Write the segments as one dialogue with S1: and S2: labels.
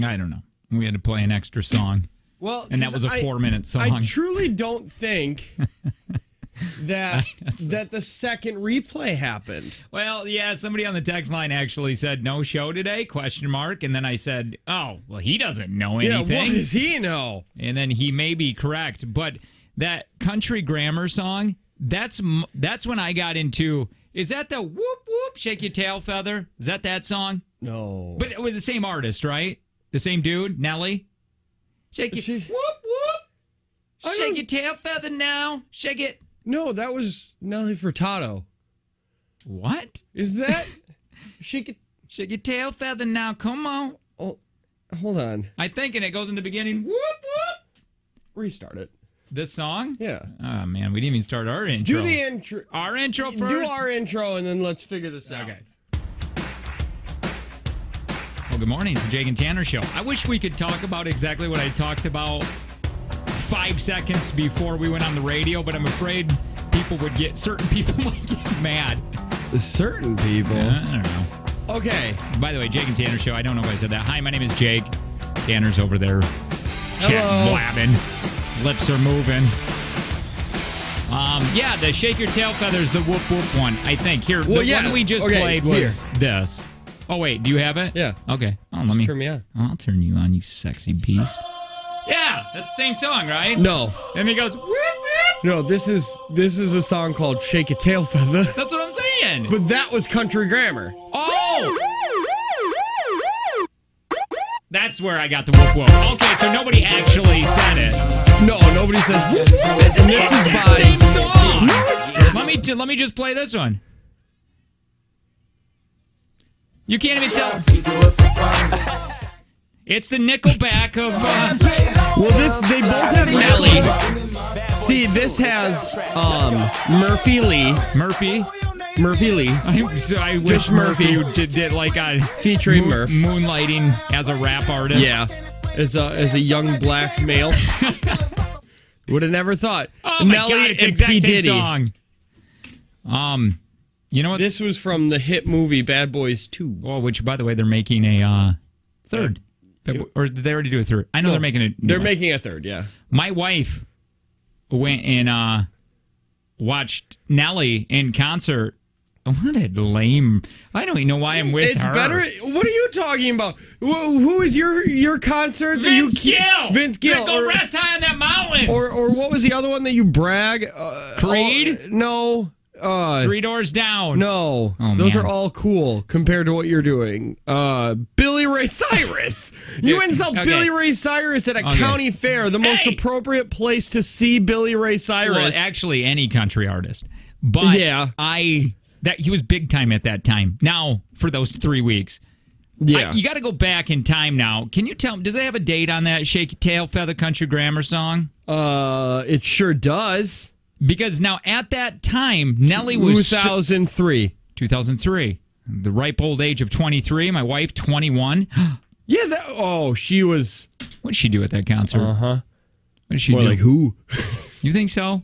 S1: I don't know. We had to play an extra song.
S2: Well,
S1: and that was a 4-minute song.
S2: I truly don't think that the second replay happened.
S1: Well, yeah, somebody on the text line actually said no show today, ? And then I said, oh, well, he doesn't know anything.
S2: Yeah, what does he know?
S1: And then he may be correct. But that country grammar song, that's when I got into, is that the whoop whoop, shake your tail feather? Is that song?
S2: No.
S1: But with the same artist, right? The same dude, Nelly? Shake your whoop whoop. Shake your tail feather now. Shake it.
S2: No, that was Nelly Furtado.
S1: What?
S2: Is that? Shake
S1: your tail feather now. Come on.
S2: Oh, hold on.
S1: I think, and it goes in the beginning. Whoop, whoop.
S2: Restart it.
S1: This song?
S2: Yeah.
S1: Oh, man. We didn't even start our intro.
S2: Do the intro.
S1: Our intro first?
S2: Do our intro, and then let's figure this out.
S1: Okay. Well, good morning. It's the Jake and Tanner Show. I wish we could talk about exactly what I talked about 5 seconds before we went on the radio, but I'm afraid certain people might get mad.
S2: Certain people?
S1: Yeah, I don't know.
S2: Okay.
S1: By the way, Jake and Tanner Show. I don't know if I said that. Hi, my name is Jake. Tanner's over there chatting, blabbing. Lips are moving. Yeah, the shake your tail feathers, the whoop whoop one, I think. Here, the one we just played was this. Oh, wait, do you have it?
S2: Yeah.
S1: Okay. Oh, let me
S2: turn me on.
S1: I'll turn you on, you sexy beast. Yeah, that's the same song, right?
S2: No.
S1: And he goes, whoop, whoop.
S2: No, this is a song called Shake Your Tail Feather.
S1: That's what I'm saying.
S2: But that was country grammar.
S1: Oh! That's where I got the whoop whoop. Okay, so nobody actually said it.
S2: No, nobody says whoop whoop.
S1: This is the same song. Let me just play this one. You can't even tell. It's the Nickelback of.
S2: Well, they both have Nelly. See, this has Murphy Lee. Murphy Lee.
S1: I wish Murphy did like a
S2: featuring Murph
S1: moonlighting as a rap artist.
S2: Yeah, as a young black male. Would have never thought.
S1: Oh my
S2: Nelly
S1: God, it's
S2: and
S1: the exact
S2: P.
S1: same
S2: Diddy.
S1: Song. You know what?
S2: This was from the hit movie Bad Boys 2.
S1: Well, which, by the way, they're making a third. Or did they already do a third? I know they're making it.
S2: They're making a third, yeah.
S1: My wife went and watched Nelly in concert. What a lame. I don't even know why I'm with her.
S2: It's better. What are you talking about? Who is your concert?
S1: Vince Gill.
S2: Vince Gill.
S1: Go rest high on that mountain.
S2: Or what was the other one that you brag?
S1: Creed?
S2: No.
S1: Three Doors Down.
S2: No. Those are all cool compared to what you're doing. Billy Ray Cyrus. You went and saw Billy Ray Cyrus at a county fair. The most appropriate place to see Billy Ray Cyrus.
S1: Well, actually, any country artist. But he was big time at that time. Now, for those 3 weeks.
S2: Yeah.
S1: You got to go back in time now. Can you tell me, does it have a date on that Shake Your Tail Feather Country Grammar song?
S2: It sure does.
S1: Because now at that time, Nelly was
S2: 2003.
S1: 2003. The ripe old age of 23. My wife, 21.
S2: Yeah, she was.
S1: What did she do at that concert? What did she do?
S2: Like who?
S1: You think so?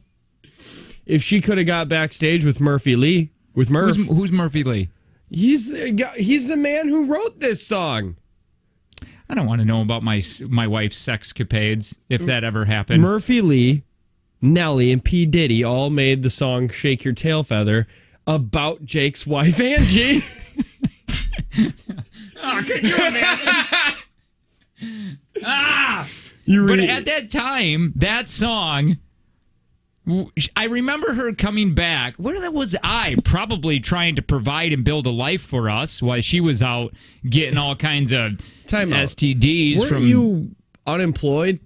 S2: If she could have got backstage with Murphy Lee, with Murph.
S1: Who's Murphy Lee?
S2: He's the man who wrote this song.
S1: I don't want to know about my wife's sexcapades, if that ever happened.
S2: Murphy Lee, Nelly, and P. Diddy all made the song Shake Your Tail Feather about Jake's wife, Angie.
S1: Could you imagine? But at that time, that song, I remember her coming back. Where was I? Probably trying to provide and build a life for us while she was out getting all kinds of STDs.
S2: Weren't you unemployed?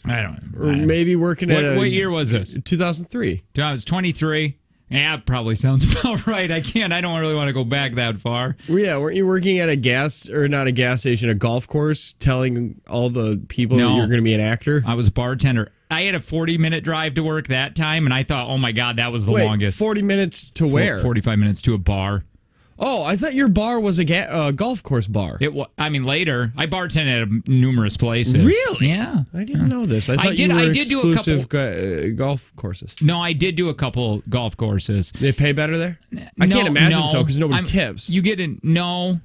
S1: I don't know.
S2: Or maybe working at
S1: what year was this?
S2: 2003.
S1: I was 23. Yeah, probably sounds about right. I don't really want to go back that far.
S2: Well, yeah, weren't you working at not a gas station, a golf course, telling all the people that you're going to be an actor?
S1: I was a bartender. I had a 40-minute drive to work that time, and I thought, oh my God, that was the longest.
S2: 40 minutes to where?
S1: 45 minutes to a bar.
S2: Oh, I thought your bar was a golf course bar.
S1: Later, I bartended at numerous places.
S2: Really?
S1: Yeah.
S2: I didn't know this. I thought you were exclusive golf courses.
S1: No, I did do a couple golf courses.
S2: They pay better there? I can't imagine so, because nobody tips.
S1: You get in, no.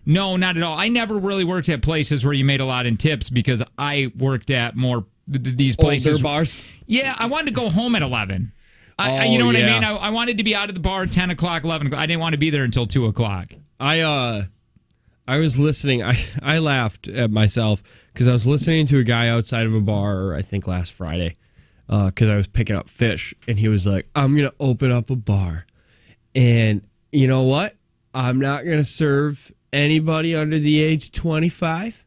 S1: No, not at all. I never really worked at places where you made a lot in tips because I worked at more these places.
S2: Older bars?
S1: Yeah, I wanted to go home at 11. You know what I mean? I wanted to be out of the bar at 10 o'clock, 11 o'clock. I didn't want to be there until 2 o'clock.
S2: I was listening. I laughed at myself because I was listening to a guy outside of a bar, I think last Friday, because I was picking up fish. And he was like, I'm going to open up a bar. And you know what? I'm not going to serve anybody under the age of 25.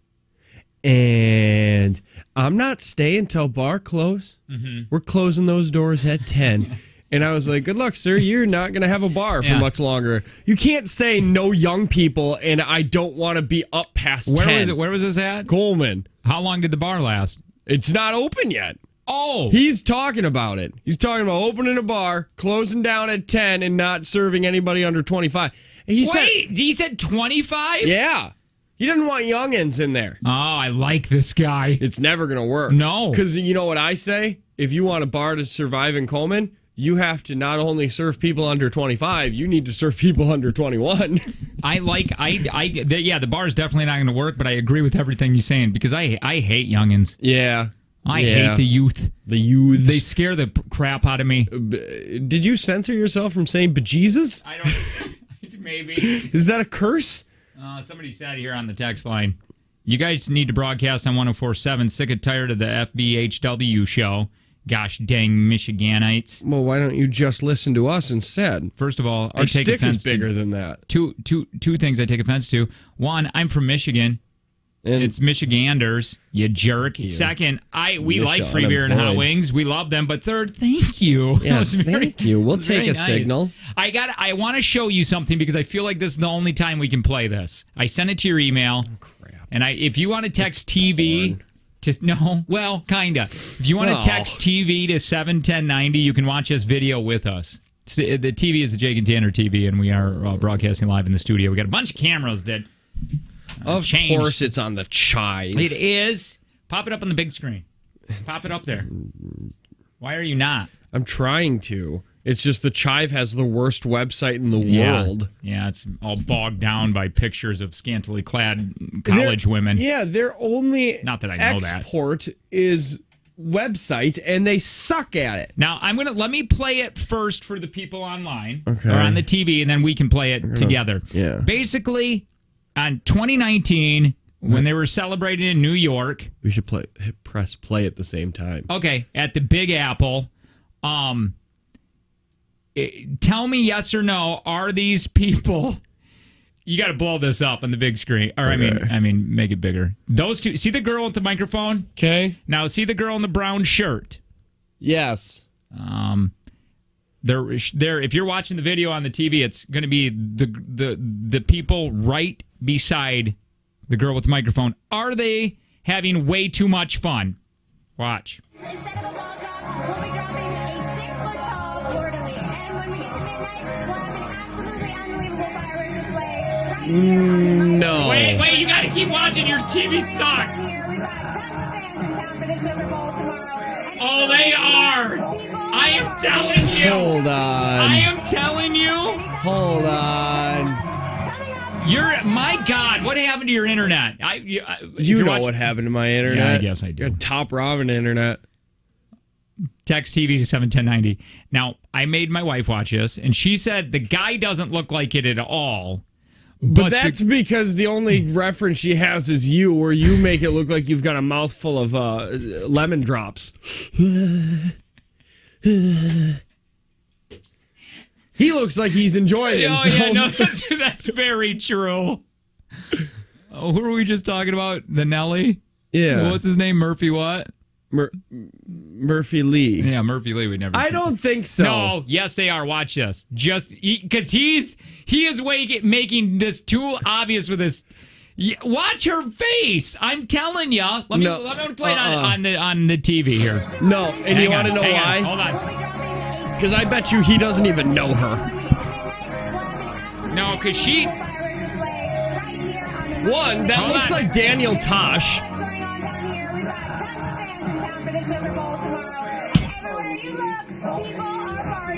S2: And I'm not staying till bar close. Mm-hmm. We're closing those doors at 10. And I was like, good luck, sir. You're not going to have a bar for much longer. You can't say no young people and I don't want to be up past 10.
S1: Where was this at?
S2: Coleman.
S1: How long did the bar last?
S2: It's not open yet.
S1: Oh.
S2: He's talking about it. He's talking about opening a bar, closing down at 10, and not serving anybody under 25. He
S1: said 25?
S2: Yeah. He doesn't want youngins in there.
S1: Oh, I like this guy.
S2: It's never going to work.
S1: No.
S2: Because you know what I say? If you want a bar to survive in Coleman, you have to not only serve people under 25, you need to serve people under 21.
S1: The bar is definitely not going to work, but I agree with everything you're saying because I hate youngins.
S2: Yeah.
S1: I hate the youth.
S2: The youths.
S1: They scare the crap out of me.
S2: Did you censor yourself from saying bejesus?
S1: I don't. Maybe.
S2: Is that a curse?
S1: Somebody said here on the text line, you guys need to broadcast on 104.7. Sick and tired of the FBHW show. Gosh dang Michiganites.
S2: Well, why don't you just listen to us instead?
S1: First of all,
S2: our stick is bigger than that.
S1: Two things I take offense to. One, I'm from Michigan. And it's Michiganders, you jerk. You. Second, we like free beer and hot wings. We love them. But third, thank you.
S2: Yes, thank you. We'll take a signal.
S1: I want to show you something because I feel like this is the only time we can play this. I sent it to your email. Oh, crap. And if you want to text TV kinda. If you want to text TV to 71090, you can watch this video with us. The TV is the Jake and Tanner TV, and we are broadcasting live in the studio. We got a bunch of cameras that.
S2: Of course it's on the chive.
S1: It is. Pop it up on the big screen. Pop it up there. Why are you not?
S2: I'm trying to. It's just the chive has the worst website in the world.
S1: Yeah, it's all bogged down by pictures of scantily clad college women.
S2: Yeah, their only
S1: not that I know
S2: export is website, and they suck at it.
S1: Now, let me play it first for the people online or on the TV, and then we can play it together.
S2: Yeah.
S1: Basically, on 2019, when they were celebrating in New York.
S2: We should press play at the same time.
S1: Okay, at the Big Apple. Tell me yes or no, are these people... You got to blow this up on the big screen. Or I mean, make it bigger. Those two... See the girl with the microphone?
S2: Okay.
S1: Now, see the girl in the brown shirt?
S2: Yes.
S1: There. If you're watching the video on the TV, it's going to be the people right beside the girl with the microphone. Are they having way too much fun? Watch.
S3: Instead of a wall drop, we'll be dropping a 6-foot-tall orderly. And when we get to midnight, we'll have an absolutely unbelievable fireworks display right here.
S2: No.
S1: Wait, you got to keep watching. Your TV sucks.
S3: We've got tons of fans in town for the Sugar Bowl tomorrow.
S1: Oh, they are. I am telling you.
S2: Hold on.
S1: I am telling you.
S2: Hold on.
S1: My God, what happened to your internet?
S2: You know what happened to my internet.
S1: Yeah, I guess I do.
S2: Got top Robin internet.
S1: Text TV to 71090. Now, I made my wife watch this, and she said the guy doesn't look like it at all.
S2: But that's because the only reference she has is you, where you make it look like you've got a mouthful of lemon drops. He looks like he's enjoying himself.
S1: Oh, yeah, no, that's very true. Oh, who were we just talking about? The Nelly?
S2: Yeah.
S1: What's his name? Murphy what?
S2: Murphy Lee.
S1: Yeah, Murphy Lee. We never.
S2: I don't think so.
S1: No. Yes, they are. Watch this. Just because he is making this too obvious with this. Watch her face. I'm telling you. Let me play it on the TV here.
S2: No, and you want to know why?
S1: Hold on.
S2: Because I bet you he doesn't even know her.
S1: No, because she...
S2: One, that looks like Daniel Tosh.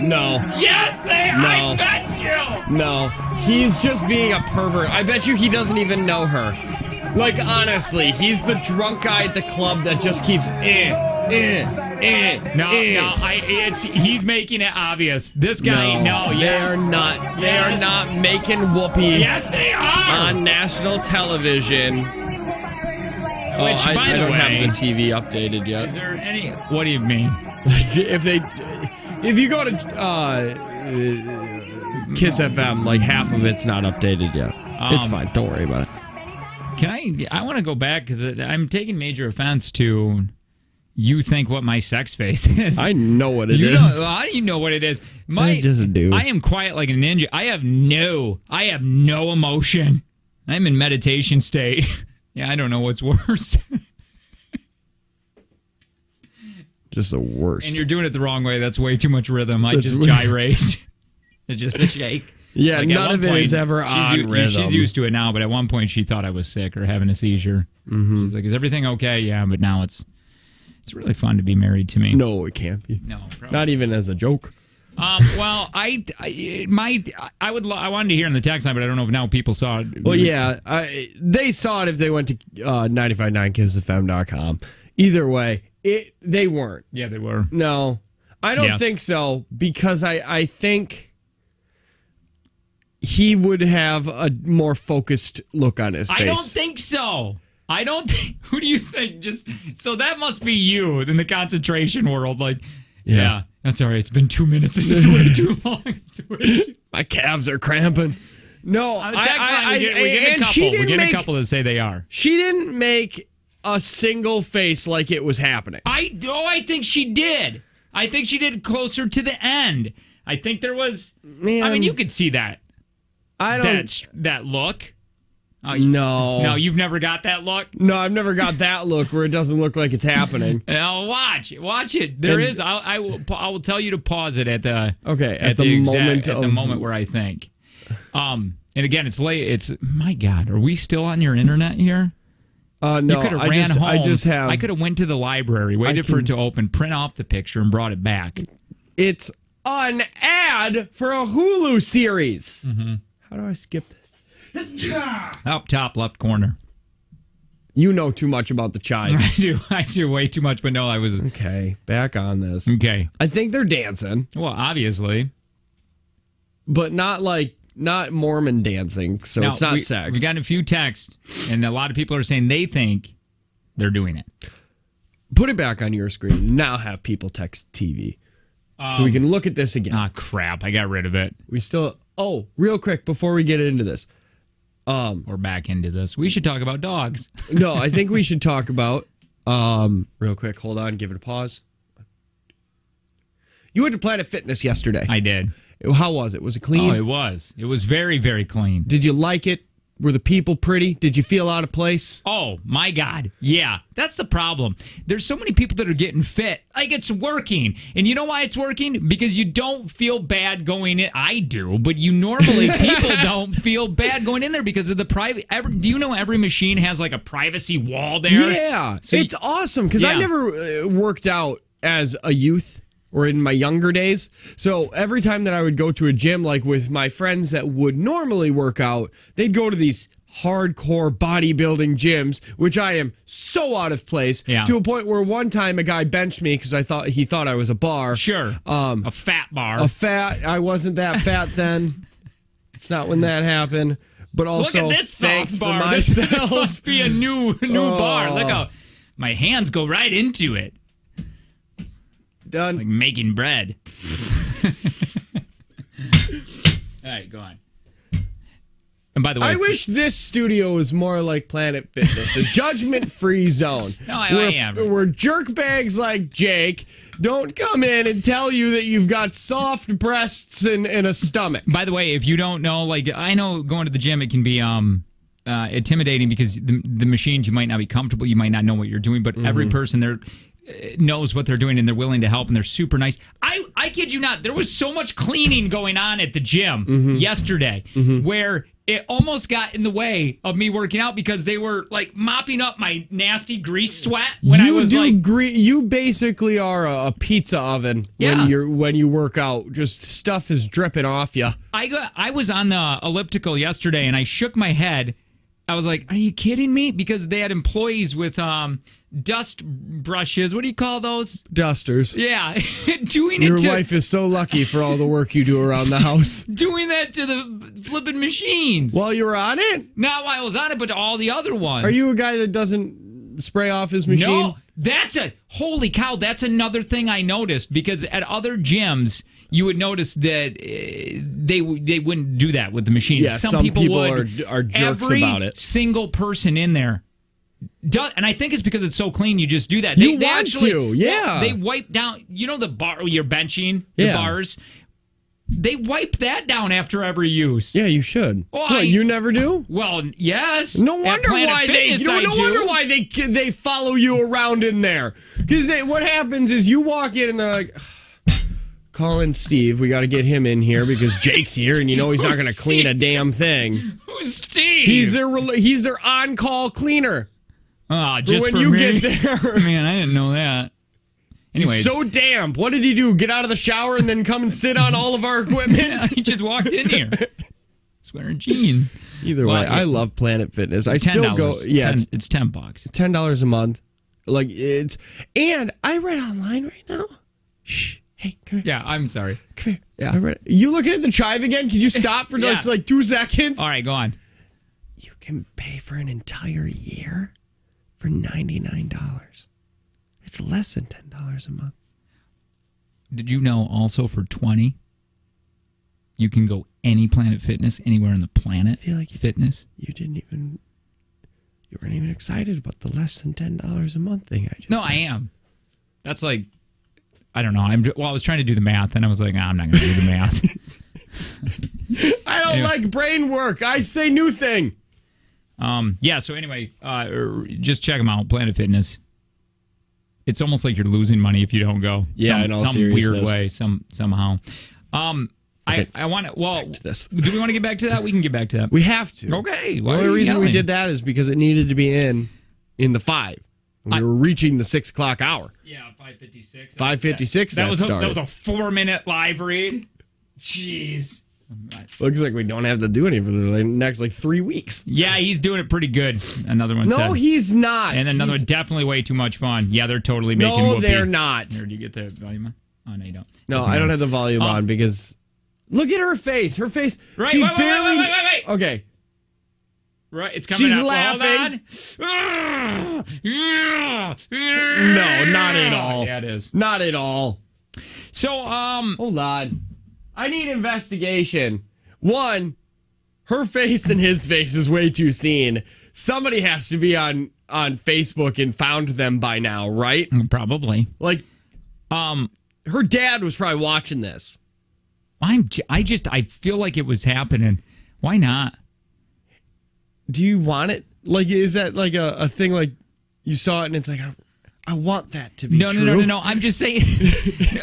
S2: No.
S1: Yes, they are.
S2: No.
S1: I bet you.
S2: No. He's just being a pervert. I bet you he doesn't even know her. Like, honestly, he's the drunk guy at the club that just keeps
S1: he's making it obvious. This guy,
S2: they're not. They are not making whoopee.
S1: Yes, they are
S2: on national television.
S1: Which, by
S2: I
S1: the
S2: don't
S1: way,
S2: have the TV updated yet.
S1: Is there any? What do you mean?
S2: If you go to Kiss FM, like half of it's not updated yet. It's fine. Don't worry about it.
S1: I want to go back because I'm taking major offense to you think what my sex face is.
S2: I know what it is.
S1: How do you know what it is?
S2: I just do.
S1: I am quiet like a ninja. I have no emotion. I'm in meditation state. Yeah, I don't know what's worse.
S2: Just the worst.
S1: And you're doing it the wrong way. That's way too much rhythm. I just gyrate. It's just a shake.
S2: Yeah, like none of it is ever on rhythm.
S1: She's used to it now, but at one point she thought I was sick or having a seizure. Mm-hmm. She's like, "Is everything okay?" Yeah, but now it's really fun to be married to me.
S2: No, it can't be.
S1: No, probably.
S2: Not even as a joke.
S1: Well, I wanted to hear in the text line, but I don't know if now people saw it.
S2: Well, yeah, they saw it if they went to 959kissfm.com. Either way, they weren't.
S1: Yeah, they were.
S2: No, I don't think so, because I think he would have a more focused look on his face.
S1: I don't think so. I don't think. Who do you think? So that must be you in the concentration world. Like, yeah, that's all right. It's been 2 minutes. This is way too long.
S2: My calves are cramping. No,
S1: on the text line, we get a couple that say they are.
S2: She didn't make a single face like it was happening.
S1: I think she did. I think she did closer to the end. I think there was. Man, I mean, you could see that. That look.
S2: No,
S1: you've never got that look.
S2: No, I've never got that look where it doesn't look like it's happening.
S1: Now watch it. There is. I will tell you to pause it at the moment where I think. And again, it's late. It's my God. Are we still on your internet here?
S2: No,
S1: you could have ran home.
S2: I
S1: could have went to the library, waited for it to open, print off the picture, and brought it back.
S2: It's an ad for a Hulu series.
S1: Mm-hmm.
S2: How do I skip this?
S1: Up top left corner.
S2: You know too much about the child.
S1: I do way too much, but no, I was...
S2: Okay, back on this.
S1: Okay.
S2: I think they're dancing.
S1: Well, obviously.
S2: But not Mormon dancing, so it's not sex.
S1: We got a few texts, and a lot of people are saying they think they're doing it.
S2: Put it back on your screen. Now have people text TV. So we can look at this again.
S1: Ah, crap. I got rid of it.
S2: We still... Oh, real quick, before we get into this.
S1: We're back into this. We should talk about dogs.
S2: No, I think we should talk about... real quick, hold on, give it a pause. You went to Planet Fitness yesterday.
S1: I did.
S2: How was it? Was it clean?
S1: Oh, it was. It was very, very clean.
S2: Did you like it? Were the people pretty? Did you feel out of place?
S1: Oh, my God. Yeah, that's the problem. There's so many people that are getting fit. Like, it's working. And you know why it's working? Because you don't feel bad going in. I do, but people don't feel bad going in there because of the private. Do you know every machine has like a privacy wall there?
S2: Yeah. So it's awesome because I never worked out as a youth or in my younger days. So every time that I would go to a gym, like with my friends that would normally work out, they'd go to these hardcore bodybuilding gyms, which I am so out of place to a point where one time a guy benched me because he thought I was a bar.
S1: Sure. A fat bar.
S2: I wasn't that fat then. It's not when that happened. But also,
S1: look at this
S2: thanks
S1: bar.
S2: for myself.
S1: This must be a new bar. Look how my hands go right into it.
S2: Done.
S1: Like making bread. All right, go on. And by the way,
S2: I wish this studio was more like Planet Fitness, a judgment-free zone.
S1: No, I am.
S2: Where jerkbags like Jake don't come in and tell you that you've got soft breasts and a stomach.
S1: By the way, if you don't know, like I know going to the gym, it can be intimidating because the machines, you might not be comfortable, you might not know what you're doing, but every person there knows what they're doing and they're willing to help and they're super nice. I kid you not, there was so much cleaning going on at the gym yesterday where it almost got in the way of me working out because they were like mopping up my nasty grease sweat when I was like.
S2: You basically are a pizza oven when you work out. Just stuff is dripping off you.
S1: I was on the elliptical yesterday and I shook my head. I was like, "Are you kidding me?" Because they had employees with dust brushes. What do you call those?
S2: Dusters.
S1: Yeah,
S2: Your wife is so lucky for all the work you do around the house.
S1: Doing that to the flipping machines.
S2: While you were on it?
S1: Not while I was on it, but to all the other ones.
S2: Are you a guy that doesn't spray off his machine?
S1: No, holy cow, that's another thing I noticed because at other gyms, you would notice that they wouldn't do that with the machines.
S2: Yeah, some people would. Are jerks about it.
S1: Every single person in there does, and I think it's because it's so clean. You just do that.
S2: They want
S1: Well, they wipe down. You know the bar you're benching the bars. They wipe that down after every use.
S2: Yeah, you should.
S1: Well,
S2: you never do?
S1: Well, yes.
S2: No wonder why they follow you around in there. Because what happens is you walk in and they're like, call in Steve. We got to get him in here because Jake's here, and you know he's not going to clean a damn thing.
S1: Who's Steve?
S2: He's their on-call cleaner.
S1: Oh, just
S2: when you get there.
S1: Man, I didn't know that. Anyway,
S2: he's so damp. What did he do? Get out of the shower and then come and sit on all of our equipment?
S1: He just walked in here. He's wearing jeans.
S2: Either way, I love Planet Fitness. I still go. Yeah,
S1: it's $10.
S2: $10 a month. And I read online right now. Shh. Hey, come here.
S1: Yeah, I'm sorry.
S2: Come here.
S1: Yeah.
S2: You looking at the Chive again? Can you stop for just like 2 seconds?
S1: All right, go on.
S2: You can pay for an entire year for $99. It's less than $10 a month.
S1: Did you know also for $20, you can go any Planet Fitness anywhere on the planet?
S2: I feel like
S1: Fitness.
S2: You weren't even excited about the less than $10 a month thing.
S1: No, I am. That's like, I don't know. I was trying to do the math, and I was like, I'm not going to do the math.
S2: I don't like brain work. I say new thing.
S1: Yeah. So anyway, just check them out. Planet Fitness. It's almost like you're losing money if you don't go.
S2: Yeah, in all seriousness.
S1: Weird way, somehow.
S2: Okay.
S1: I want to. Well,
S2: back to this.
S1: Do we want to get back to that? We can get back to that.
S2: We have to.
S1: Okay.
S2: The only reason we did that is because it needed to be in the 5. We were reaching the 6 o'clock hour.
S1: Yeah, 5:56.
S2: 5:56. That was
S1: a 4-minute live read. Jeez.
S2: Looks like we don't have to do any for the next 3 weeks.
S1: Yeah, he's doing it pretty good. Another one.
S2: No, he's not.
S1: And another one definitely way too much fun. Yeah, they're totally making.
S2: No,
S1: whoopee.
S2: they're not.
S1: Here, do you get the volume on? Oh no, you don't.
S2: No, I don't have the volume on because look at her face. Her face.
S1: Right.
S2: She
S1: wait.
S2: Okay.
S1: Right, it's coming.
S2: She's
S1: up.
S2: laughing.
S1: No,
S2: not at all.
S1: Yeah, it is.
S2: Not at all.
S1: So,
S2: hold on. I need investigation. One, her face and his face is way too seen. Somebody has to be on Facebook and found them by now, right?
S1: Probably.
S2: Her dad was probably watching this.
S1: I feel like it was happening. Why not?
S2: Do you want it? Is that a thing you saw it and it's like, I want that to be true?
S1: No. I'm just saying.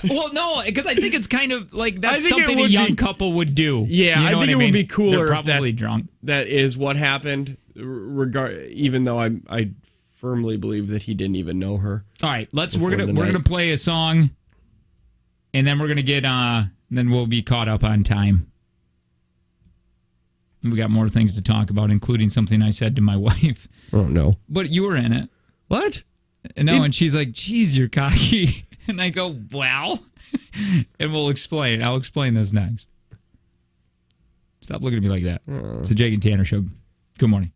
S1: Well, no, because I think it's kind of that's something a young couple would do.
S2: Yeah,
S1: you know
S2: I think it would be cooler.
S1: They're probably drunk.
S2: That is what happened. Even though I firmly believe that he didn't even know her.
S1: All right, we're gonna play a song, and then we're gonna get then we'll be caught up on time. We got more things to talk about, including something I said to my wife.
S2: Oh no!
S1: But you were in it.
S2: What?
S1: No, and she's like, "Geez, you're cocky," and I go, "Well," and we'll explain. I'll explain this next. Stop looking at me like that. It's the Jake and Tanner Show. Good morning.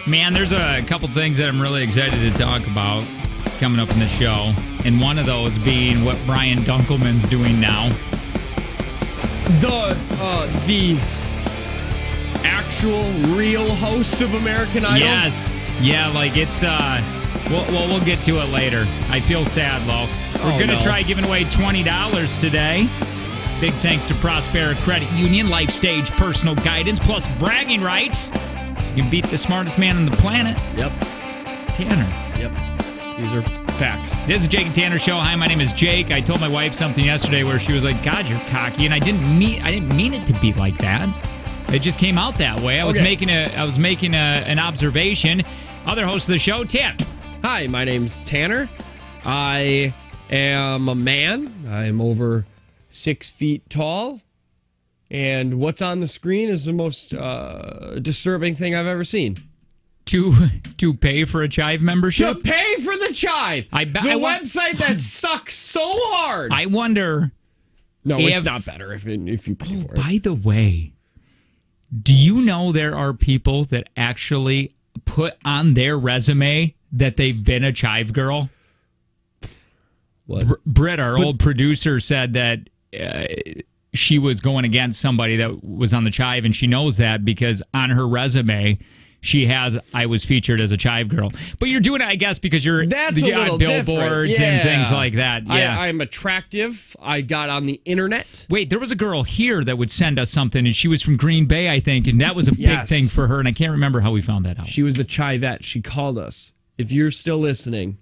S1: Man, there's a couple things that I'm really excited to talk about coming up in the show. And one of those being what Brian Dunkleman's doing now.
S2: The actual real host of American Idol?
S1: Yes. Yeah, like it's we'll get to it later. I feel sad, Lo. We're going to try giving away $20 today. Big thanks to Prospera Credit Union, Life Stage Personal Guidance, plus bragging rights. You can beat the smartest man on the planet.
S2: Yep.
S1: Tanner.
S2: Yep. These are facts.
S1: This is Jake and Tanner Show. Hi, my name is Jake. I told my wife something yesterday where she was like, God, you're cocky. And I didn't mean it to be like that. It just came out that way. I was making an observation. Other host of the show, Tanner.
S2: Hi, my name's Tanner. I am a man. I'm over 6 feet tall. And what's on the screen is the most disturbing thing I've ever seen.
S1: To pay for a Chive membership?
S2: To pay for the Chive! The website that sucks so hard!
S1: I wonder...
S2: No, it's not better if you pay for it.
S1: By the way, do you know there are people that actually put on their resume that they've been a Chive girl?
S2: What?
S1: Britt, our old producer, said that... she was going against somebody that was on the Chive, and she knows that because on her resume, she has, I was featured as a Chive girl. But you're doing it, I guess, because you're
S2: on
S1: billboards and things like that. Yeah.
S2: I'm attractive. I got on the internet.
S1: Wait, there was a girl here that would send us something, and she was from Green Bay, I think, and that was a big thing for her, and I can't remember how we found that out.
S2: She was a Chivette. She called us. If you're still listening,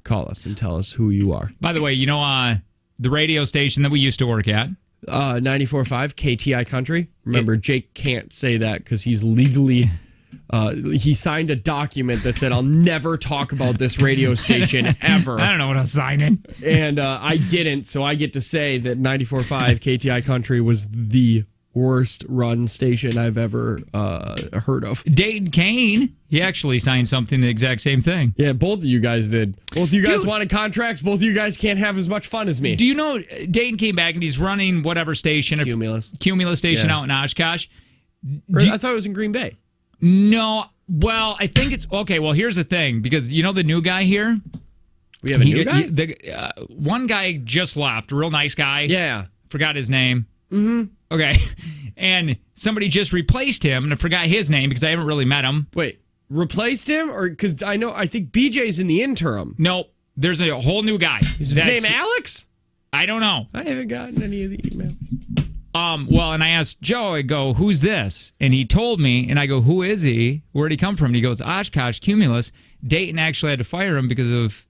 S2: call us and tell us who you are.
S1: By the way, you know, the radio station that we used to work at.
S2: 94.5 KTI Country. Remember, Jake can't say that because he's legally... he signed a document that said, I'll never talk about this radio station ever.
S1: I don't know what I'm signing.
S2: And I didn't, so I get to say that 94.5 KTI Country was the worst run station I've ever heard of.
S1: Dayton Kane, he actually signed something the exact same thing.
S2: Yeah, both of you guys did. Both of you guys wanted contracts. Both of you guys can't have as much fun as me.
S1: Do you know Dayton came back and he's running whatever station?
S2: Cumulus
S1: station out in Oshkosh.
S2: I thought it was in Green Bay.
S1: No. Well, I think it's... Okay, well, here's the thing. Because you know the new guy here?
S2: We have a new guy?
S1: One guy just left. A real nice guy.
S2: Yeah.
S1: Forgot his name.
S2: Mm-hmm.
S1: Okay. And somebody just replaced him, and I forgot his name because I haven't really met him.
S2: Wait, replaced him? Or because I think BJ's in the interim.
S1: Nope. There's a whole new guy.
S2: Is his name Alex?
S1: I don't know.
S2: I haven't gotten any of the emails.
S1: Well, and I asked Joe, I go, who's this? And he told me, and I go, who is he? Where'd he come from? And he goes, Oshkosh, Cumulus. Dayton actually had to fire him because of...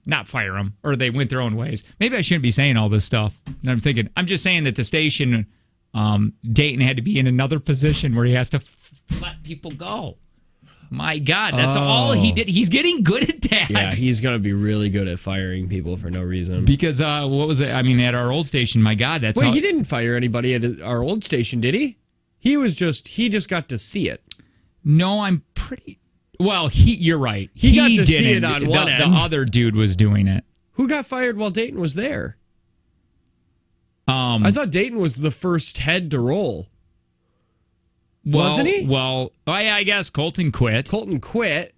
S1: Not fire him, or they went their own ways. Maybe I shouldn't be saying all this stuff. And I'm thinking, I'm just saying that the station, Dayton had to be in another position where he has to let people go. My God, that's all he did. He's getting good at that.
S2: Yeah, he's going to be really good at firing people for no reason.
S1: Because, what was it? I mean, at our old station, my God, that's
S2: Wait, he didn't fire anybody at our old station, did he? He just got to see it.
S1: No, I'm pretty... Well, you're right.
S2: He got to see it on one end.
S1: The other dude was doing it.
S2: Who got fired while Dayton was there? I thought Dayton was the first head to roll. Wasn't he?
S1: Well, I guess Colton quit.
S2: Colton quit.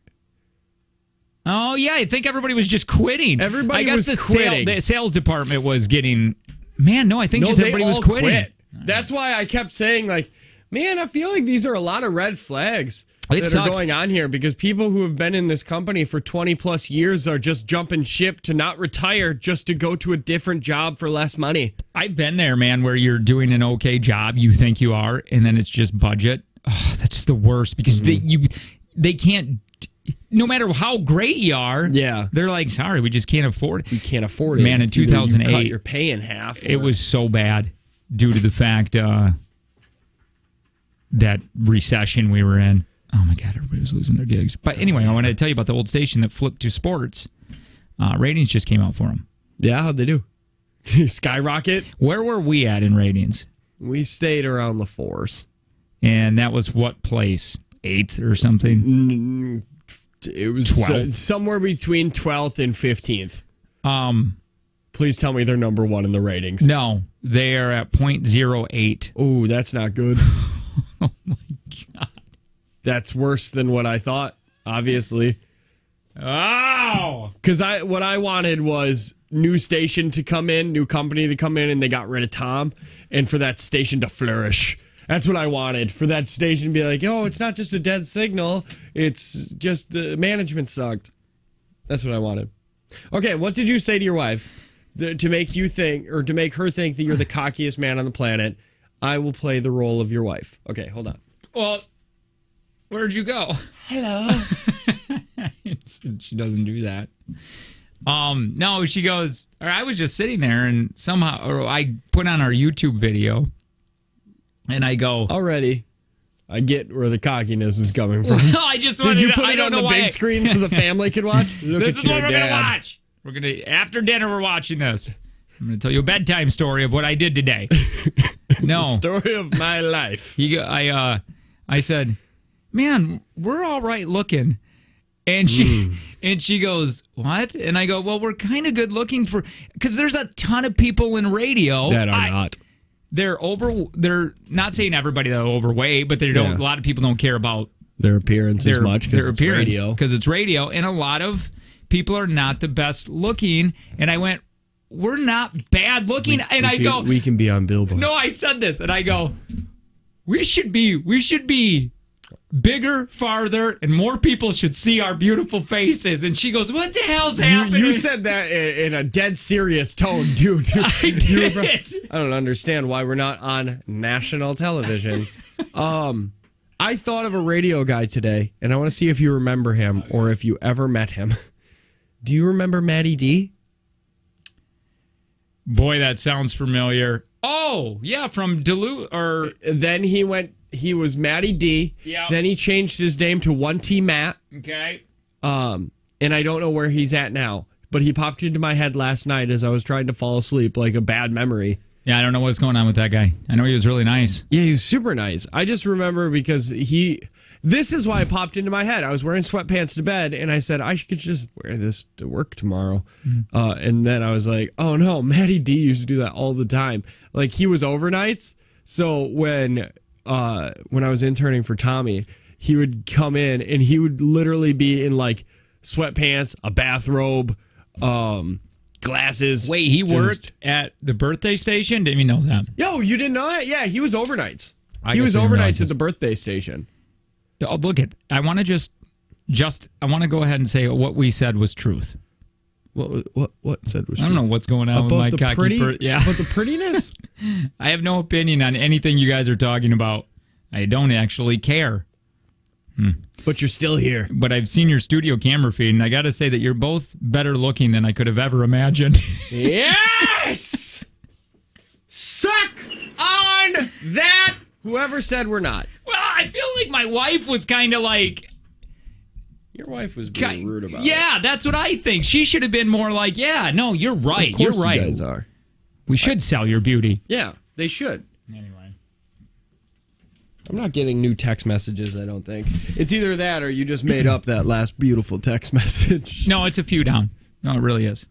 S1: Oh, yeah. I think everybody was just quitting.
S2: Everybody was quitting.
S1: The sales department was getting... Man, no, I think just everybody was quitting.
S2: Quit. That's why I kept saying, like, man, I feel like these are a lot of red flags that are going on here because people who have been in this company for 20 plus years are just jumping ship to not retire just to go to a different job for less money.
S1: I've been there, man, where you're doing an okay job, you think you are, and then it's just budget. Oh, that's the worst because they can't, no matter how great you are, they're like, sorry, we just can't afford it.
S2: You can't afford it.
S1: Man, in 2008,
S2: you cut your pay in half.
S1: It was so bad due to the fact that recession we were in. Oh, my God, everybody was losing their gigs. But anyway, I wanted to tell you about the old station that flipped to sports. Ratings just came out for them.
S2: Yeah, how'd they do? Skyrocket?
S1: Where were we at in ratings?
S2: We stayed around the 4s.
S1: And that was what place? 8th or something?
S2: It was 12th. Somewhere between 12th and 15th. Please tell me they're number 1 in the ratings.
S1: No, they are at 0.08.
S2: Oh, that's not good.
S1: Oh, my God.
S2: That's worse than what I thought, obviously.
S1: Oh!
S2: Because what I wanted was new station to come in, new company to come in, and they got rid of Tom, and for that station to flourish. That's what I wanted. For that station to be like, oh, it's not just a dead signal. It's just the management sucked. That's what I wanted. Okay, what did you say to your wife to make you think, or to make her think that you're the cockiest man on the planet? I will play the role of your wife. Okay, hold on.
S1: Well, where'd you go?
S2: Hello.
S1: She doesn't do that. No, she goes, or I was just sitting there and somehow, or I put on our YouTube video and I go,
S2: already, I get where the cockiness is coming from.
S1: I just
S2: Did you put it on the big screen so the family could watch? Look
S1: this
S2: at
S1: is
S2: your
S1: what we're
S2: dad.
S1: going to watch. We're going to, after dinner, we're watching this. I'm going to tell you a bedtime story of what I did today. No.
S2: The story of my life.
S1: I said, man, we're all right looking. And she goes, what? And I go, well, we're kind of good looking for, because there's a ton of people in radio
S2: that are not.
S1: They're not saying everybody that are overweight, but they don't. A lot of people don't care about
S2: their appearance as much because it's radio.
S1: Because it's radio, and a lot of people are not the best looking. And I went, we're not bad looking.
S2: We can be on billboards.
S1: No, I said this, and I go, we should be bigger, farther, and more people should see our beautiful faces. And she goes, what the hell's happening?
S2: You said that in a dead serious tone, dude.
S1: I did.
S2: I don't understand why we're not on national television. I thought of a radio guy today, and I want to see if you remember him or if you ever met him. Do you remember Matty D?
S1: Boy, that sounds familiar. Oh, yeah, from Duluth. Or
S2: then he was Matty D.
S1: Yeah.
S2: Then he changed his name to 1T Matt.
S1: Okay.
S2: And I don't know where he's at now, but he popped into my head last night as I was trying to fall asleep, like a bad memory.
S1: Yeah, I don't know what's going on with that guy. I know he was really nice.
S2: Yeah, he was super nice. I just remember because this is why it popped into my head. I was wearing sweatpants to bed, and I said, I could just wear this to work tomorrow. And then I was like, oh no, Matty D used to do that all the time. Like, he was overnights. So when I was interning for Tommy, he would come in, and he would literally be in, like, sweatpants, a bathrobe, glasses.
S1: Wait, he worked at the birthday station? Didn't even know that.
S2: Yo, you didn't know that? Yeah, he was overnights.
S1: He was
S2: overnights at the birthday station.
S1: Oh, look at. I want to I want to go ahead and say what we said was truth.
S2: What said was truth?
S1: I don't know what's going on
S2: about
S1: with my cocky.
S2: About the prettiness?
S1: I have no opinion on anything you guys are talking about. I don't actually care.
S2: But you're still here.
S1: But I've seen your studio camera feed, and I got to say that you're both better looking than I could have ever imagined.
S2: Yes! Suck on that! Whoever said we're not.
S1: Well, I feel like my wife was kind of like...
S2: Your wife was being rude about it.
S1: Yeah, that's what I think. She should have been more like, yeah, no, you're right.
S2: Of course
S1: you're right.
S2: You guys are.
S1: We should sell your beauty.
S2: Yeah, they should.
S1: Anyway.
S2: I'm not getting new text messages, I don't think. It's either that or you just made up that last beautiful text message.
S1: No, it's a few down. No, it really is.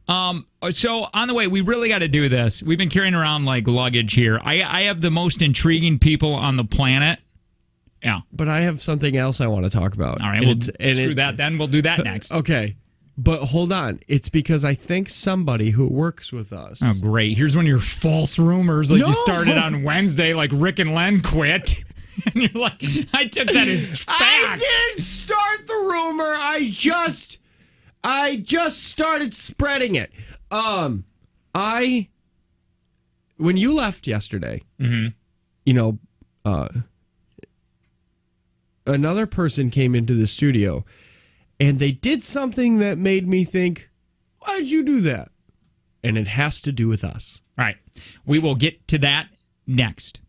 S1: So on the way, we really got to do this. We've been carrying around like luggage here. I have the most intriguing people on the planet. Yeah.
S2: But I have something else I want to talk about.
S1: All right, screw that then. We'll do that next.
S2: Okay. But hold on. It's because I think somebody who works with us.
S1: Oh, great. Here's one of your false rumors. Like you started on Wednesday, like Rick and Len quit. And you're like, I took that as fact.
S2: I didn't start the rumor. I just started spreading it. When you left yesterday, you know, another person came into the studio. And they did something that made me think, why'd you do that? And it has to do with us.
S1: All right. We will get to that next.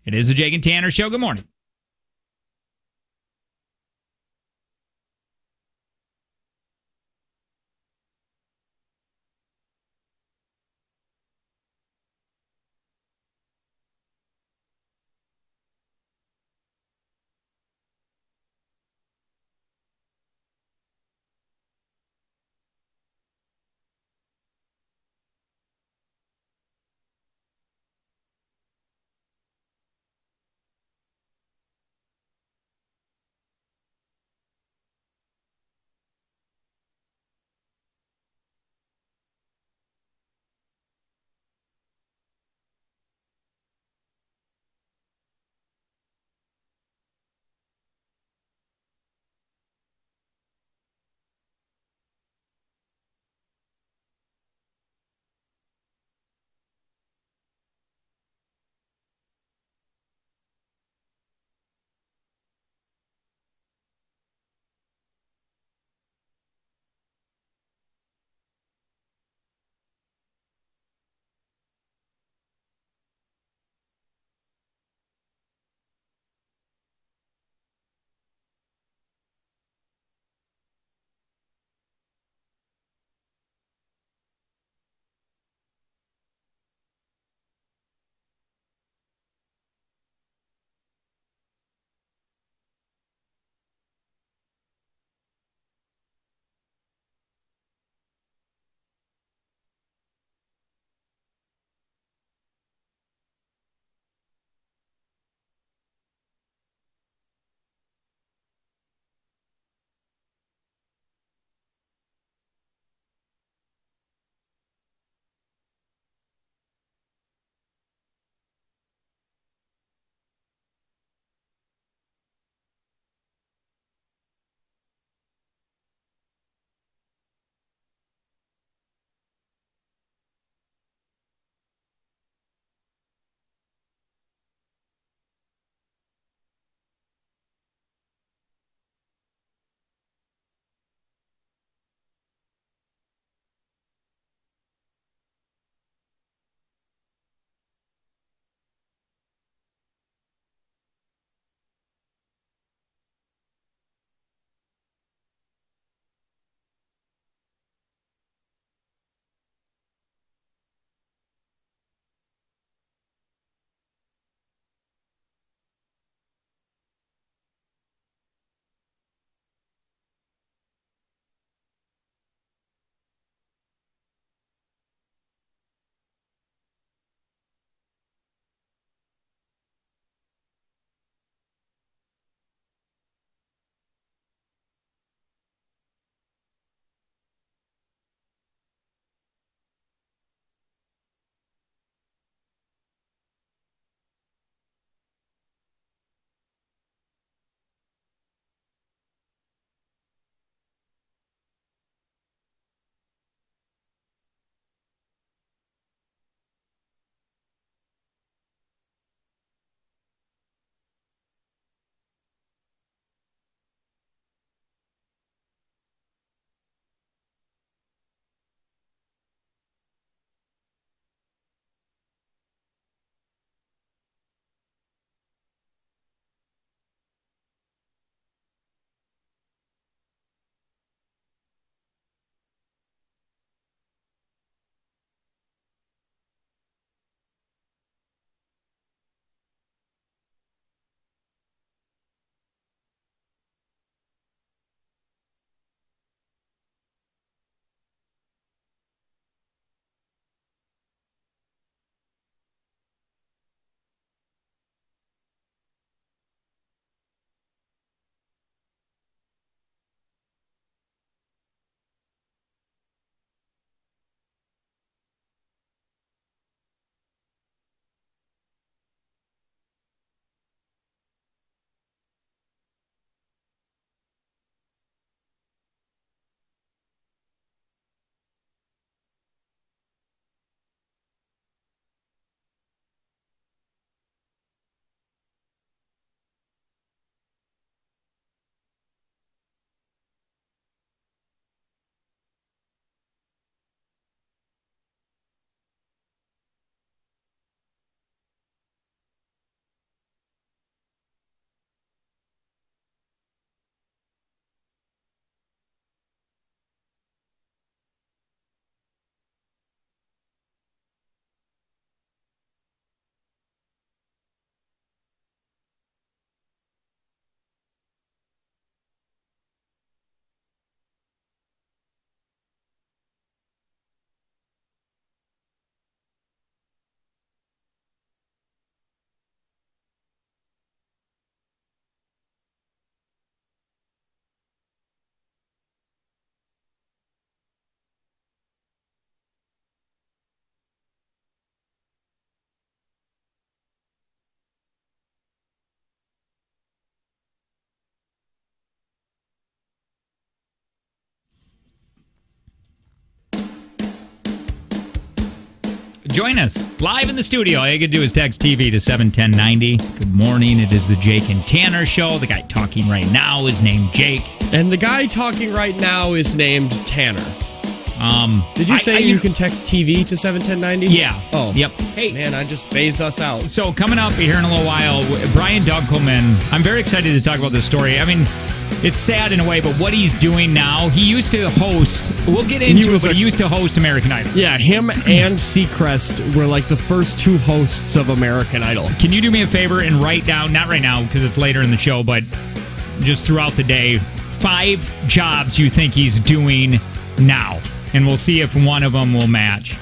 S1: It is the Jake and Tanner Show. Good morning. Join us live in the studio. All you can do is text TV to 71090. Good morning. It is the Jake and Tanner show. The guy talking right now is named Jake.
S2: And the guy talking right now is named Tanner. Did you say you can text TV to 71090?
S1: Yeah.
S2: Oh.
S1: Yep. Hey.
S2: Man, I just phased us out.
S1: So coming up here in a little while, Brian Dunkleman. I'm very excited to talk about this story. I mean, it's sad in a way, but what he's doing now, he used to host, we'll get into it, but he used to host American Idol.
S2: Yeah, him and Seacrest were like the first two hosts of American Idol.
S1: Can you do me a favor and write down, not right now because it's later in the show, but just throughout the day, 5 jobs you think he's doing now. And we'll see if one of them will match.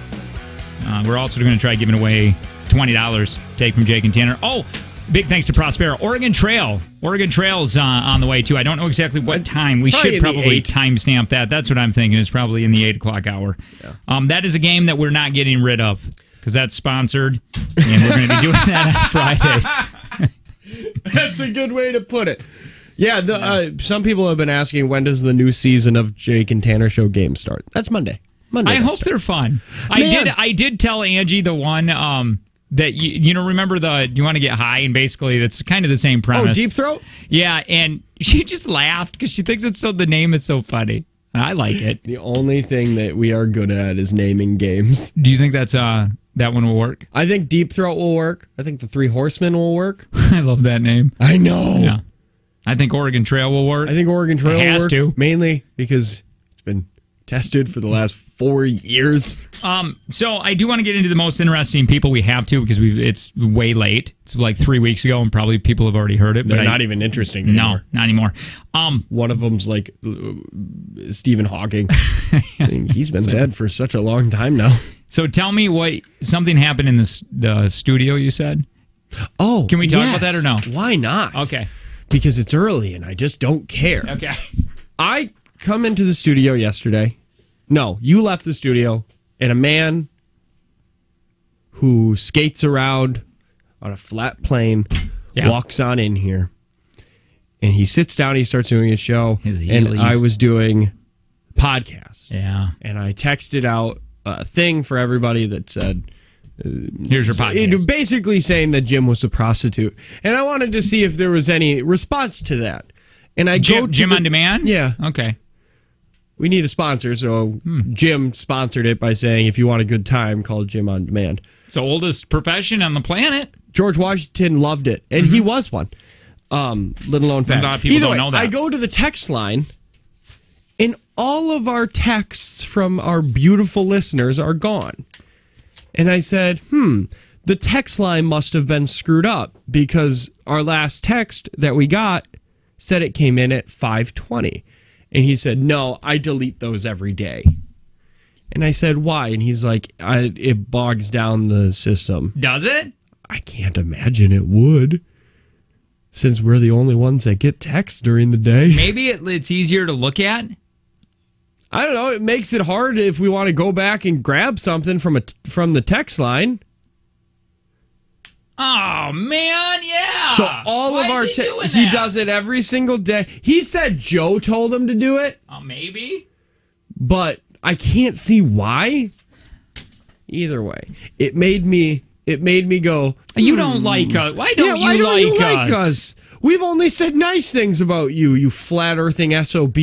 S1: We're also going to try giving away $20 take from Jake and Tanner. Oh, big thanks to Prospero. Oregon Trail. Oregon Trail's on the way, too. I don't know exactly what time. We should probably timestamp that. That's what I'm thinking. It's probably in the 8 o'clock hour. Yeah. That is a game that we're not getting rid of because that's sponsored. And we're going to be doing that on Fridays.
S2: That's a good way to put it. Yeah, some people have been asking, when does the new season of Jake and Tanner Show games start? That's Monday.
S1: I hope they're fun. I did tell Angie the one that you know, remember the do you want to get high, and basically that's kind of the same premise.
S2: Oh, Deep Throat?
S1: Yeah, and she just laughed because she thinks the name is so funny. I like it.
S2: The only thing that we are good at is naming games.
S1: Do you think that's that one will work?
S2: I think Deep Throat will work. I think the Three Horsemen will work.
S1: I love that name.
S2: I know.
S1: Yeah. I think Oregon Trail will work.
S2: I think Oregon Trail will work.
S1: To.
S2: Mainly because it's been tested for the last 4 years.
S1: So I do want to get into the most interesting people we have to because it's way late. It's like 3 weeks ago and probably people have already heard it.
S2: They're not even interesting anymore.
S1: No, not anymore.
S2: One of them's like Stephen Hawking. He's been dead for such a long time now.
S1: So tell me something happened in the studio you said?
S2: Oh,
S1: can we talk about that or no?
S2: Why not?
S1: Okay.
S2: Because it's early and I just don't care.
S1: Okay.
S2: I come into the studio yesterday. No, you left the studio, and a man who skates around on a flat plane walks on in here. And he sits down, he starts doing his show, and I was doing podcasts.
S1: Yeah.
S2: And I texted out a thing for everybody that said,
S1: here's your podcast.
S2: Basically saying that Jim was a prostitute. And I wanted to see if there was any response to that. And I
S1: Jim on Demand?
S2: Yeah.
S1: Okay.
S2: We need a sponsor, so Jim sponsored it by saying, if you want a good time, call Jim on Demand.
S1: It's the oldest profession on the planet.
S2: George Washington loved it, and he was one. Little known fact.
S1: A lot of people don't know that.
S2: I go to the text line, and all of our texts from our beautiful listeners are gone. And I said, the text line must have been screwed up because our last text that we got said it came in at 5:20. And he said, no, I delete those every day. And I said, why? And he's like, it bogs down the system.
S1: Does it?
S2: I can't imagine it would, since we're the only ones that get texts during the day.
S1: Maybe it's easier to look at.
S2: I don't know. It makes it hard if we want to go back and grab something from the text line.
S1: Oh, man, yeah.
S2: So all of our he does it every single day. He said Joe told him to do it.
S1: Oh, maybe.
S2: But I can't see why. Either way, it made me go,
S1: you don't like us. Why don't you like us?
S2: We've only said nice things about you, you flat-earthing SOB.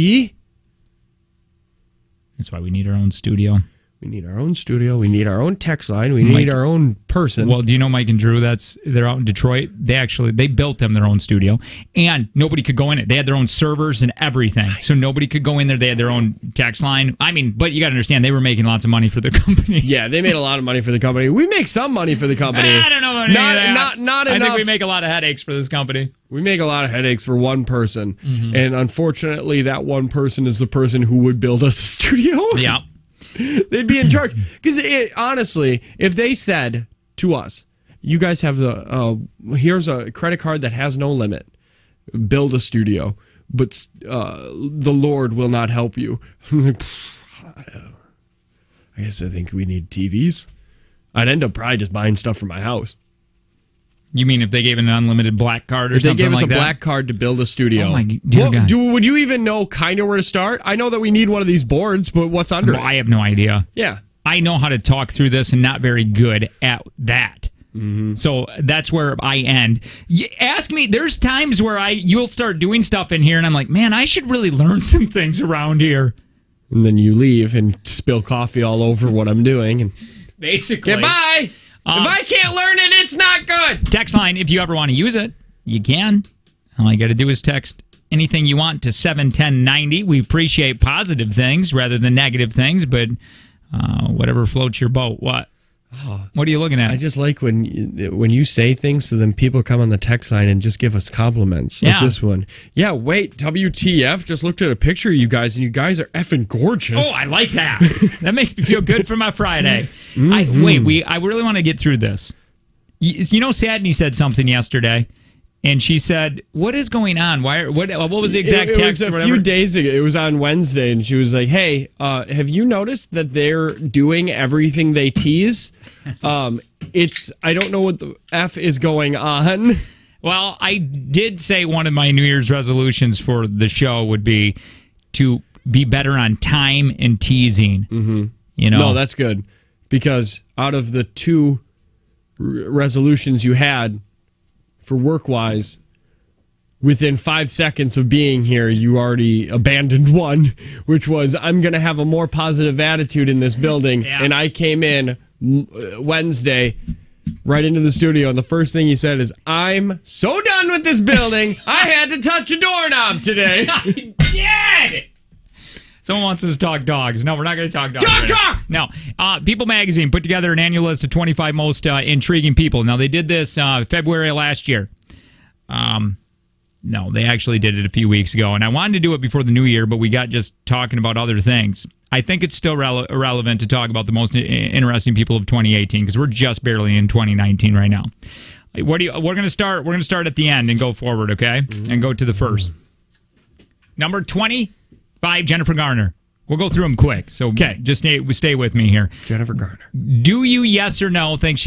S1: That's why we need our own studio.
S2: We need our own studio. We need our own text line. We need our own person.
S1: Well, do you know Mike and Drew? They're out in Detroit. They built them their own studio, and nobody could go in it. They had their own servers and everything, so nobody could go in there. They had their own text line. I mean, but you got to understand, they were making lots of money for the company.
S2: Yeah, they made a lot of money for the company. We make some money for the company.
S1: I don't know about
S2: not enough.
S1: I think we make a lot of headaches for this company.
S2: We make a lot of headaches for one person, and unfortunately, that one person is the person who would build us a studio.
S1: Yeah.
S2: They'd be in charge. Because honestly, if they said to us, you guys have here's a credit card that has no limit, build a studio, but the Lord will not help you. I'm like, I guess I think we need TVs. I'd end up probably just buying stuff for my house.
S1: You mean if they gave an unlimited black card or
S2: something like that? If they gave us a black card to build a studio.
S1: Oh my dear God.
S2: Would you even know kind of where to start? I know that we need one of these boards, but what's under it?
S1: I have no idea.
S2: Yeah.
S1: I know how to talk through this and not very good at that. So that's where I end. Ask me, there's times where you'll start doing stuff in here and I'm like, man, I should really learn some things around here.
S2: And then you leave and spill coffee all over what I'm doing. And
S1: basically.
S2: Goodbye. If I can't learn it, it's not good.
S1: Text line, if you ever want to use it, you can. All you got to do is text anything you want to 71090. We appreciate positive things rather than negative things, but whatever floats your boat. What? What are you looking at?
S2: I just like when you say things, so then people come on the text line and just give us compliments. Like this one. Yeah, wait, WTF? Just looked at a picture of you guys, and you guys are effing gorgeous.
S1: Oh, I like that. That makes me feel good for my Friday. I really want to get through this. You know, Sadney said something yesterday. And she said, "What is going on? What was the exact text?"
S2: It was a few days ago. It was on Wednesday, and she was like, "Hey, have you noticed that they're doing everything they tease? I don't know what the F is going on."
S1: Well, I did say one of my New Year's resolutions for the show would be to be better on time and teasing. Mm-hmm. You know,
S2: no, that's good because out of the two resolutions you had. For work-wise, within 5 seconds of being here, you already abandoned one, which was, I'm going to have a more positive attitude in this building. Yeah. And I came in Wednesday right into the studio, and the first thing he said is, I'm so done with this building, I had to touch a doorknob today.
S1: I did! Someone wants us to talk dogs. No, we're not going to talk dogs.
S2: Talk!
S1: No. People Magazine put together an annual list of 25 most intriguing people. Now, they did this February of last year. No, they actually did it a few weeks ago. And I wanted to do it before the new year, but we got just talking about other things. I think it's still relevant to talk about the most interesting people of 2018 because we're just barely in 2019 right now. We're going to start. We're going to start at the end and go forward, okay? And go to the first. Number 20. 5, Jennifer Garner. We'll go through them quick. So, okay, just stay with me here.
S2: Jennifer Garner.
S1: Do you, yes or no, think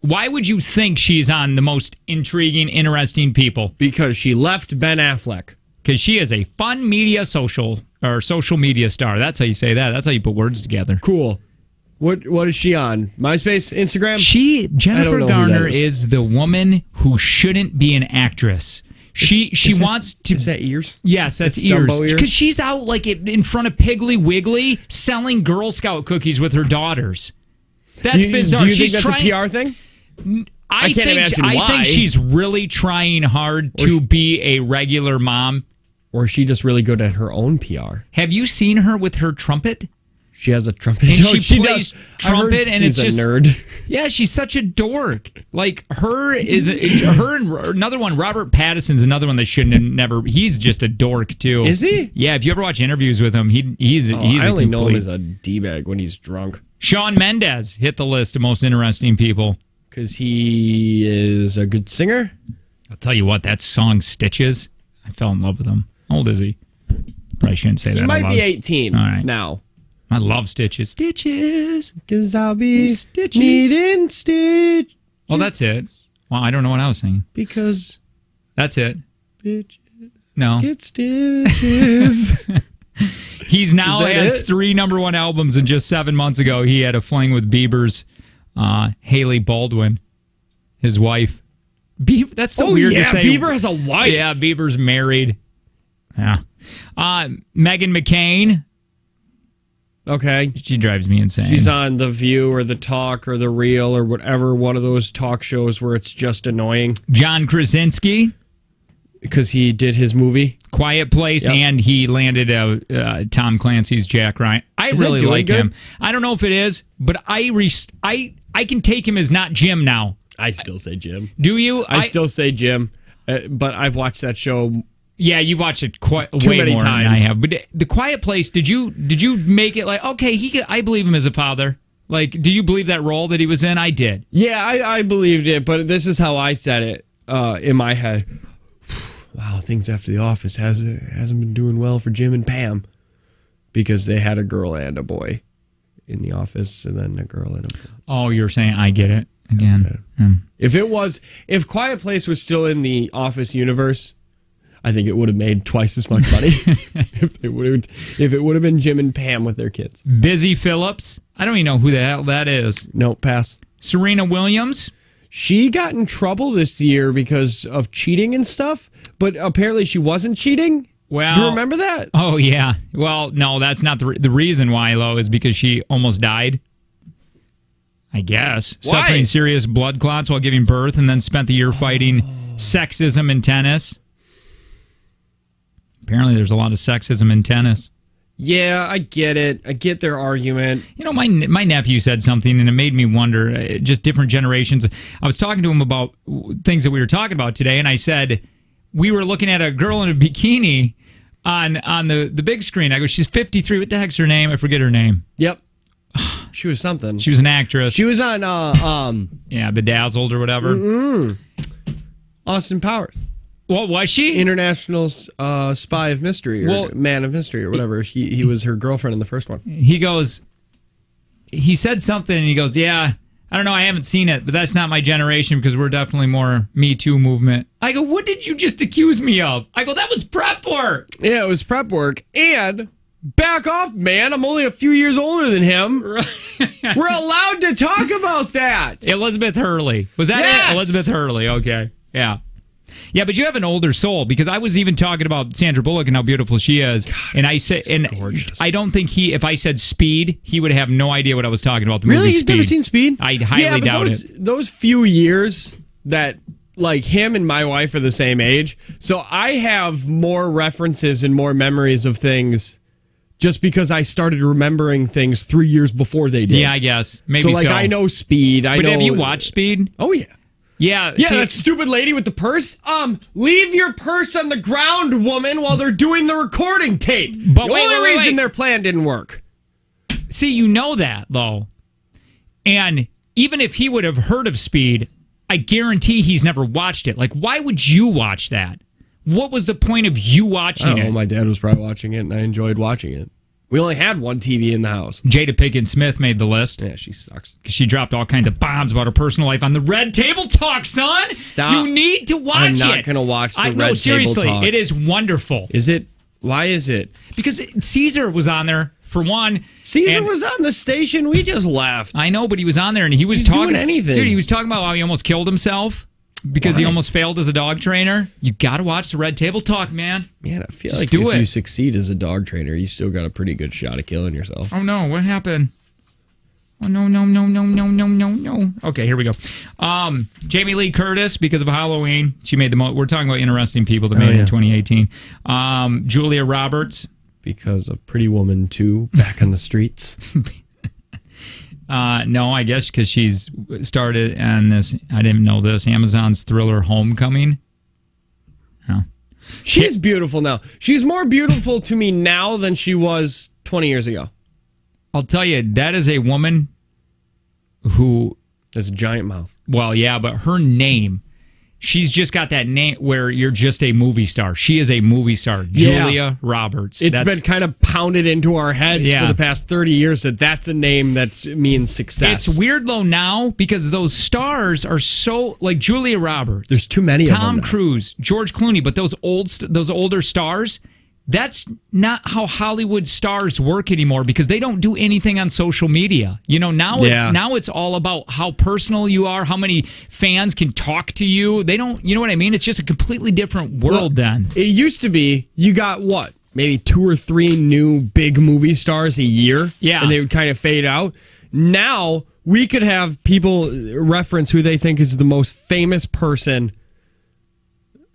S1: why would you think she's on the most intriguing, interesting people?
S2: Because she left Ben Affleck.
S1: Because she is a fun social media star. That's how you say that. That's how you put words together.
S2: Cool. What is she on? MySpace? Instagram?
S1: Jennifer Garner is the woman who shouldn't be an actress. She wants to.
S2: Is that ears?
S1: Yes, that's ears. Because she's out like in front of Piggly Wiggly selling Girl Scout cookies with her daughters. That's bizarre.
S2: Do you think that's a PR thing?
S1: I can't imagine why. I think she's really trying hard to be a regular mom.
S2: Or is she just really good at her own PR?
S1: Have you seen her with her trumpet?
S2: She has a trumpet.
S1: And she plays trumpet, and it's just
S2: a nerd.
S1: Yeah, she's such a dork. Like her and another one. Robert Pattinson's another one that shouldn't have never. He's just a dork too.
S2: Is he?
S1: Yeah. If you ever watch interviews with him, he's.
S2: I only know him as a d-bag when he's drunk.
S1: Shawn Mendes hit the list of most interesting people
S2: because he is a good singer.
S1: I'll tell you what, that song "Stitches," I fell in love with him. How old is he? Probably shouldn't say that.
S2: He might be 18 now.
S1: I love Stitches. Stitches.
S2: Because I'll be needing stitches.
S1: Well, that's it. Well, I don't know what I was singing.
S2: Because.
S1: That's it.
S2: Bitches.
S1: No.
S2: Get stitches.
S1: He's now has 3 #1 albums, and just 7 months ago, he had a fling with Bieber's Haley Baldwin, his wife. That's so weird to say.
S2: Bieber has a wife.
S1: Yeah, Bieber's married. Yeah. Meghan McCain.
S2: Okay.
S1: She drives me insane.
S2: She's on The View or The Talk or The Real or whatever, one of those talk shows where it's just annoying.
S1: John Krasinski.
S2: Because he did his movie.
S1: Quiet Place, and he landed Tom Clancy's Jack Ryan. I really like him. I don't know if it is, but I can take him as not Jim now.
S2: I still say Jim.
S1: Do you?
S2: I still say Jim, but I've watched that show.
S1: Yeah, you've watched it way
S2: many
S1: more
S2: times.
S1: than I have. But The Quiet Place, did you make it like, okay, I believe him as a father? Like, do you believe that role that he was in? I did.
S2: Yeah, I believed it, but this is how I said it in my head. Wow, things after The Office hasn't been doing well for Jim and Pam because they had a girl and a boy in The Office, and then a girl and a boy.
S1: Oh, you're saying I get it again.
S2: If Quiet Place was still in the Office universe, I think it would have made twice as much money if it would have been Jim and Pam with their kids.
S1: Busy Phillips. I don't even know who the hell that is.
S2: No, pass.
S1: Serena Williams.
S2: She got in trouble this year because of cheating and stuff, but apparently she wasn't cheating.
S1: Well,
S2: do you remember that?
S1: Oh, yeah. Well, no, that's not the reason why, though, is because she almost died. I guess.
S2: Why?
S1: Suffering serious blood clots while giving birth, and then spent the year fighting sexism in tennis. Apparently, there's a lot of sexism in tennis.
S2: Yeah, I get it. I get their argument.
S1: You know, my nephew said something, and it made me wonder, just different generations. I was talking to him about things that we were talking about today, and I said, we were looking at a girl in a bikini on the big screen. I go, she's 53. What the heck's her name? I forget her name.
S2: Yep. She was something.
S1: She was an actress.
S2: She was on,
S1: Bedazzled or whatever.
S2: Austin Powers.
S1: What was she?
S2: International Spy of Mystery or Man of Mystery or whatever. He was her girlfriend in the first one.
S1: He said something and he goes, yeah, I don't know, I haven't seen it, but that's not my generation because we're definitely more Me Too movement. I go, what did you just accuse me of? I go, that was prep work.
S2: Yeah, it was prep work. And back off, man. I'm only a few years older than him. We're allowed to talk about that.
S1: Elizabeth Hurley. Was that it? Elizabeth Hurley. Okay. Yeah. Yeah, but you have an older soul because I was even talking about Sandra Bullock and how beautiful she is. God, and I said, gorgeous. I don't think if I said Speed, he would have no idea what I was talking about. The movie
S2: He's
S1: Speed.
S2: Never seen Speed?
S1: I highly doubt it.
S2: Those few years that, like, him and my wife are the same age, so I have more references and more memories of things just because I started remembering things 3 years before they did.
S1: Yeah, I guess. Maybe so.
S2: I know Speed. But
S1: have you watched Speed?
S2: Oh, yeah.
S1: Yeah.
S2: Yeah, that stupid lady with the purse. Leave your purse on the ground, woman, while they're doing the recording tape.
S1: But
S2: the only reason their plan didn't work.
S1: See, you know that, though. And even if he would have heard of Speed, I guarantee he's never watched it. Like, why would you watch that? What was the point of you watching it?
S2: Oh, my dad was probably watching it, and I enjoyed watching it. We only had one TV in the house.
S1: Jada Pinkett Smith made the list.
S2: Yeah, she sucks.
S1: Because she dropped all kinds of bombs about her personal life on the Red Table Talk, son.
S2: Stop.
S1: You need to watch it.
S2: I'm not going to watch the Red Table Talk.
S1: Seriously, it is wonderful.
S2: Is it? Why is it?
S1: Because Caesar was on there, for one.
S2: Caesar was on the station. We just left.
S1: I know, but he was on there, and he was talking.
S2: Doing anything.
S1: Dude, he was talking about how he almost killed himself. Because he almost failed as a dog trainer. You got to watch the Red Table Talk, man.
S2: Man, I feel like if you succeed as a dog trainer, you still got a pretty good shot at killing yourself.
S1: Oh, no. What happened? Oh, no. Okay, here we go. Jamie Lee Curtis, because of Halloween, she made the we're talking about interesting people that made it in 2018. Julia Roberts.
S2: Because of Pretty Woman 2, Back on the Streets.
S1: No, I guess because she's started on this. I didn't know this. Amazon's thriller Homecoming. Oh.
S2: She's beautiful now. She's more beautiful to me now than she was 20 years ago.
S1: I'll tell you, that is a woman who
S2: has a giant mouth.
S1: Well, yeah, but her name, she's just got that name where you're just a movie star. She is a movie star. Yeah. Julia Roberts.
S2: It's been kind of pounded into our heads for the past 30 years that that's a name that means success.
S1: It's weird, though, now because those stars are so, like Julia Roberts.
S2: There's too many of them.
S1: Tom Cruise, George Clooney, but those older stars, that's not how Hollywood stars work anymore because they don't do anything on social media. You know, now it's all about how personal you are, how many fans can talk to you. They don't, you know what I mean? It's just a completely different world then.
S2: It used to be, you got what? Maybe 2 or 3 new big movie stars a year?
S1: Yeah.
S2: And they would kind of fade out. Now, we could have people reference who they think is the most famous person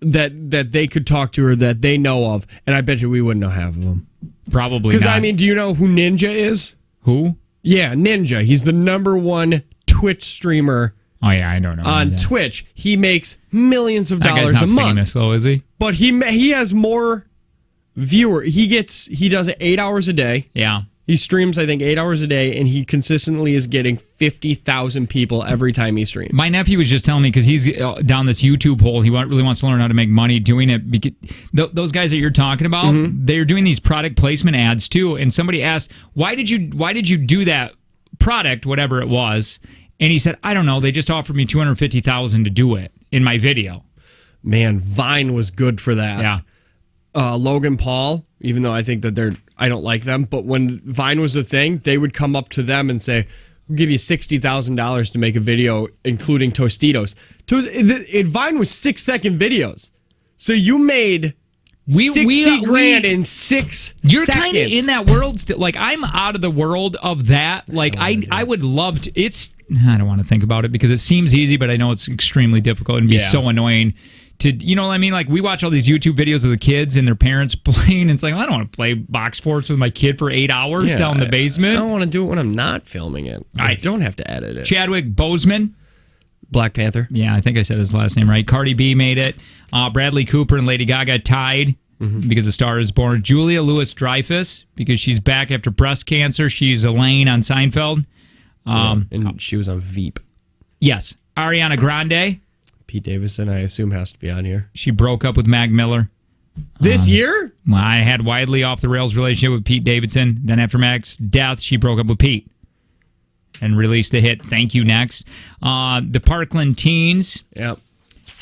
S2: that they could talk to or that they know of, and I bet you we wouldn't know half of them.
S1: Probably
S2: because
S1: not.
S2: I mean, do you know who Ninja is?
S1: Who?
S2: Yeah, Ninja. He's the #1 Twitch streamer.
S1: Oh yeah, I don't know.
S2: On Twitch, he makes millions of dollars
S1: a month. That guy's not
S2: famous,
S1: though, is he?
S2: But he has more viewers. He does it 8 hours a day.
S1: Yeah.
S2: He streams, I think, 8 hours a day, and he consistently is getting 50,000 people every time he streams.
S1: My nephew was just telling me, because he's down this YouTube hole, he really wants to learn how to make money doing it. Because those guys that you're talking about, they're doing these product placement ads, too. And somebody asked, why did you do that product, whatever it was? And he said, I don't know. They just offered me $250,000 to do it in my video.
S2: Man, Vine was good for that.
S1: Yeah.
S2: Logan Paul, even though I think that I don't like them, but when Vine was a thing, they would come up to them and say, we'll give you $60,000 to make a video, including Tostitos. Vine was 6-second videos. So you made 60 grand in 6
S1: You're
S2: seconds.
S1: kind of in that world still. Like, I'm out of the world of that. Like, I would love to. I don't want to think about it because it seems easy, but I know it's extremely difficult and be so annoying. You know what I mean? Like, we watch all these YouTube videos of the kids and their parents playing. And it's like, I don't want to play box sports with my kid for 8 hours down in the basement.
S2: I don't want to do it when I'm not filming it. I don't have to edit it.
S1: Chadwick Boseman.
S2: Black Panther.
S1: Yeah, I think I said his last name right. Cardi B made it. Bradley Cooper and Lady Gaga tied because A Star Is Born. Julia Louis-Dreyfus, because she's back after breast cancer. She's Elaine on Seinfeld.
S2: And she was on Veep.
S1: Yes. Ariana Grande.
S2: Pete Davidson, I assume, has to be on here.
S1: She broke up with Mac Miller.
S2: This year?
S1: Well, I had widely off-the-rails relationship with Pete Davidson. Then after Mac's death, she broke up with Pete and released the hit Thank You Next. The Parkland Teens.
S2: Yep.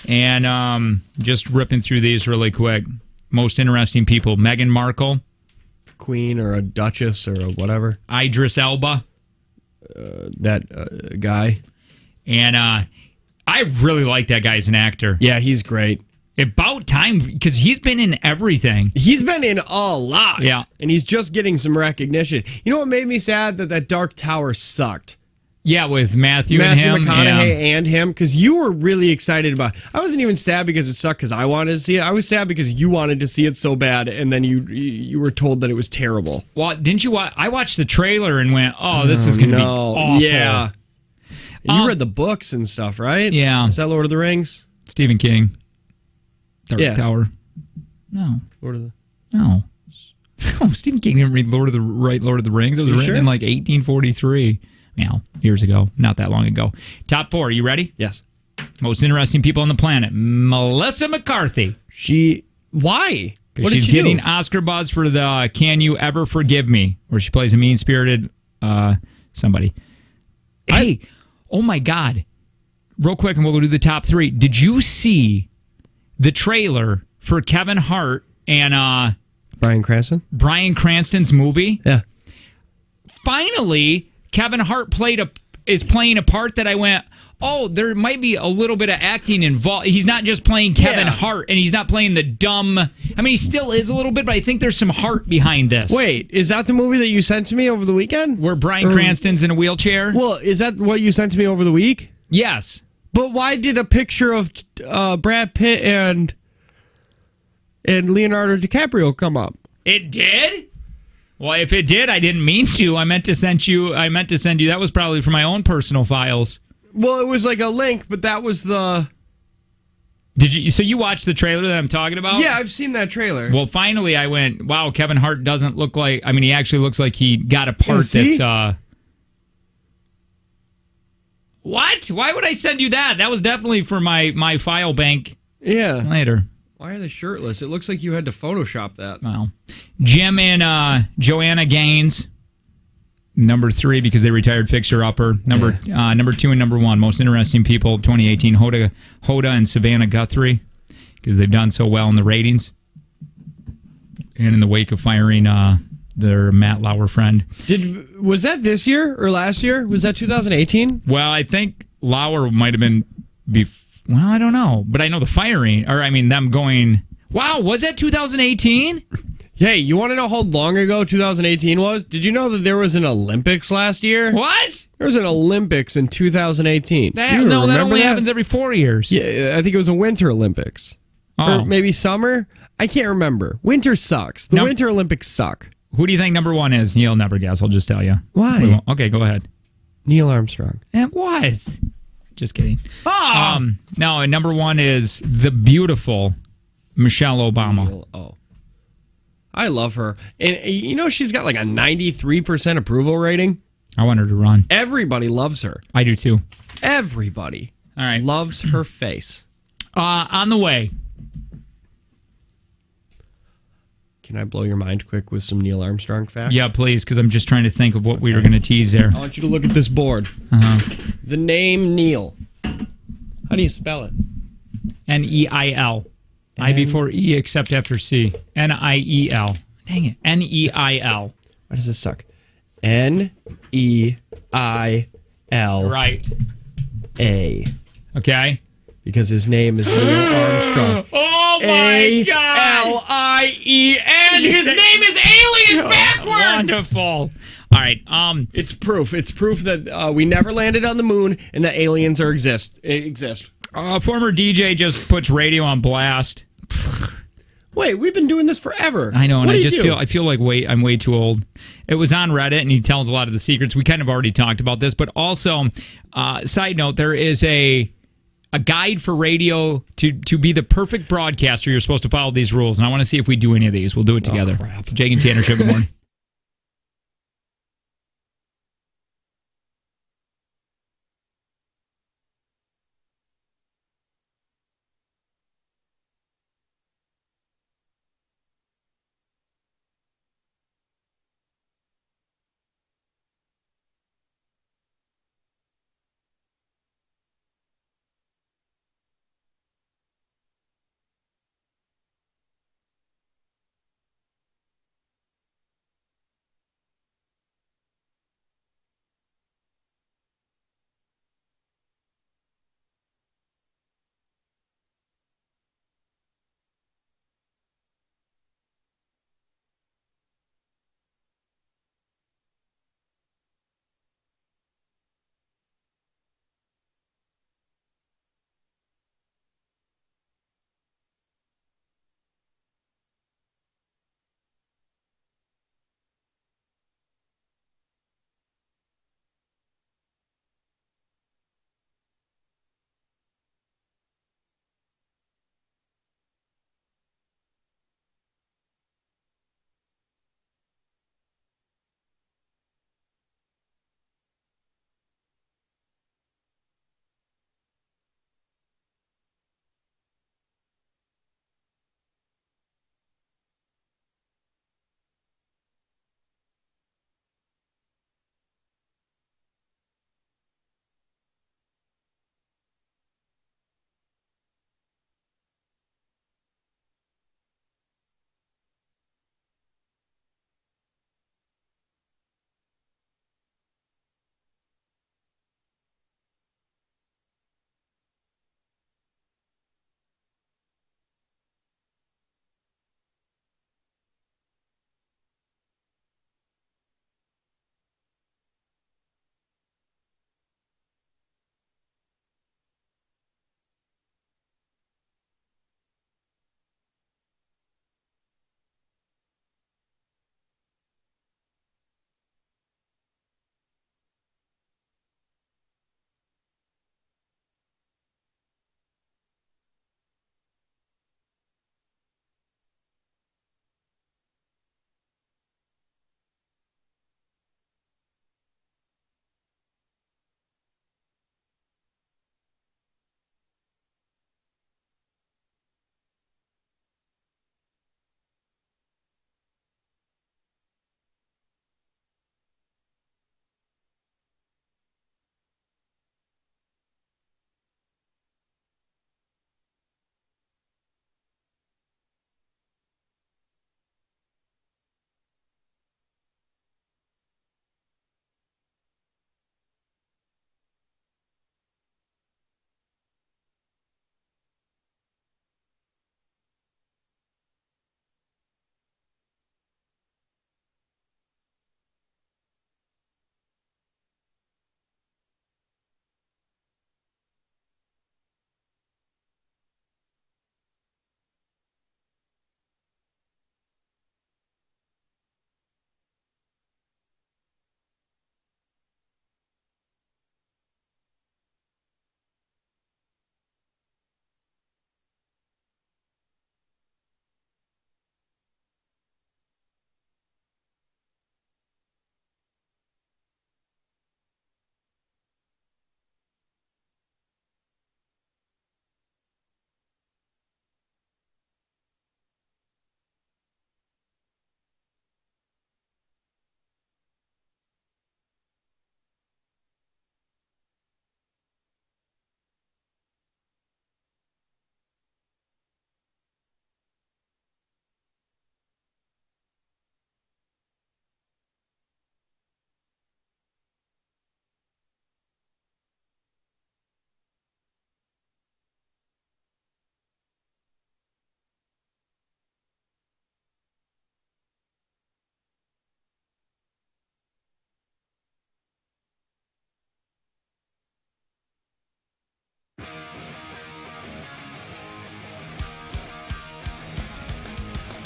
S1: And just ripping through these really quick. Most interesting people. Meghan Markle.
S2: Queen or a duchess or a whatever.
S1: Idris Elba.
S2: That guy.
S1: And I really like that guy as an actor.
S2: Yeah, he's great.
S1: About time, because he's been in everything.
S2: He's been in a lot.
S1: Yeah.
S2: And he's just getting some recognition. You know what made me sad? That Dark Tower sucked.
S1: Yeah, with Matthew and him.
S2: McConaughey and him, because you were really excited about it. I wasn't even sad because it sucked because I wanted to see it. I was sad because you wanted to see it so bad, and then you were told that it was terrible.
S1: Well, didn't you watch? I watched the trailer and went, oh, this is going to be awful.
S2: Yeah. You read the books and stuff, right?
S1: Yeah.
S2: Is that Lord of the Rings?
S1: Stephen King. Dark Tower. No. No. Oh, Stephen King didn't read Lord of the Rings. It was written in like 1843. Years ago. Not that long ago. Top 4. You ready?
S2: Yes.
S1: Most interesting people on the planet. Melissa McCarthy.
S2: Why?
S1: Because she's getting Oscar buzz for the Can You Ever Forgive Me, where she plays a mean-spirited somebody. Hey, oh my God. Real quick, and we'll go do the top 3. Did you see the trailer for Kevin Hart and
S2: Bryan
S1: Cranston's movie?
S2: Yeah.
S1: Finally, Kevin Hart is playing a part that I went, oh, there might be a little bit of acting involved. He's not just playing Kevin Hart, and he's not playing the dumb. I mean, he still is a little bit, but I think there's some heart behind this.
S2: Wait, is that the movie that you sent to me over the weekend?
S1: Where Bryan Cranston's in a wheelchair?
S2: Well, is that what you sent to me over the week?
S1: Yes.
S2: But why did a picture of Brad Pitt and Leonardo DiCaprio come up?
S1: It did? Well, if it did, I didn't mean to. I meant to send you. That was probably for my own personal files.
S2: Well, it was like a link, but that was the.
S1: Did you? So you watched the trailer that I'm talking about?
S2: Yeah, I've seen that trailer.
S1: Well, finally, I went, wow, Kevin Hart doesn't look like. I mean, he actually looks like he got a part that's. What? Why would I send you that? That was definitely for my file bank.
S2: Yeah.
S1: Later.
S2: Why are they shirtless? It looks like you had to Photoshop that.
S1: Well, Jim and Joanna Gaines, number 3 because they retired Fixer Upper. Number 2 and number 1, most interesting people 2018. Hoda and Savannah Guthrie because they've done so well in the ratings. And in the wake of firing their Matt Lauer friend.
S2: Was that this year or last year? Was that 2018?
S1: Well, I think Lauer might have been before. Well, I don't know, but I know the firing, or I mean them going, wow, was that 2018?
S2: Hey, you want to know how long ago 2018 was? Did you know that there was an Olympics last year?
S1: What?
S2: There was an Olympics in 2018.
S1: That only happens every 4 years.
S2: Yeah, I think it was a Winter Olympics.
S1: Oh.
S2: Or maybe summer? I can't remember. Winter sucks. The Winter Olympics suck.
S1: Who do you think number 1 is? You'll never guess. I'll just tell you.
S2: Why?
S1: Okay, go ahead.
S2: Neil Armstrong.
S1: It was. Just kidding.
S2: Oh!
S1: No, and number 1 is the beautiful Michelle Obama.
S2: Oh. I love her. And you know she's got like a 93% approval rating?
S1: I want her to run.
S2: Everybody loves her.
S1: I do too.
S2: Everybody.
S1: All right.
S2: Loves her face.
S1: On the way.
S2: Can I blow your mind quick with some Neil Armstrong facts?
S1: Yeah, please, because I'm just trying to think of what we were going to tease there.
S2: I want you to look at this board.
S1: The
S2: name Neil. How do you spell it?
S1: Neil. I before E except after C. N-I-E-L. Dang it. N-E-I-L.
S2: Why does this suck? N-E-I-L.
S1: Right.
S2: A.
S1: Okay.
S2: Because his name is Neil Armstrong.
S1: Oh my God!
S2: Alien. His name is Alien backwards.
S1: Wonderful. All right.
S2: It's proof. It's proof that we never landed on the moon and that aliens exist.
S1: Former DJ just puts radio on blast.
S2: Wait, we've been doing this forever.
S1: I know, and I feel like I'm way too old. It was on Reddit, and he tells a lot of the secrets. We kind of already talked about this, but also, side note, there is a guide for radio to be the perfect broadcaster. You're supposed to follow these rules, and I want to see if we do any of these. We'll do it together.
S2: Oh, crap.
S1: It's Jake and Tanner Show. Good morning.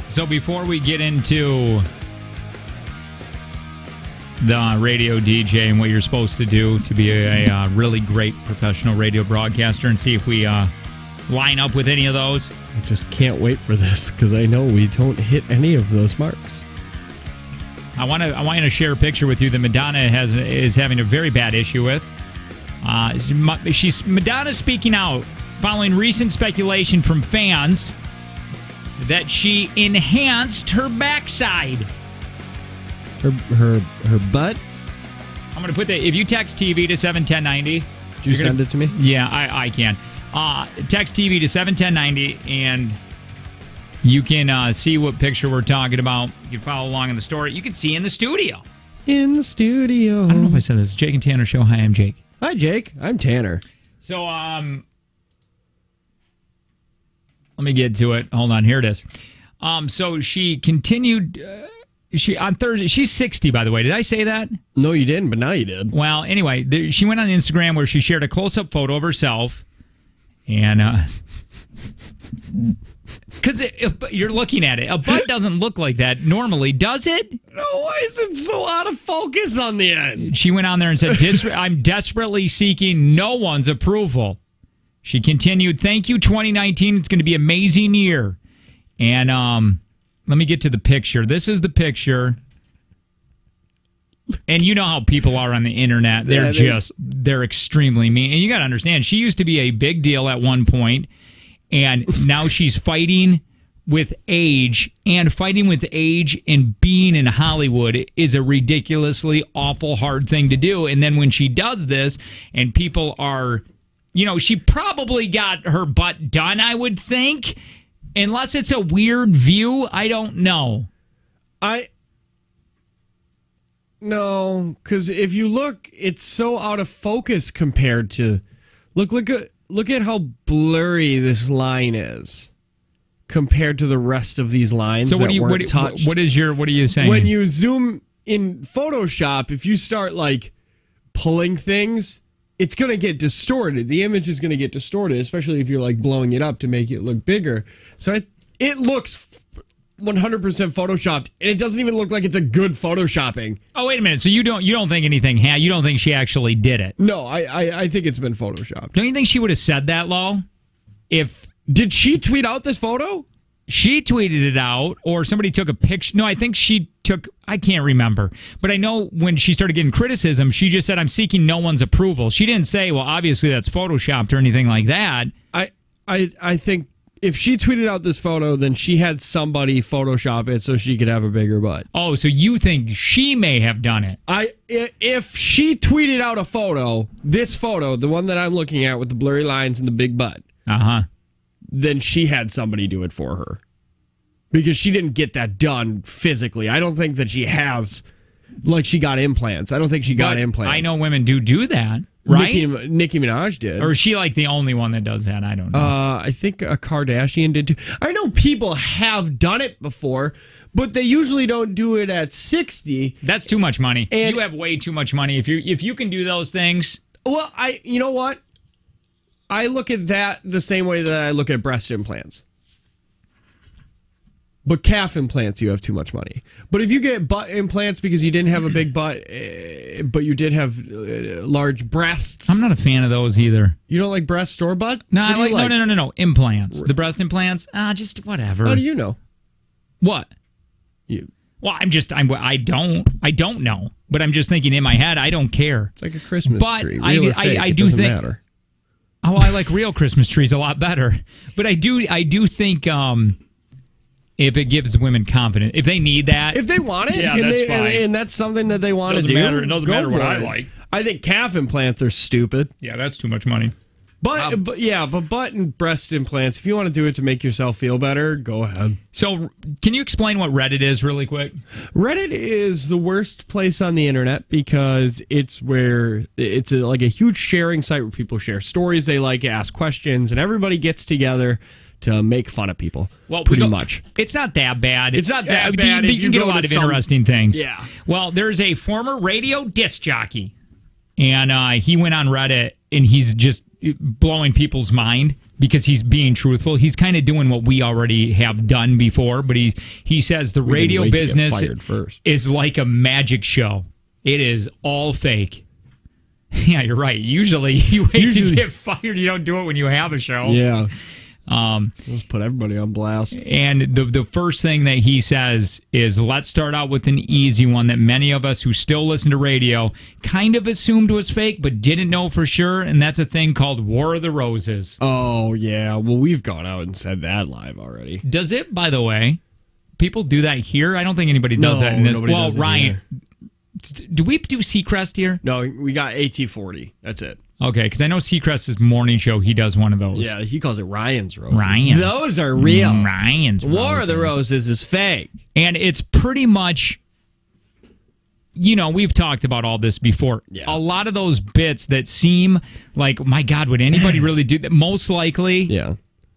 S1: So before we get into the radio DJ and what you're supposed to do to be a really great professional radio broadcaster and see if we line up with any of those.
S2: I just can't wait for this because I know we don't hit any of those marks.
S1: I want to share a picture with you that Madonna is having a very bad issue with. Madonna's speaking out following recent speculation from fans that she enhanced her backside.
S2: Her butt?
S1: I'm going to put that. If you text TV to 71090.
S2: Did you send it to me?
S1: Yeah, I can. Text TV to 71090 and you can see what picture we're talking about. You can follow along in the story. You can see in the studio.
S2: In the studio.
S1: I don't know if I said this. Jake and Tanner Show. Hi, I'm Jake.
S2: Hi, Jake. I'm Tanner.
S1: So, let me get to it. Hold on. Here it is. So she continued. She on Thursday. She's 60, by the way. Did I say that?
S2: No, you didn't, but now you did.
S1: Well, anyway, she went on Instagram where she shared a close-up photo of herself, and because you're looking at it, a butt doesn't look like that normally, does it?
S2: No, why is it so out of focus on the end?
S1: She went on there and said, "I'm desperately seeking no one's approval." She continued, "Thank you, 2019. It's going to be an amazing year." And let me get to the picture. This is the picture. And you know how people are on the internet. They're extremely mean. And you got to understand, she used to be a big deal at one point, and now she's fighting with age. And fighting with age and being in Hollywood is a ridiculously awful hard thing to do. And then when she does this, and people are, she probably got her butt done, I would think. Unless it's a weird view, I don't know.
S2: No, because if you look, it's so out of focus compared to... Look at how blurry this line is compared to the rest of these lines that weren't touched.
S1: What are you saying?
S2: When you zoom in Photoshop, if you start, pulling things... It's going to get distorted. The image is going to get distorted, especially if you're blowing it up to make it look bigger. So it looks 100% photoshopped, and it doesn't even look like it's a good photoshopping.
S1: Oh, wait a minute. So you don't think anything? You don't think she actually did it?
S2: No, I think it's been photoshopped.
S1: Don't you think she would have said that, Lo?
S2: Did she tweet out this photo?
S1: She tweeted it out, or somebody took a picture. No, I think she took... I can't remember. But I know when she started getting criticism, she just said, "I'm seeking no one's approval." She didn't say, well, obviously that's photoshopped or anything like that.
S2: I think if she tweeted out this photo, then she had somebody Photoshop it so she could have a bigger butt.
S1: Oh, so you think she may have done it?
S2: If she tweeted out a photo, this photo, the one that I'm looking at with the blurry lines and the big butt, then she had somebody do it for her. Because she didn't get that done physically. I don't think that she has, she got implants. I don't think she got implants.
S1: I know women do that, right?
S2: Nicki Minaj did.
S1: Or is she the only one that does that? I don't know.
S2: I think a Kardashian did too. I know people have done it before, but they usually don't do it at 60.
S1: That's too much money. And you have way too much money if you can do those things.
S2: Well, you know what? I look at that the same way that I look at breast implants. But calf implants, you have too much money. But if you get butt implants because you didn't have a big butt, but you did have large breasts.
S1: I'm not a fan of those either.
S2: You don't like breast or butt?
S1: No, no. Implants. The breast implants? Just whatever.
S2: How do you know?
S1: What? Well, I don't know. But I'm just thinking in my head, I don't care.
S2: It's like a Christmas tree. Real or fake,
S1: I
S2: it
S1: do
S2: doesn't
S1: think.
S2: Matter.
S1: Oh, I like real Christmas trees a lot better. But I do think if it gives women confidence, if they need that,
S2: if they want it,
S1: yeah, that's fine,
S2: and that's something that they want to do.
S1: It doesn't matter what I like.
S2: I think calf implants are stupid.
S1: Yeah, that's too much money.
S2: But butt and breast implants, if you want to do it to make yourself feel better, go ahead.
S1: So, can you explain what Reddit is really quick?
S2: Reddit is the worst place on the internet because it's like a huge sharing site where people share stories they like, ask questions, and everybody gets together to make fun of people. Well, pretty much.
S1: It's not that bad.
S2: It's not that bad.
S1: You can get a lot of interesting things.
S2: Yeah.
S1: Well, there's a former radio disc jockey, and he went on Reddit, and he's just blowing people's mind. because he's being truthful. He's kind of doing what we already have done before, but he says the radio business is like a magic show. It is all fake. Yeah, you're right. Usually you wait to get fired. You don't do it when you have a show.
S2: Yeah. Let's put everybody on blast.
S1: And the first thing that he says is, let's start out with an easy one that many of us who still listen to radio kind of assumed was fake, but didn't know for sure. And that's a thing called War of the Roses.
S2: Oh, yeah. Well, we've gone out and said that live already.
S1: Does it, by the way? People do that here? I don't think anybody does that in this. Well, Ryan, do we do Seacrest here?
S2: No, we got AT40. That's it.
S1: Okay, because I know Seacrest's morning show, he does one of those.
S2: Yeah, he calls it Ryan's Roses.
S1: Ryan's.
S2: Those are real.
S1: Ryan's
S2: War of the Roses is fake.
S1: And it's pretty much, we've talked about all this before.
S2: Yeah.
S1: A lot of those bits that seem like, my God, would anybody really do that? Most likely,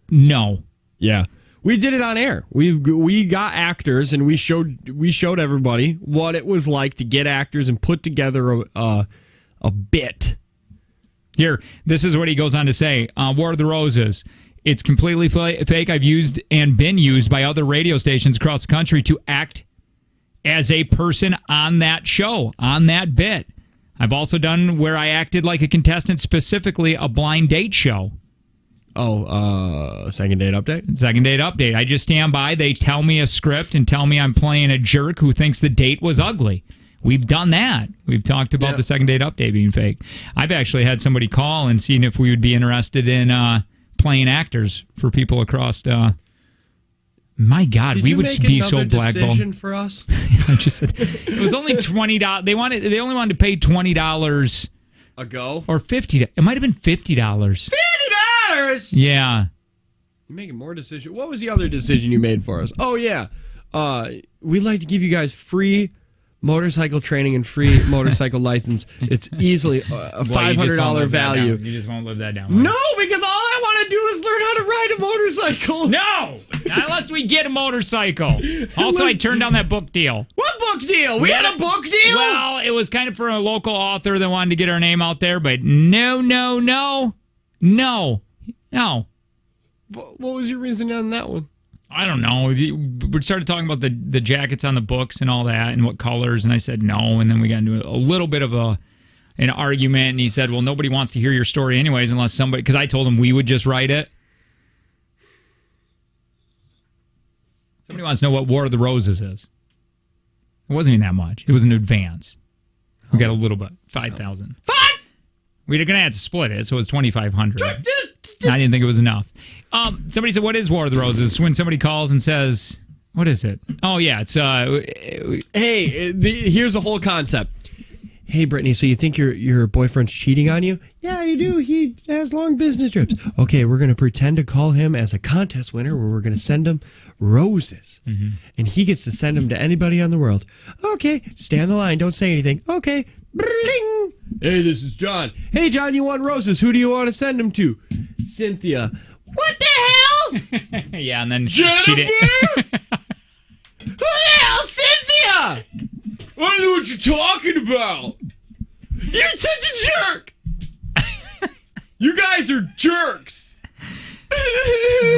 S1: no.
S2: Yeah. We did it on air. We got actors, and we showed everybody what it was like to get actors and put together a bit.
S1: Here, this is what he goes on to say. War of the Roses. It's completely fake. I've used and been used by other radio stations across the country to act as a person on that show, on that bit. I've also done where I acted like a contestant, specifically a blind date show.
S2: Oh, second date update?
S1: Second date update. I just stand by. They tell me a script and tell me I'm playing a jerk who thinks the date was ugly. We've done that. We've talked about the second date update being fake. I've actually had somebody call and seen if we would be interested in playing actors for people across. My God, we would be so blackballed.
S2: Decision for us?
S1: I just said it was only $20. They only wanted to pay $20
S2: a go
S1: or $50. It might have been $50.
S2: $50?
S1: Yeah.
S2: You're making more decisions. What was the other decision you made for us? Oh yeah, we'd like to give you guys free motorcycle training and free motorcycle license. It's easily a $500 value.
S1: You just won't live that down. Right?
S2: No, because all I want to do is learn how to ride a motorcycle.
S1: No, not unless we get a motorcycle. Also, I turned down that book deal.
S2: What book deal? We had a book deal?
S1: Well, it was kind of for a local author that wanted to get our name out there, but no.
S2: What was your reason on that one?
S1: I don't know. We started talking about the jackets on the books and all that and what colors, and I said no, and then we got into a little bit of an argument, and he said, well, nobody wants to hear your story anyways unless somebody, because I told him we would just write it. Somebody wants to know what War of the Roses is. It wasn't even that much. It was an advance. We got a little bit, 5,000. We were going to have to split it, so it was 2,500. I didn't think it was enough. Somebody said, what is War of the Roses? When somebody calls and says, what is it? Oh, yeah, it's...
S2: hey, here's the whole concept. Hey, Brittany, so you think your boyfriend's cheating on you? Yeah, you do. He has long business trips. Okay, we're going to pretend to call him as a contest winner where we're going to send him roses. Mm-hmm. And he gets to send them to anybody on the world. Okay, stay on the line. Don't say anything. Okay. Bring. Hey, this is John. Hey, John, you want roses. Who do you want to send them to? Cynthia. What the hell?
S1: Yeah, and then
S2: Jennifer?
S1: She did.
S2: Who the hell, Cynthia? I don't know what you're talking about. You're such a jerk. You guys are jerks.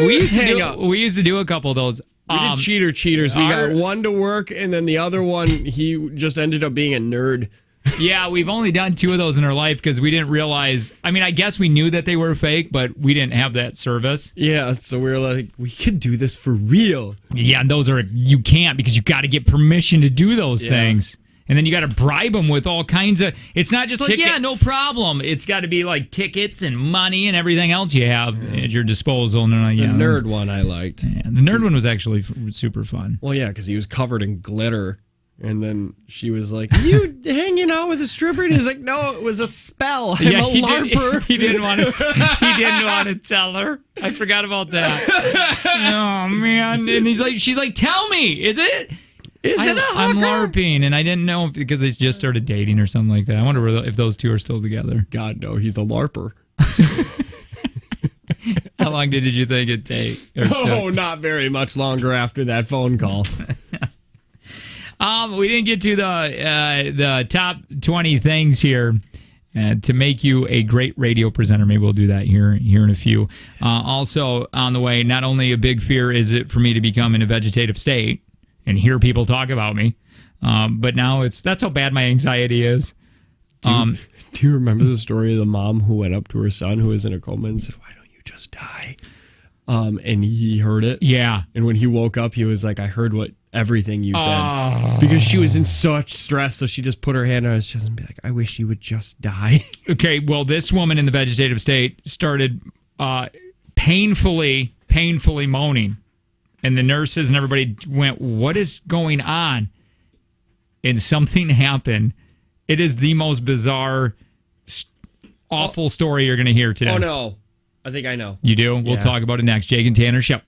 S1: We used to do a couple of those.
S2: We did cheaters. We got one to work, and then the other one, he just ended up being a nerd.
S1: Yeah, we've only done 2 of those in our life because we didn't realize. I mean, I guess we knew that they were fake, but we didn't have that service.
S2: Yeah, so we were like, we could do this for real.
S1: Yeah, and those are, you can't because you got to get permission to do those things. And then you got to bribe them with all kinds of, it's not just like, yeah, no problem. It's got to be like tickets and money and everything else you have at your disposal. And they're like,
S2: the nerd one I liked.
S1: Yeah, the nerd one was actually super fun.
S2: Well, yeah, because he was covered in glitter. And then she was like, you hanging out with a stripper? And he's like, no, it was a spell. I'm a LARPer.
S1: He didn't want to tell her. I forgot about that. Oh, man. And she's like, tell me, is it? I'm LARPing, and I didn't know because they just started dating or something like that. I wonder if those two are still together.
S2: God, no, he's a LARPer.
S1: How long did you think it'd take?
S2: Not very much longer after that phone call.
S1: We didn't get to the top 20 things here. to make you a great radio presenter. Maybe we'll do that here in a few. Also on the way, not only a big fear is it for me to become in a vegetative state and hear people talk about me, but now that's how bad my anxiety is.
S2: Do you remember the story of the mom who went up to her son who was in a coma and said, "Why don't you just die?" And he heard it.
S1: Yeah.
S2: And when he woke up, he was like, "I heard everything you said." Because she was in such stress, so she just put her hand on his chest and be like, "I wish you would just die."
S1: Okay, well, this woman in the vegetative state started painfully moaning. And the nurses and everybody went, "What is going on?" And something happened. It is the most bizarre, awful story you're going to hear today.
S2: Oh, no. I think I know.
S1: You do? We'll talk about it next. Jake and Tanner Show.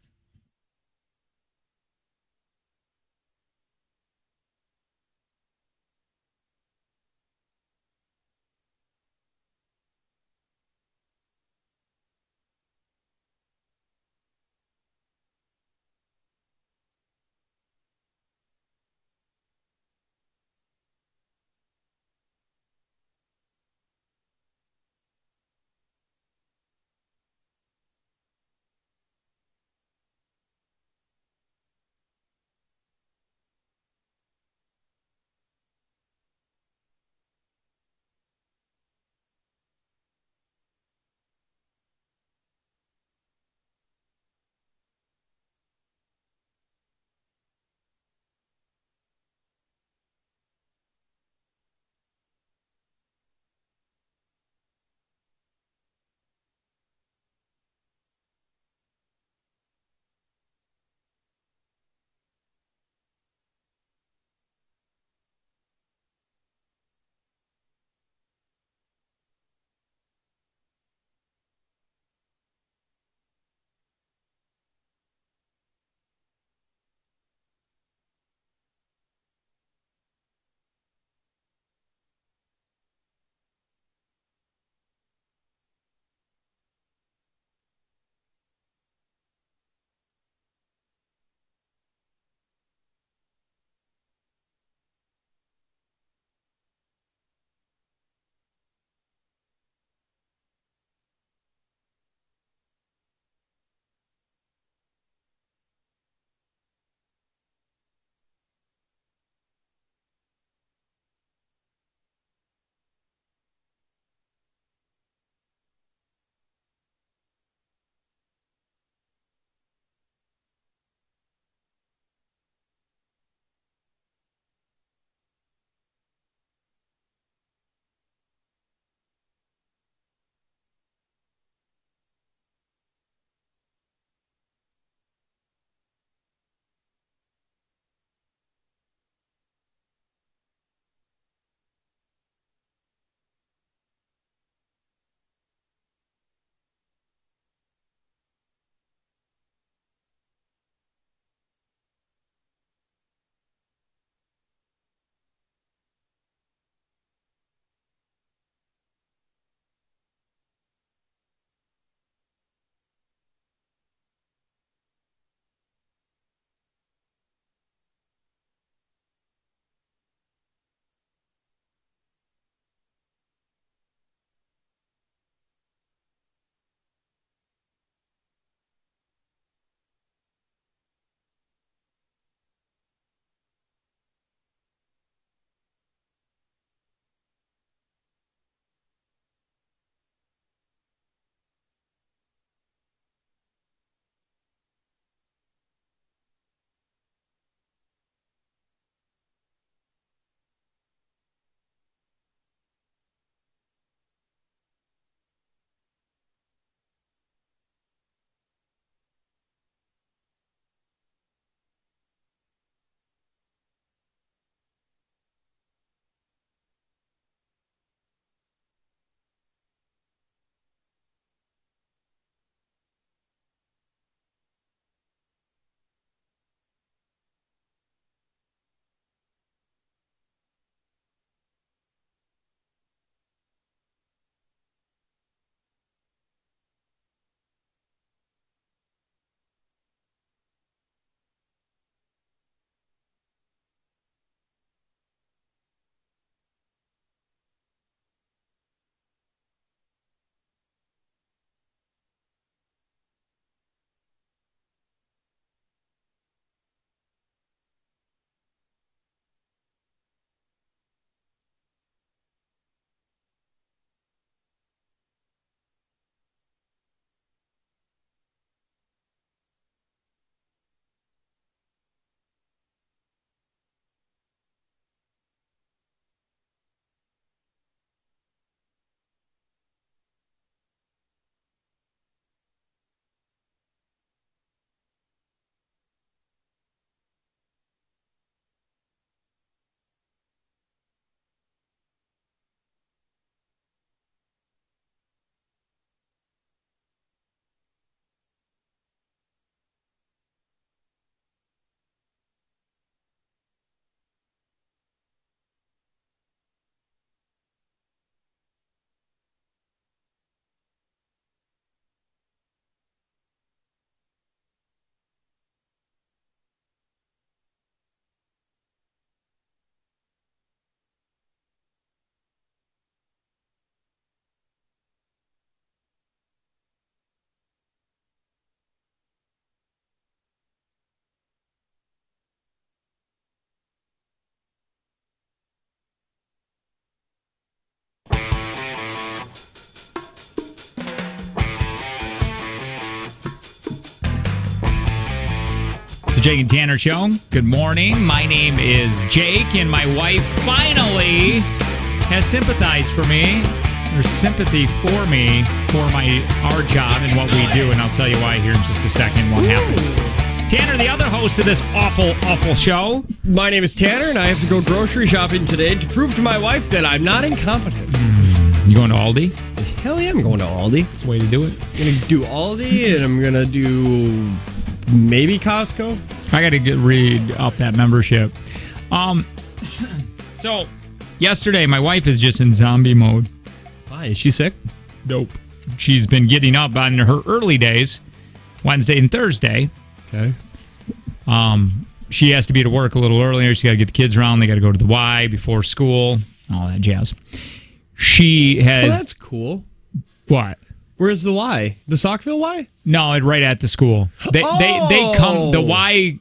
S1: Jake and Tanner Show. Good morning. My name is Jake, and my wife finally has sympathized for me, or sympathy for me, for our job and what we do, and I'll tell you why here in just a second what happened. Tanner, the other host of this awful show.
S2: My name is Tanner, and I have to go grocery shopping today to prove to my wife that I'm not incompetent.
S1: You going to Aldi?
S2: Hell yeah, I'm going to Aldi.
S1: That's the way to do it.
S2: I'm going to do Aldi, and I'm going to do maybe Costco.
S1: I got to read up that membership. So, yesterday, my wife is just in zombie mode.
S2: Why? Is she sick?
S1: Nope. She's been getting up on her early days, Wednesday and Thursday.
S2: Okay.
S1: She has to be to work a little earlier. She's got to get the kids around. They got to go to the Y before school, all that jazz. She has...
S2: Well, that's cool.
S1: What?
S2: Where's the Y? The Saukville Y?
S1: No, right at the school. They come. The Y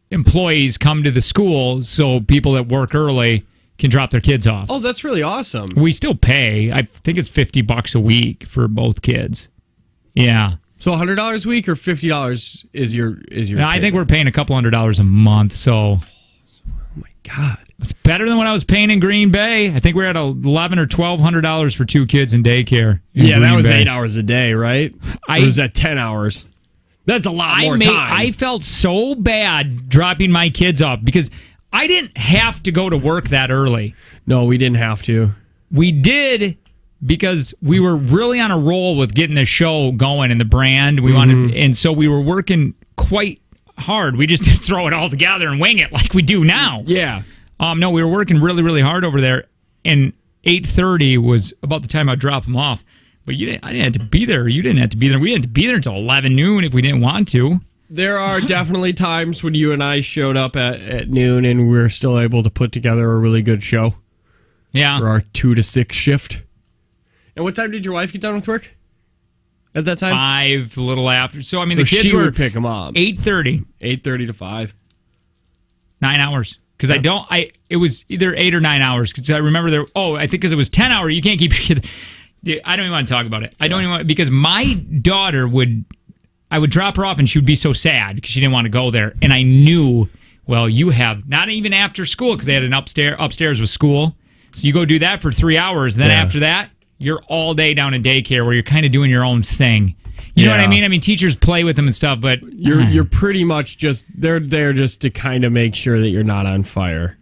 S1: employees come to the school so people that work early can drop their kids off.
S2: Oh, that's really awesome.
S1: We still pay. I think it's $50 a week for both kids. Yeah.
S2: So $100 a week or $50 is your?
S1: No, I think we're paying a couple $100 a month. So.
S2: Oh my God.
S1: It's better than what I was paying in Green Bay. I think we're at $1,100 or $1,200 for 2 kids in daycare.
S2: Yeah, that was 8 hours a day, right? Or was that 10 hours? That's a lot more time.
S1: I felt so bad dropping my kids off because I didn't have to go to work that early.
S2: No, we didn't have to.
S1: We did because we were really on a roll with getting the show going and the brand. We wanted, and so we were working quite hard. We just didn't throw it all together and wing it like we do now.
S2: Yeah.
S1: No, we were working really, really hard over there, and 8:30 was about the time I'd drop them off. But I didn't have to be there. You didn't have to be there. We didn't have to be there until 11 noon if we didn't want to.
S2: There are definitely times when you and I showed up at noon and we were still able to put together a really good show.
S1: Yeah.
S2: For our 2 to 6 shift. And what time did your wife get done with work? At that time?
S1: 5, a little after. So, I mean,
S2: so
S1: the kids
S2: she
S1: were
S2: would pick them up.
S1: 8:30.
S2: 8:30 to 5.
S1: 9 hours. Because it was either 8 or 9 hours. Because I remember I think because it was 10 hours, you can't keep your kid. Dude, I don't even want to talk about it. I don't even want, because my daughter I would drop her off and she would be so sad because she didn't want to go there. And I knew, well, you have, not even after school, because they had an upstairs with school. So you go do that for 3 hours. Then after that, you're all day down in daycare where you're kind of doing your own thing. You know what I mean? I mean, teachers play with them and stuff, but
S2: you're pretty much they're there just to kind of make sure that you're not on fire.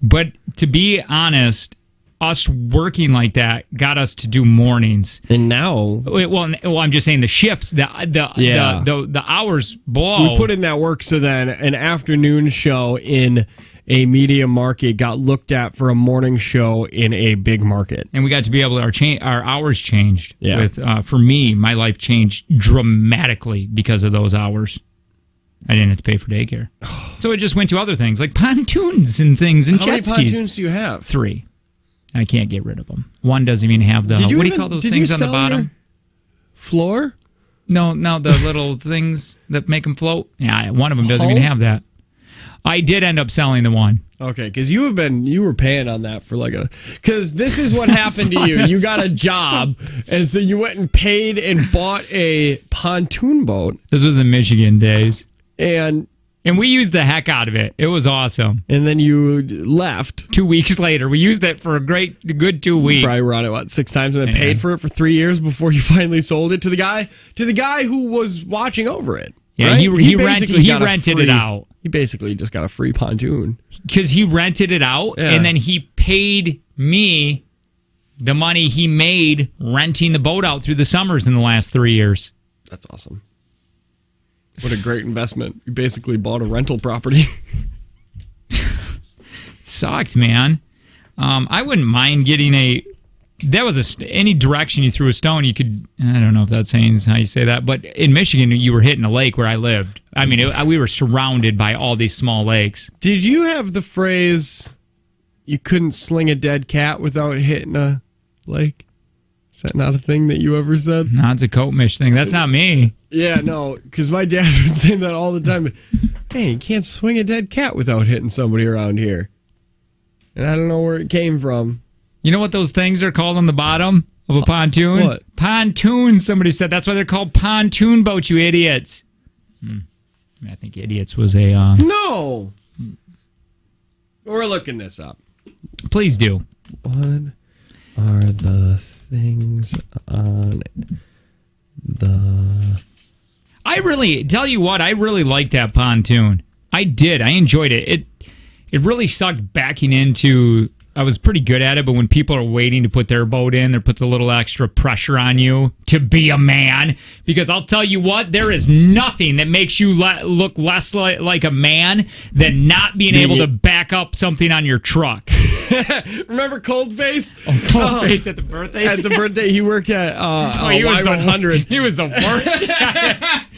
S1: But to be honest, us working like that got us to do mornings.
S2: And now,
S1: well, I'm just saying the shifts, the hours blow.
S2: We put in that work, so then an afternoon show in a medium market got looked at for a morning show in a big market, and
S1: we got to be able to our hours changed.
S2: Yeah.
S1: With for me, my life changed dramatically because of those hours. I didn't have to pay for daycare, so it just went to other things like pontoons and things and jet skis.
S2: How many pontoons do you have? 3.
S1: I can't get rid of them. One doesn't even have the what do you call those things on the bottom?
S2: Floor?
S1: No, the little things that make them float. Yeah, one of them doesn't even have that. I did end up selling the one.
S2: Okay, because you were paying on that for because this is what happened to you. You got a job, and so you went and paid and bought a pontoon boat.
S1: This was in Michigan days.
S2: And
S1: we used the heck out of it. It was awesome.
S2: And then you left.
S1: 2 weeks later. We used it for a good 2 weeks.
S2: Probably run it, 6 times, and then paid for it for 3 years before you finally sold it to the guy who was watching over it.
S1: Yeah,
S2: right?
S1: he rented it out.
S2: He basically just got a free pontoon.
S1: Because he rented it out, and then he paid me the money he made renting the boat out through the summers in the last 3 years.
S2: That's awesome. What a great investment. You basically bought a rental property.
S1: It sucked, man. I wouldn't mind getting any direction you threw a stone, you could, I don't know if that's saying how you say that, but in Michigan, you were hitting a lake where I lived. I mean, we were surrounded by all these small lakes.
S2: Did you have the phrase, you couldn't sling a dead cat without hitting a lake? Is that not a thing that you ever said?
S1: No, it's a Coatmish thing. That's not me.
S2: Yeah, no, because my dad would say that all the time. Hey, you can't swing a dead cat without hitting somebody around here. And I don't know where it came from.
S1: You know what those things are called on the bottom of a pontoon?
S2: What?
S1: Pontoons, somebody said. That's why they're called pontoon boats, you idiots. I think idiots was a.
S2: No. We're looking this up.
S1: Please do.
S2: What are the things on the...
S1: I really liked that pontoon. I did. I enjoyed it. It really sucked backing into... I was pretty good at it, but when people are waiting to put their boat in, it puts a little extra pressure on you to be a man. Because I'll tell you what, there is nothing that makes you look less like a man than not being able to back up something on your truck.
S2: Remember Coldface?
S1: Oh, Coldface at the birthday?
S2: At the birthday, he worked at Y100.
S1: He was the worst.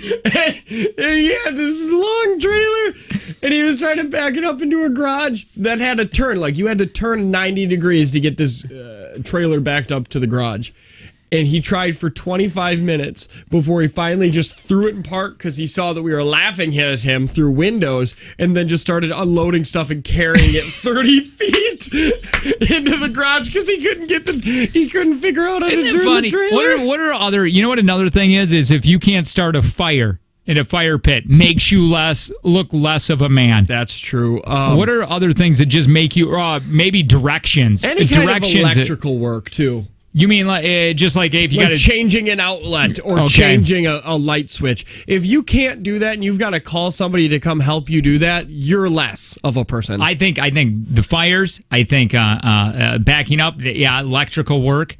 S2: And he had this long trailer, and he was trying to back it up into a garage that had a turn. Like, you had to turn 90 degrees to get this trailer backed up to the garage. And he tried for 25 minutes before he finally just threw it in park because he saw that we were laughing at him through windows, and then just started unloading stuff and carrying it 30 feet into the garage because he couldn't figure out how to turn the trailer.
S1: What are other, you know what another thing is if you can't start a fire in a fire pit, makes you look less of a man.
S2: That's true.
S1: What are other things that just make you, maybe directions?
S2: Any kind of electrical work too.
S1: You mean just like if you got to
S2: changing an outlet or changing a light switch? If you can't do that and you've got to call somebody to come help you do that, you're less of a person.
S1: I think the fires. I think backing up. Electrical work.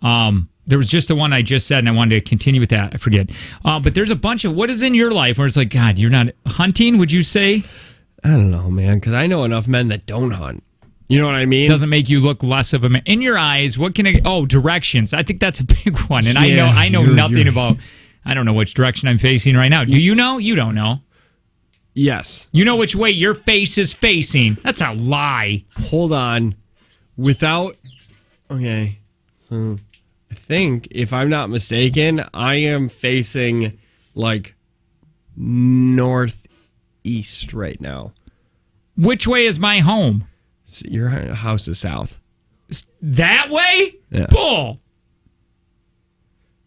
S1: There was just the one I just said, and I wanted to continue with that. I forget. But there's a bunch of what is in your life where it's like, God, you're not hunting. Would you say?
S2: I don't know, man, because I know enough men that don't hunt. You know what I mean?
S1: Doesn't make you look less of a man. In your eyes, what can directions. I think that's a big one. And I know nothing about, I don't know which direction I'm facing right now. Do you know? You don't know.
S2: Yes.
S1: You know which way your face is facing. That's a lie.
S2: Hold on. Okay. So I think, if I'm not mistaken, I am facing like northeast right now.
S1: Which way is my home?
S2: Your house is south.
S1: That way?
S2: Yeah.
S1: Bull.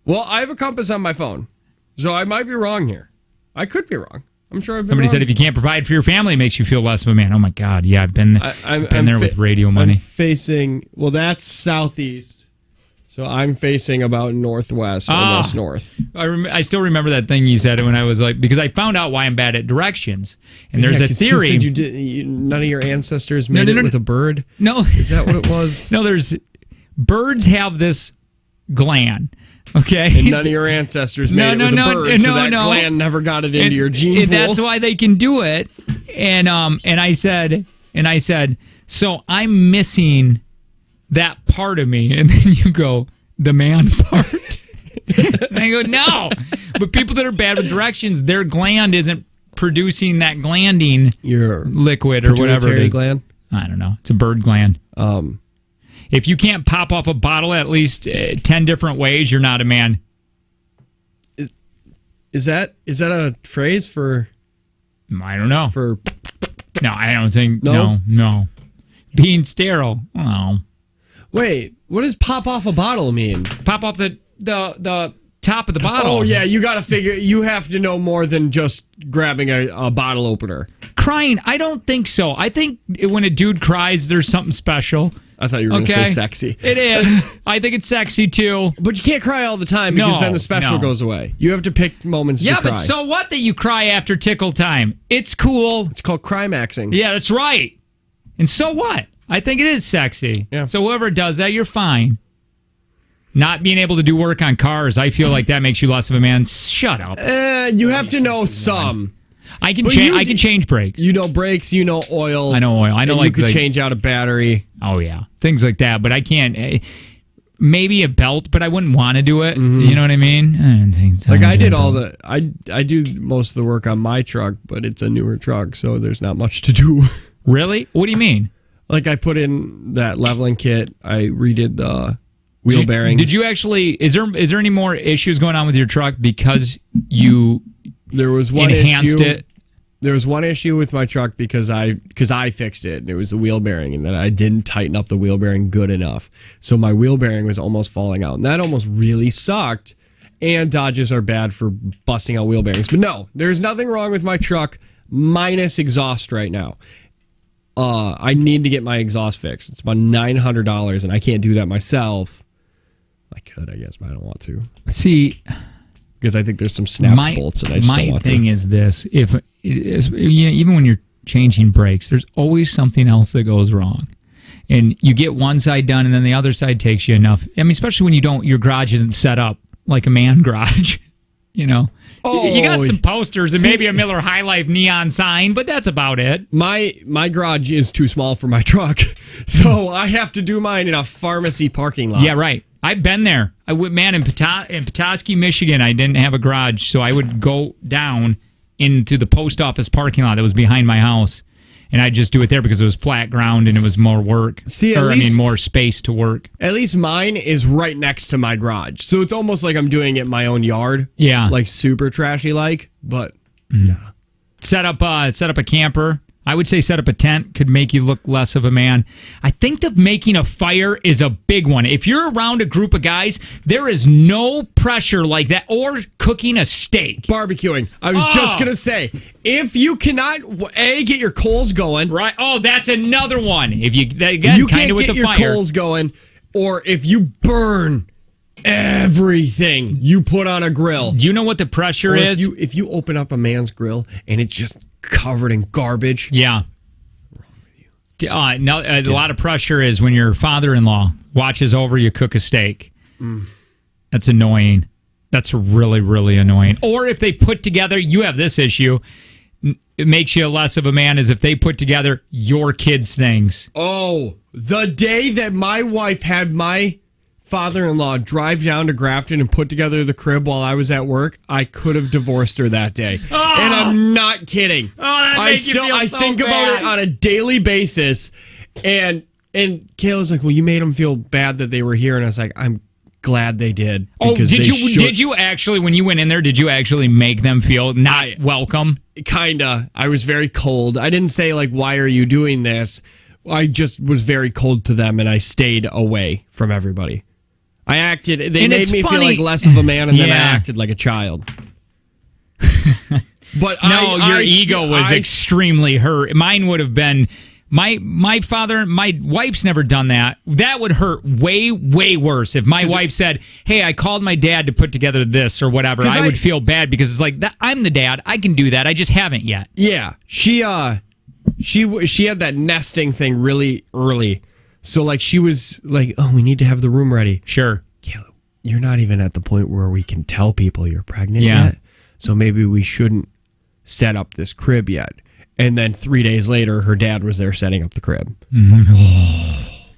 S2: Well, I have a compass on my phone, so I might be wrong here. I could be wrong. I'm sure I've been
S1: Somebody
S2: wrong.
S1: said if you can't provide for your family, it makes you feel less of a man. Oh, my God. Yeah, I've been there with radio money.
S2: I'm facing, that's southeast. So I'm facing about northwest, almost north.
S1: I still remember that thing you said when I was like, because I found out why I'm bad at directions. And there's a theory.
S2: You said none of your ancestors made it with a bird?
S1: No.
S2: Is that what it was?
S1: No, birds have this gland. Okay.
S2: And none of your ancestors made it with a bird, so that gland never got it into your gene pool.
S1: That's why they can do it. And I said, so I'm missing that part of me. And then you go, the man part. And I go, no. But people that are bad with directions, their gland isn't producing that glanding liquid or whatever it is.
S2: Gland?
S1: I don't know. It's a bird gland. If you can't pop off a bottle at least 10 different ways, you're not a man.
S2: Is that a phrase for?
S1: I don't know. No, I don't think.
S2: No.
S1: Being sterile. No.
S2: Wait, what does pop off a bottle mean?
S1: Pop off the top of the bottle.
S2: Oh yeah, you got to figure. You have to know more than just grabbing a bottle opener.
S1: Crying? I don't think so. I think when a dude cries, there's something special.
S2: I thought you were going to say sexy.
S1: It is. I think it's sexy too.
S2: But you can't cry all the time because then the special goes away. You have to pick moments to cry.
S1: Yeah, but so what that you cry after tickle time? It's cool.
S2: It's called climaxing.
S1: Yeah, that's right. And so what? I think it is sexy. Yeah. So whoever does that, you're fine. Not being able to do work on cars, I feel like that makes you less of a man. Shut up.
S2: You have to know some.
S1: I can change brakes.
S2: You know brakes. You know oil.
S1: I know oil. I know
S2: you could change out a battery.
S1: Oh yeah, things like that. But I can't. Maybe a belt, but I wouldn't want to do it. Mm-hmm. You know what I mean? I don't think so.
S2: Like I did I do most of the work on my truck, but it's a newer truck, so there's not much to do.
S1: Really? What do you mean?
S2: Like I put in that leveling kit. I redid the wheel bearings.
S1: Did you actually? Is there any more issues going on with your truck because you?
S2: There was one
S1: enhanced
S2: issue.
S1: it.
S2: There was one issue with my truck because I fixed it. And it was the wheel bearing, and then I didn't tighten up the wheel bearing good enough. So my wheel bearing was almost falling out, and that almost really sucked. and Dodges are bad for busting out wheel bearings. But no, there's nothing wrong with my truck minus exhaust right now. I need to get my exhaust fixed. It's about $900, and I can't do that myself. I could, I guess, but I don't want to.
S1: See,
S2: because I think there's some snap bolts, and I just don't want to.
S1: My thing is this: even when you're changing brakes, there's always something else that goes wrong, and you get one side done, and then the other side takes you enough. I mean, especially when your garage isn't set up like a man garage. You got some posters and maybe a Miller High Life neon sign, but that's about it.
S2: My garage is too small for my truck, so I have to do mine in a pharmacy parking lot.
S1: Yeah, right. I've been there. In Petoskey, Michigan, I didn't have a garage, so I would go down into the post office parking lot that was behind my house, and I'd just do it there because it was flat ground and it was more work. More space to work. At
S2: least mine is right next to my garage, so it's almost like I'm doing it in my own yard.
S1: Yeah,
S2: like super trashy, but nah.
S1: Set up a camper. I would say set up a tent could make you look less of a man. I think that making a fire is a big one. If you're around a group of guys, there is no pressure like that. Or cooking a steak.
S2: Barbecuing. I was just going to say, if you cannot, get your coals going.
S1: Right. Oh, that's another one. If you can't
S2: get your coals going, or if you burn everything you put on a grill.
S1: Do you know what the pressure is?
S2: If you open up a man's grill and it's just covered in garbage.
S1: Yeah. A lot of pressure is when your father-in-law watches over you cook a steak. That's annoying. That's really, really annoying. Or if they put together, you have this issue, it makes you less of a man is if they put together your kids' things.
S2: Oh, the day that my wife had my father-in-law drive down to Grafton and put together the crib while I was at work, I could have divorced her that day. Oh! And I'm not kidding.
S1: Oh, I
S2: think about it on a daily basis. And Kayla's like, well, you made them feel bad that they were here. And I was like, I'm glad they did.
S1: Did you actually, when you went in there, did you actually make them feel not welcome?
S2: Kinda. I was very cold. I didn't say, like, why are you doing this? I just was very cold to them, and I stayed away from everybody. I acted. They made me feel like less of a man, and then I acted like a child. But
S1: your ego was extremely hurt. Mine would have been my wife's never done that. That would hurt way, way worse if my wife said, "Hey, I called my dad to put together this or whatever." I would feel bad because it's like I'm the dad. I can do that. I just haven't yet.
S2: Yeah, she had that nesting thing really early. So, like, she was like, oh, we need to have the room ready.
S1: Sure.
S2: Kayla, you're not even at the point where we can tell people you're pregnant yet. So maybe we shouldn't set up this crib yet. And then 3 days later, her dad was there setting up the crib.
S1: Mm-hmm.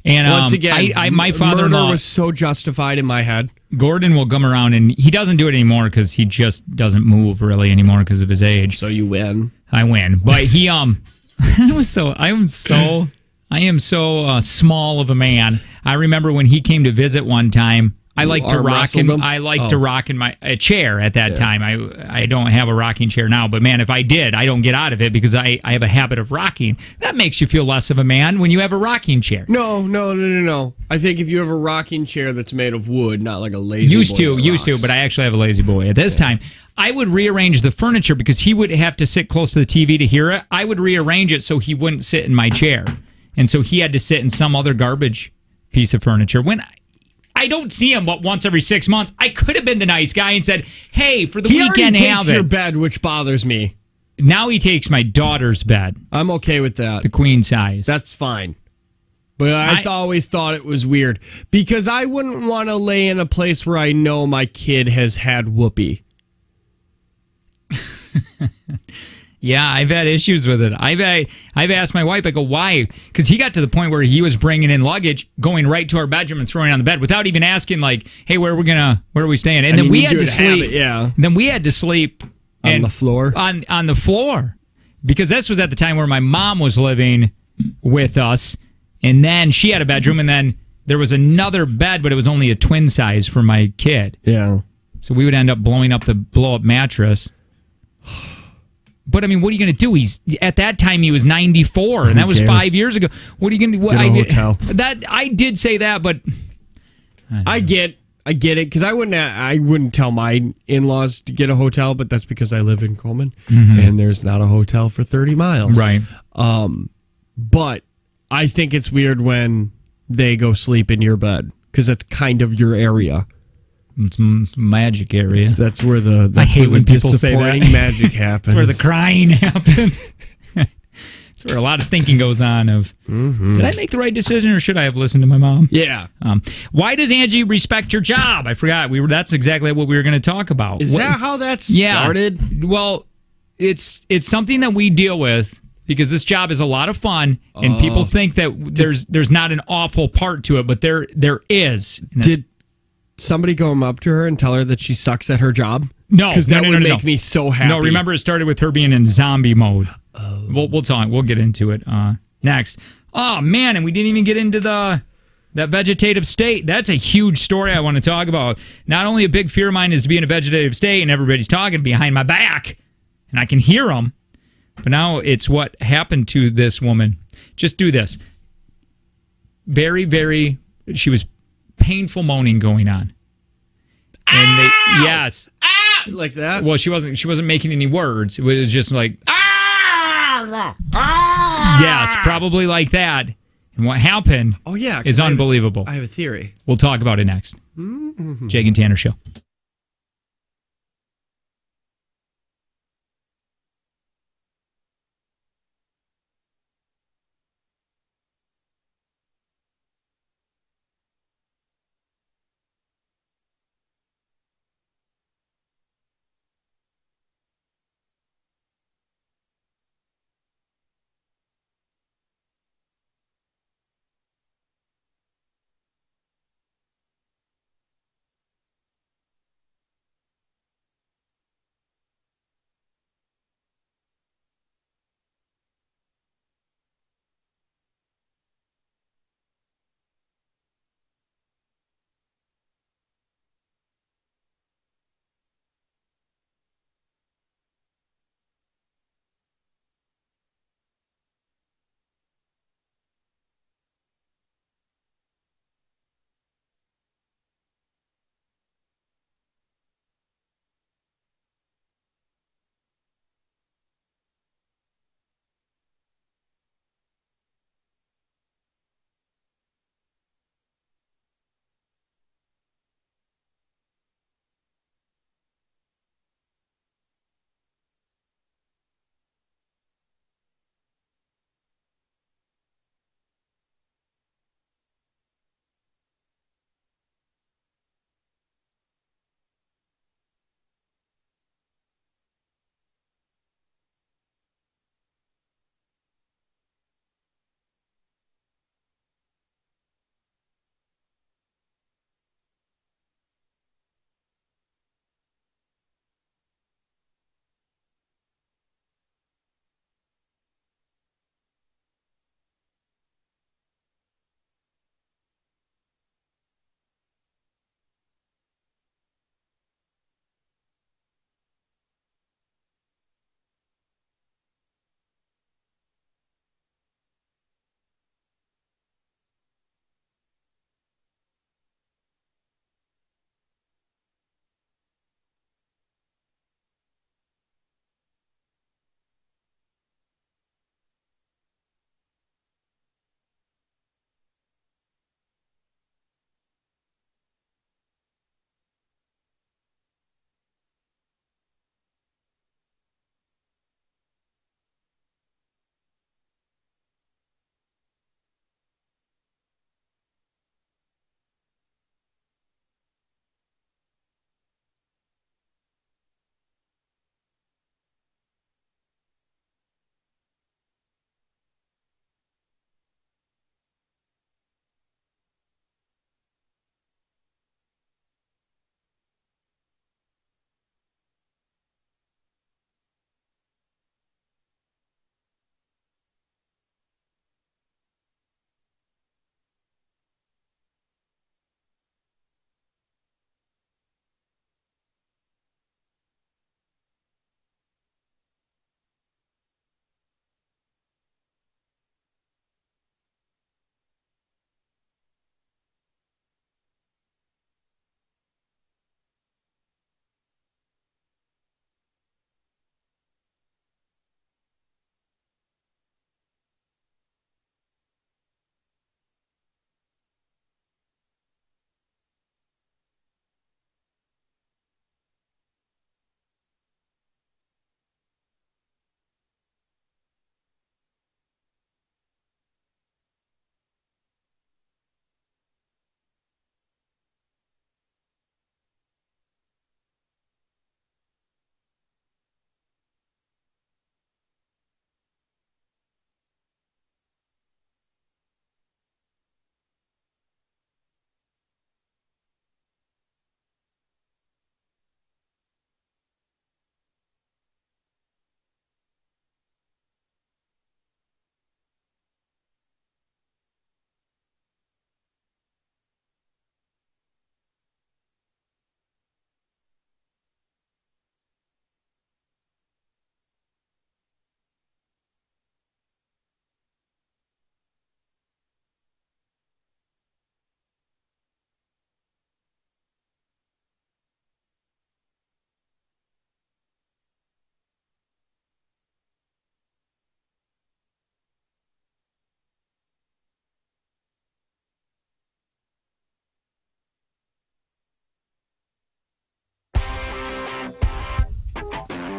S1: And
S2: once again,
S1: my father-in-law
S2: was so justified in my head.
S1: Gordon will come around, and he doesn't do it anymore because he just doesn't move really anymore because of his age.
S2: So you win.
S1: I win. But he, I am so small of a man. I remember when he came to visit one time. I like to rock in my chair at that time. I don't have a rocking chair now, but man, if I did, I don't get out of it because I have a habit of rocking. That makes you feel less of a man when you have a rocking chair.
S2: No. I think if you have a rocking chair that's made of wood, not like a lazy boy.
S1: Used to, but I actually have a lazy boy. At this time, I would rearrange the furniture because he would have to sit close to the TV to hear it. I would rearrange it so he wouldn't sit in my chair. And so he had to sit in some other garbage piece of furniture. When I don't see him but once every 6 months, I could have been the nice guy and said, hey, for the weekend,
S2: he takes your bed, which bothers me.
S1: Now he takes my daughter's bed.
S2: I'm okay with that.
S1: The queen size.
S2: That's fine. But I always thought it was weird because I wouldn't want to lay in a place where I know my kid has had whoopee.
S1: Yeah, I've had issues with it. I've asked my wife, I go, why? Because he got to the point where he was bringing in luggage, going right to our bedroom and throwing it on the bed without even asking, like, hey, where are we staying? And then we had to sleep. Then we had to sleep
S2: on the floor.
S1: On the floor. Because this was at the time where my mom was living with us. And then she had a bedroom, and then there was another bed, but it was only a twin size for my kid.
S2: Yeah.
S1: So we would end up blowing up the blow-up mattress. But, I mean, what are you going to do? At that time, he was 94, and that was 5 years ago. What are you going to do?
S2: Get a hotel.
S1: I did say that, but...
S2: I get I get it because I wouldn't tell my in-laws to get a hotel, but that's because I live in Coleman and there's not a hotel for 30 miles.
S1: Right.
S2: But I think it's weird when they go sleep in your bed because that's kind of your area.
S1: It's magic area.
S2: That's where
S1: I hate when people say that.
S2: Magic happens.
S1: That's where the crying happens. It's where a lot of thinking goes on of, did I make the right decision or should I have listened to my mom?
S2: Yeah.
S1: Why does Angie respect your job? I forgot. That's exactly what we were going to talk about.
S2: Is that how that started?
S1: Well, it's something that we deal with because this job is a lot of fun and people think that there's not an awful part to it, but there is.
S2: Did somebody go up to her and tell her that she sucks at her job?
S1: No,
S2: because that would make me so happy.
S1: No, remember it started with her being in zombie mode. We'll talk. We'll get into it next. Oh man, and we didn't even get into that vegetative state. That's a huge story I want to talk about. Not only a big fear of mine is to be in a vegetative state and everybody's talking behind my back, and I can hear them. But now it's what happened to this woman. Just do this. Very, very. She was painful moaning going on. And yes.
S2: Like that?
S1: Well, she wasn't making any words. It was just like yes, probably like that. And what happened is unbelievable.
S2: I have a theory.
S1: We'll talk about it next. Jake and Tanner Show.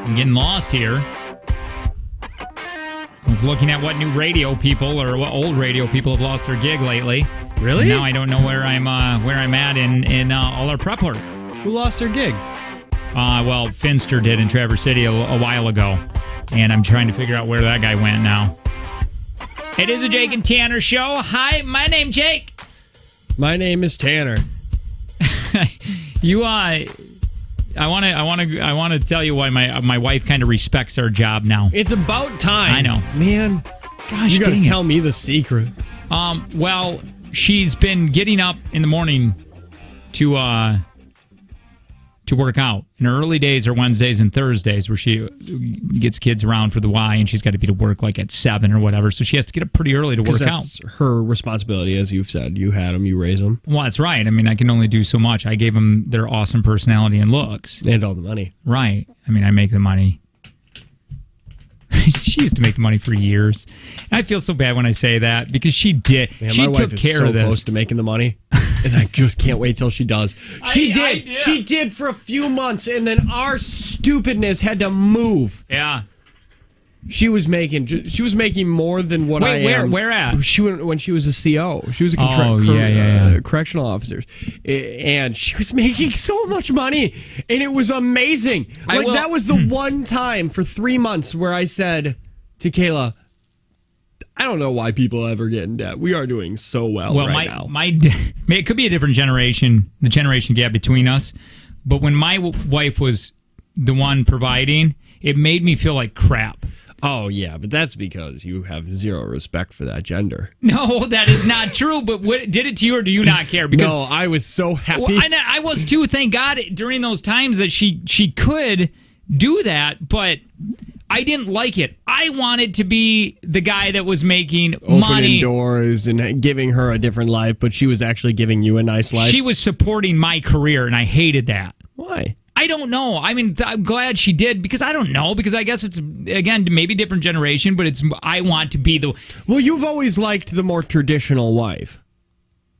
S1: I'm getting lost here. I was looking at what new radio people or what old radio people have lost their gig lately.
S2: Really?
S1: And now I don't know where I'm at in all our prep work.
S2: Who lost their gig?
S1: Well, Finster did in Traverse City a while ago, and I'm trying to figure out where that guy went now. It is a Jake and Tanner show. Hi, my name's Jake.
S2: My name is Tanner.
S1: I want to tell you why my wife kind of respects our job now.
S2: It's about time.
S1: I know,
S2: man.
S1: Gosh,
S2: you got to tell me the secret.
S1: Well, she's been getting up in the morning to work out. And her early days are Wednesdays and Thursdays, where she gets kids around for the Y, and she's got to be to work like at 7 or whatever. So she has to get up pretty early to work out.
S2: Her responsibility, as you've said. You had them, you raise them.
S1: Well, that's right. I mean, I can only do so much. I gave them their awesome personality and looks.
S2: And all the money.
S1: Right. I mean, I make the money. She used to make the money for years. And I feel so bad when I say that because she did.
S2: Man,
S1: she
S2: my
S1: took
S2: wife is
S1: care
S2: so
S1: of this.
S2: close to making the money, and I just can't wait till she does. She did. She did for a few months, and then our stupidness had to move.
S1: Yeah.
S2: She was making more than what I am.
S1: Where at?
S2: When she was a CO. She was a correctional officer. And she was making so much money. And it was amazing. That was the one time for 3 months where I said to Kayla, I don't know why people ever get in debt. We are doing so well right now.
S1: It could be a different generation, the generation gap between us. But when my wife was the one providing, it made me feel like crap.
S2: Oh, yeah, but that's because you have zero respect for that gender.
S1: No, that is not true. But did it to you, or do you not care? Because
S2: no, I was so happy.
S1: Well, I was too. Thank God during those times that she could do that, but I didn't like it. I wanted to be the guy that was making
S2: opening
S1: money,
S2: doors and giving her a different life, but she was actually giving you a nice life.
S1: She was supporting my career, and I hated that.
S2: Why?
S1: I don't know. I mean, I'm glad she did because I don't know. Because I guess it's, again, maybe different generation, but I want to be the...
S2: Well, you've always liked the more traditional wife.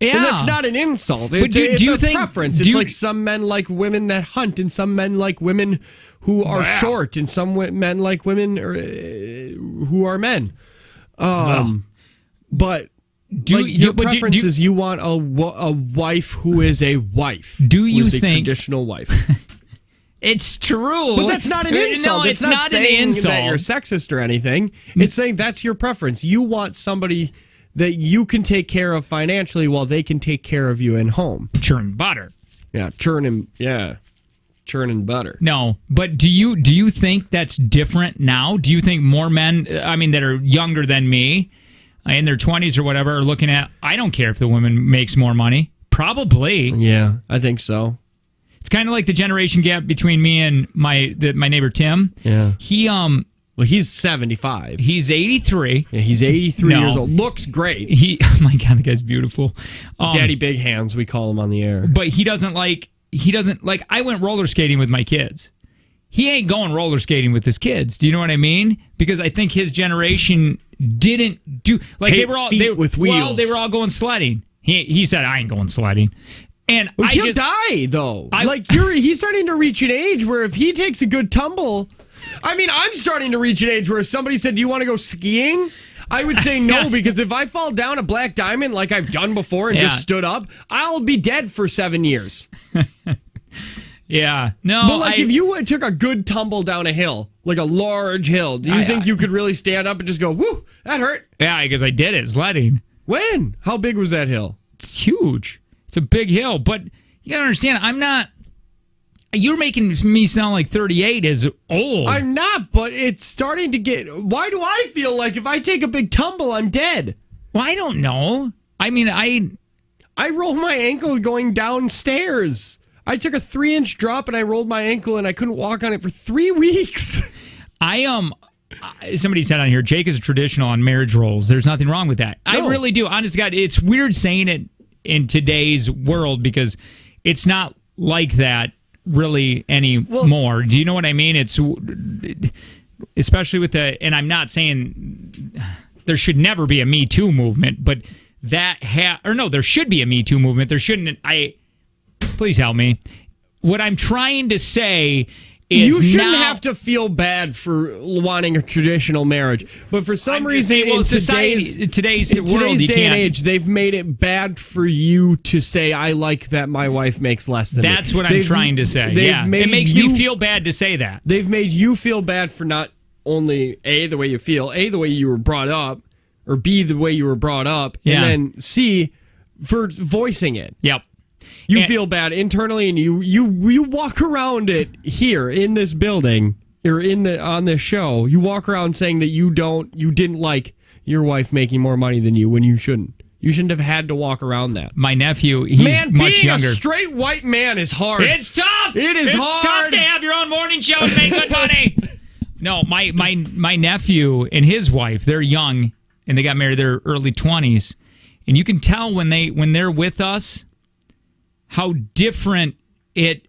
S1: Yeah.
S2: And that's not an insult. It's a preference. It's like some men like women that hunt, and some men like women who are short, and some men like women who are men. But... your preference is you want a wife who is a wife.
S1: Do you think...
S2: a traditional wife.
S1: It's true.
S2: But that's not an insult.
S1: No, it's not saying an insult.
S2: That you're sexist or anything. It's saying that's your preference. You want somebody that you can take care of financially while they can take care of you in home.
S1: Churn butter.
S2: Yeah, churning butter.
S1: No, but do you think that's different now? Do you think more men, that are younger than me, in their 20s or whatever, are looking at, I don't care if the woman makes more money? Probably.
S2: Yeah, I think so.
S1: It's kind of like the generation gap between me and my neighbor Tim.
S2: Yeah.
S1: Well,
S2: he's 75.
S1: He's 83.
S2: Yeah, he's 83 years old. Looks great.
S1: Oh my God, the guy's beautiful.
S2: Daddy Big Hands, we call him on the air.
S1: But he doesn't like, I went roller skating with my kids. He ain't going roller skating with his kids. Do you know what I mean? Because I think his generation didn't do, they were all
S2: with wheels.
S1: Well, they were all going sledding. He said, I ain't going sledding. And
S2: he'll die, though. He's starting to reach an age where if he takes a good tumble... I'm starting to reach an age where if somebody said, do you want to go skiing? I would say no, because if I fall down a black diamond like I've done before and just stood up, I'll be dead for 7 years.
S1: Yeah. No,
S2: but if you took a good tumble down a hill, like a large hill, do you think you could really stand up and just go, whoo, that hurt?
S1: Yeah, because I did it, sledding.
S2: When? How big was that hill?
S1: It's huge. It's a big hill, but you gotta understand, I'm not... You're making me sound like 38 is old.
S2: I'm not, but it's starting to get... Why do I feel like if I take a big tumble, I'm dead?
S1: Well, I don't know.
S2: I rolled my ankle going downstairs. I took a 3-inch drop and I rolled my ankle and I couldn't walk on it for 3 weeks.
S1: Somebody said on here, Jake is a traditional on marriage roles. There's nothing wrong with that. No. I really do. Honest to God, it's weird saying it in today's world because it's not like that really anymore. Do you know what I mean? It's especially with and I'm not saying there should never be a Me Too movement, but there should be a Me Too movement. There shouldn't. Please help me. What I'm trying to say
S2: You shouldn't have to feel bad for wanting a traditional marriage, but for some reason, in today's world, day and age, they've made it bad for you to say, "I like that my wife makes less than me."
S1: That's what I'm trying to say. Yeah, it makes me feel bad to say that.
S2: They've made you feel bad for not only A, the way you feel, A, the way you were brought up, or B, the way you were brought up, and then C, for voicing it.
S1: Yep.
S2: You feel bad internally, and you walk around it here in this building or on this show. You walk around saying that you didn't like your wife making more money than you when you shouldn't. You shouldn't have had to walk around that.
S1: My nephew, he's much younger.
S2: Being a straight white man is hard.
S1: It's tough.
S2: It's
S1: tough to have your own morning show and make good money. No, my nephew and his wife, they're young and they got married. They're early 20s, and you can tell when they're with us how different it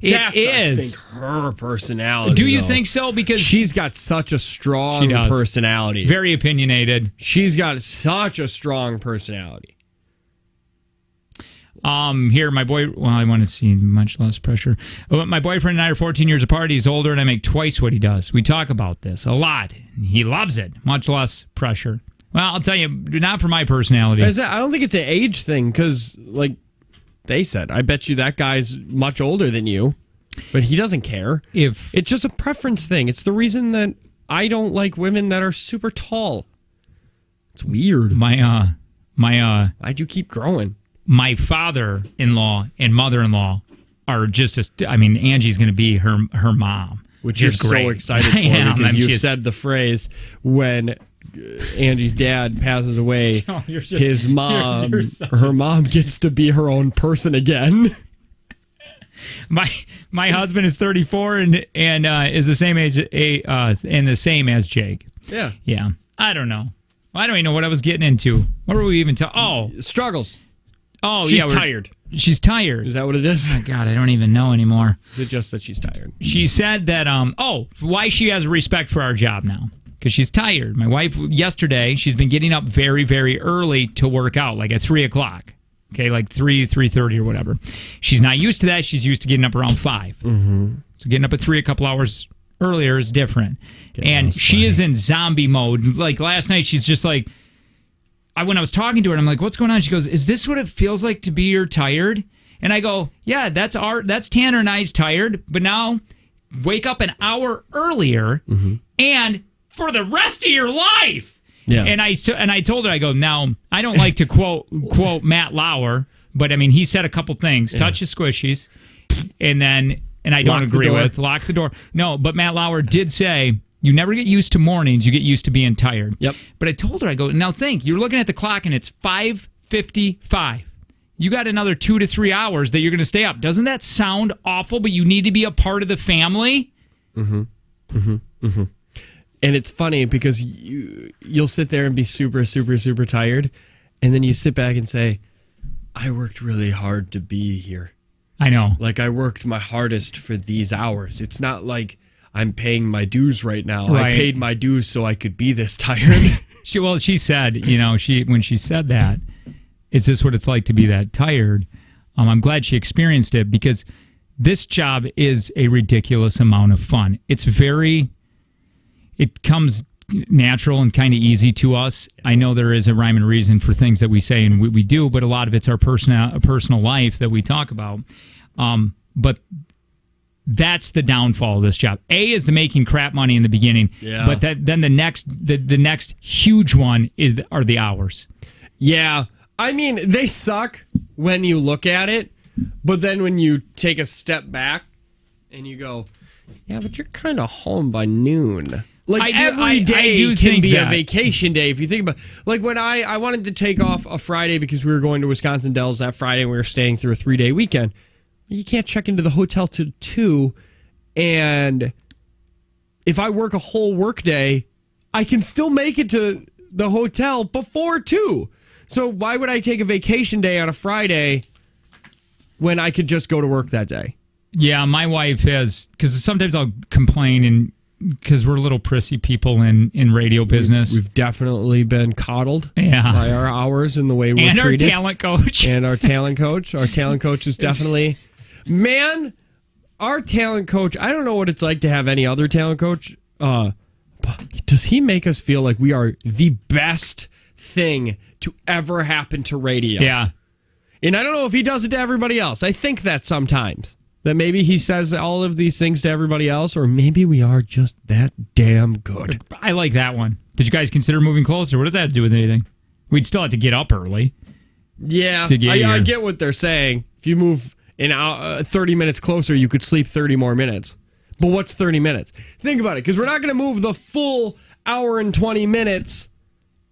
S1: is.
S2: I think her personality.
S1: Do you think so? Because
S2: she's got such a strong personality.
S1: Very opinionated.
S2: She's got such a strong personality.
S1: Here, my boy. Well, I want to see much less pressure. My boyfriend and I are 14 years apart. He's older, and I make twice what he does. We talk about this a lot. He loves it. Much less pressure. Well, I'll tell you, not for my personality.
S2: I don't think it's an age thing because, like they said, I bet you that guy's much older than you, but he doesn't care. It's just a preference thing. It's the reason that I don't like women that are super tall. It's weird. Why'd you keep growing?
S1: My father-in-law and mother-in-law are Angie's going to be her mom.
S2: Which you're so excited for because you've said the phrase when Angie's dad passes away, her mom gets to be her own person again.
S1: My husband is 34 and is the same age and the same as Jake. Yeah. I don't know. I don't even know what I was getting into. What were we even talking? Oh,
S2: struggles.
S1: Oh,
S2: she's tired.
S1: She's tired.
S2: Is that what it is?
S1: Oh, God, I don't even know anymore.
S2: Is it just that she's tired?
S1: She said that, why she has respect for our job now. Because she's tired. My wife, yesterday, she's been getting up very, very early to work out, like at 3 o'clock. Okay, like 3:30 or whatever. She's not used to that. She's used to getting up around 5.
S2: Mm-hmm.
S1: So getting up at 3 a couple hours earlier is different. And she is in zombie mode. Like last night, she's just like, when I was talking to her, I'm like, what's going on? She goes, is this what it feels like to be you're tired? And I go, yeah, that's Tanner and I's tired, but now wake up an hour earlier and for the rest of your life. Yeah. And I told her, I go, now I don't like to quote Matt Lauer, but I mean he said a couple things, touch his squishies, and I don't agree with lock the door. No, but Matt Lauer did say you never get used to mornings, you get used to being tired.
S2: Yep.
S1: But I told her, I go, now think, you're looking at the clock and it's 5:55. You got another 2 to 3 hours that you're going to stay up. Doesn't that sound awful? But you need to be a part of the family.
S2: And it's funny because you'll sit there and be super, super, super tired, and then you sit back and say, I worked really hard to be here.
S1: I know.
S2: Like, I worked my hardest for these hours. It's not like I'm paying my dues right now.
S1: Right.
S2: I paid my dues so I could be this tired.
S1: She said, when she said that, is this what it's like to be that tired? I'm glad she experienced it because this job is a ridiculous amount of fun. It comes natural and kind of easy to us. I know there is a rhyme and reason for things that we say and we do, but a lot of it's our personal life that we talk about. But that's the downfall of this job. A is the making crap money in the beginning, but then the next huge one are the hours.
S2: Yeah, I mean they suck when you look at it, but then when you take a step back and you go, yeah, but you're kind of home by noon. Like every day can be a vacation day if you think about. Like when I wanted to take off a Friday because we were going to Wisconsin Dells that Friday and we were staying through a 3-day weekend. You can't check into the hotel till 2, and if I work a whole work day, I can still make it to the hotel before 2. So why would I take a vacation day on a Friday when I could just go to work that day?
S1: Yeah, my wife has, because sometimes I'll complain, and because we're little prissy people in radio business.
S2: We've definitely been coddled by our hours and the way we're treated.
S1: And our talent coach.
S2: And our talent coach. Our talent coach is definitely... Man, our talent coach, I don't know what it's like to have any other talent coach. Does he make us feel like we are the best thing to ever happen to radio?
S1: Yeah.
S2: And I don't know if he does it to everybody else. I think that sometimes. That maybe he says all of these things to everybody else, or maybe we are just that damn good.
S1: I like that one. Did you guys consider moving closer? What does that have to do with anything? We'd still have to get up early.
S2: Yeah, I get what they're saying. If you move 30 minutes closer, you could sleep 30 more minutes. But what's 30 minutes? Think about it, because we're not going to move the full hour and 20 minutes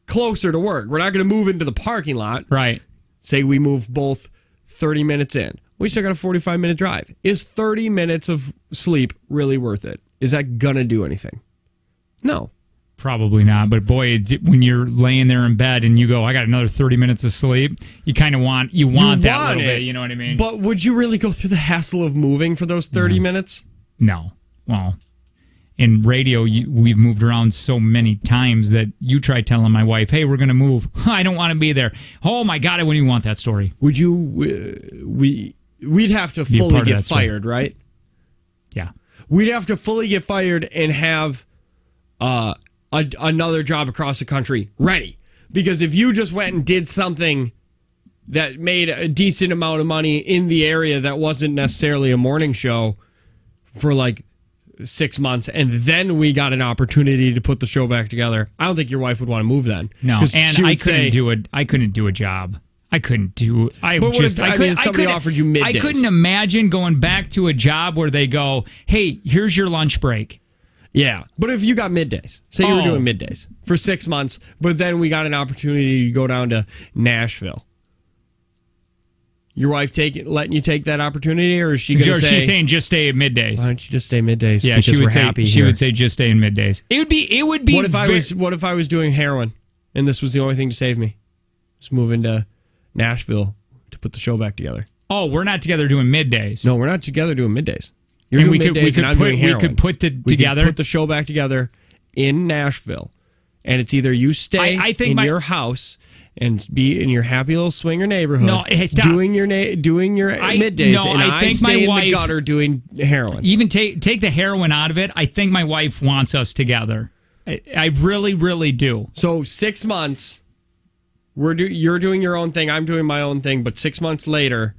S2: closer to work. We're not going to move into the parking lot.
S1: Right.
S2: Say we move both 30 minutes in. We still got a 45-minute drive. Is 30 minutes of sleep really worth it? Is that going to do anything? No.
S1: Probably not. But boy, when you're laying there in bed and you go, I got another 30 minutes of sleep, you kind of want that little bit. You know what I mean?
S2: But would you really go through the hassle of moving for those 30 minutes?
S1: No. Well, in radio, we've moved around so many times that you try telling my wife, hey, we're going to move. I don't want to be there. Oh, my God, I wouldn't even want that story.
S2: Would you... We'd have to fully get fired, right?
S1: Yeah.
S2: We'd have to fully get fired and have another job across the country ready. Because if you just went and did something that made a decent amount of money in the area that wasn't necessarily a morning show for like 6 months, and then we got an opportunity to put the show back together, I don't think your wife would want to move then.
S1: No, and I couldn't do a job. I couldn't do. Somebody offered you middays. I couldn't imagine going back to a job where they go, "Hey, here's your lunch break."
S2: Yeah, but if you got middays, say you were doing middays for 6 months, but then we got an opportunity to go down to Nashville. Your wife letting you take that opportunity, or is she going to say?
S1: She's saying just stay at middays.
S2: Why don't you just stay middays?
S1: Yeah, she would say just stay in middays. It would be.
S2: What if I was doing heroin, and this was the only thing to save me? Just move into Nashville to put the show back together.
S1: Oh, we're not together doing middays.
S2: No, we're not together doing middays. You're doing middays, and I'm doing heroin.
S1: We could put
S2: put the show back together in Nashville, and it's either you stay in your house and be in your happy little swinger neighborhood, doing your middays, and I stay in the gutter doing heroin.
S1: Even take the heroin out of it. I think my wife wants us together. I really, really do.
S2: So 6 months. You're doing your own thing, I'm doing my own thing, but 6 months later,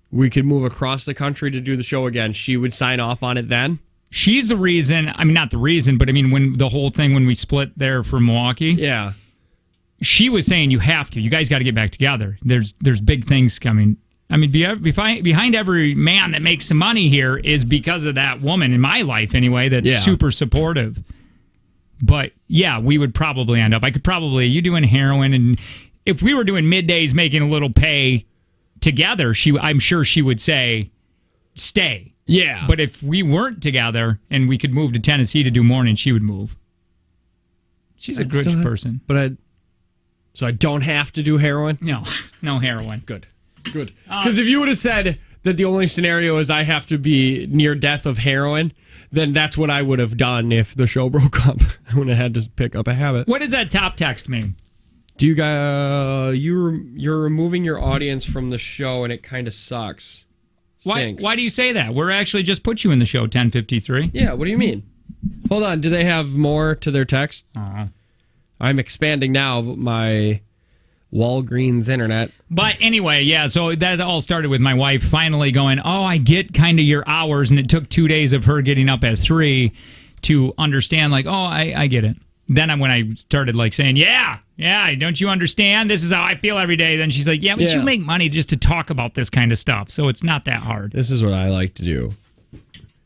S2: we could move across the country to do the show again. She would sign off on it then?
S1: She's the reason, I mean, not the reason, but I mean, when the whole thing, when we split there from Milwaukee,
S2: yeah,
S1: she was saying you guys got to get back together. There's big things coming. I mean, behind every man that makes some money here is because of that woman, in my life anyway, that's super supportive. But yeah, we would probably end up. You doing heroin, and if we were doing middays, making a little pay together, I'm sure she would say, stay.
S2: Yeah.
S1: But if we weren't together and we could move to Tennessee to do morning, she would move. She's a good person.
S2: So I don't have to do heroin?
S1: No heroin.
S2: Good. Because if you would have said that the only scenario is I have to be near death of heroin, then that's what I would have done if the show broke up. I would have had to pick up a habit.
S1: What does that top text mean?
S2: Do you guys? You're removing your audience from the show, and it kind of sucks. Stinks.
S1: Why do you say that? We're actually just put you in the show 1053.
S2: Yeah. What do you mean? Hold on. Do they have more to their text? I'm expanding now my Walgreens internet.
S1: But anyway, yeah, so that all started with my wife finally going, I get kind of your hours, and it took 2 days of her getting up at 3 to understand, like, I get it. Then when I started like saying, yeah, don't you understand? This is how I feel every day. Then she's like, yeah, but you make money just to talk about this kind of stuff, so it's not that hard.
S2: This is what I like to do.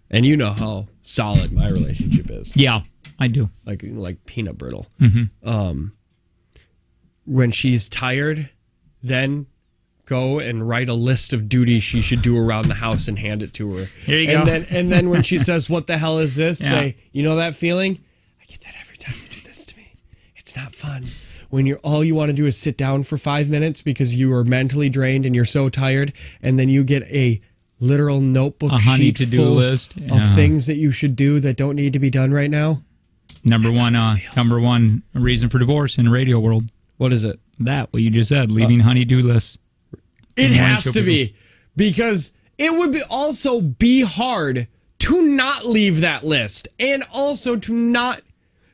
S2: And you know how solid my relationship is.
S1: Yeah, I do.
S2: Like peanut brittle.
S1: Mm-hmm.
S2: When she's tired, then go and write a list of duties she should do around the house and hand it to her.
S1: Here you go.
S2: And then when she says, what the hell is this? Say, you know that feeling? I get that every time you do this to me. It's not fun. When all you want to do is sit down for 5 minutes because you are mentally drained and you're so tired, and then you get a literal notebook sheet
S1: to-do list
S2: of things that you should do that don't need to be done right now.
S1: Number one reason for divorce in the radio world.
S2: What is it?
S1: What you just said, leaving honey-do lists.
S2: It has to be, because it would be hard to not leave that list, and also to not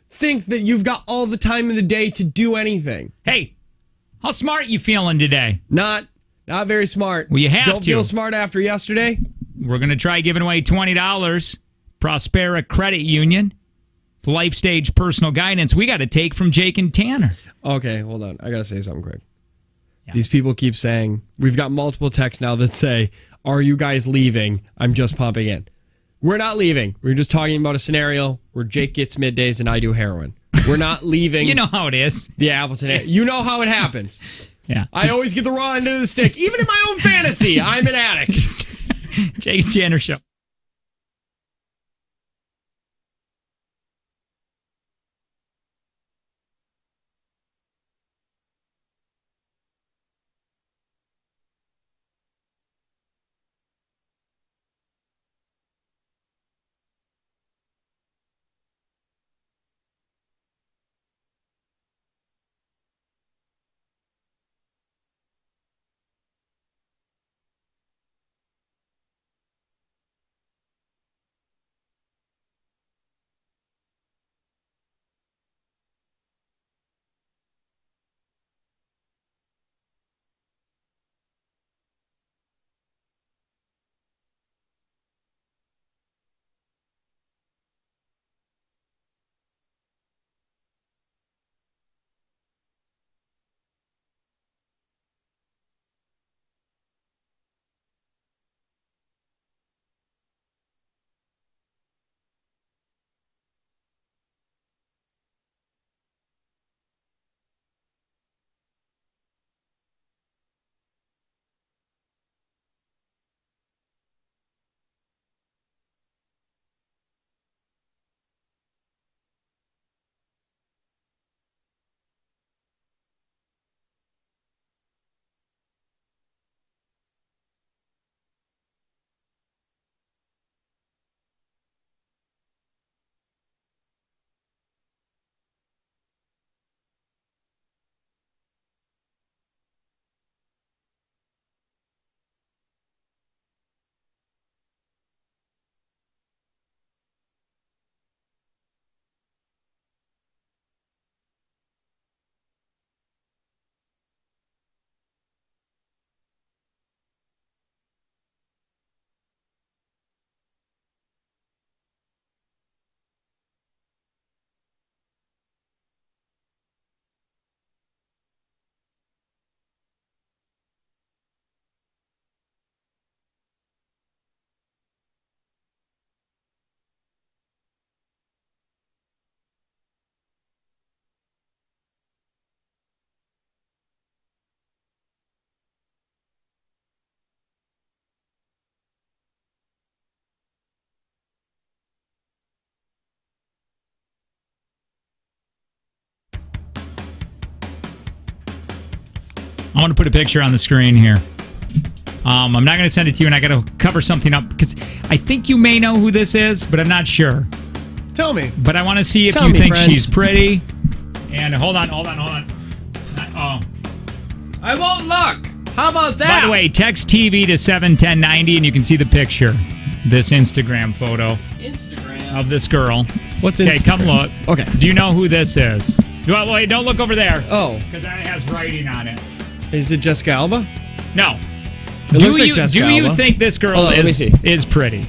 S2: think that you've got all the time in the day to do anything.
S1: Hey, how smart you feeling today?
S2: Not very smart.
S1: Well, you have
S2: Don't feel smart after yesterday?
S1: We're going to try giving away $20. Prospera Credit Union. Life stage personal guidance we got to take from Jake and Tanner.
S2: Okay, hold on. I got to say something quick. Yeah. These people keep saying, we've got multiple texts now that say, are you guys leaving? I'm just pumping in. We're not leaving. We're just talking about a scenario where Jake gets middays and I do heroin. We're not leaving.
S1: You know how it is.
S2: The Appleton area. You know how it happens.
S1: Yeah.
S2: I always get the raw end of the stick. Even in my own fantasy, I'm an addict.
S1: Jake and Tanner Show. I want to put a picture on the screen here. I'm not going to send it to you, and I got to cover something up because I think you may know who this is, but I'm not sure.
S2: Tell me.
S1: But I want to see if you think she's pretty. And hold on. Oh.
S2: I won't look. How about that?
S1: By the way, text TV to 71090 and you can see the picture. This Instagram photo. Of this girl.
S2: What's Instagram?
S1: Okay, come look.
S2: Okay.
S1: Do you know who this is? Wait, don't look over there.
S2: Oh.
S1: Because that has writing on it.
S2: Is it Jessica Alba?
S1: No.
S2: It looks like Jessica Alba.
S1: Do you think this girl is pretty?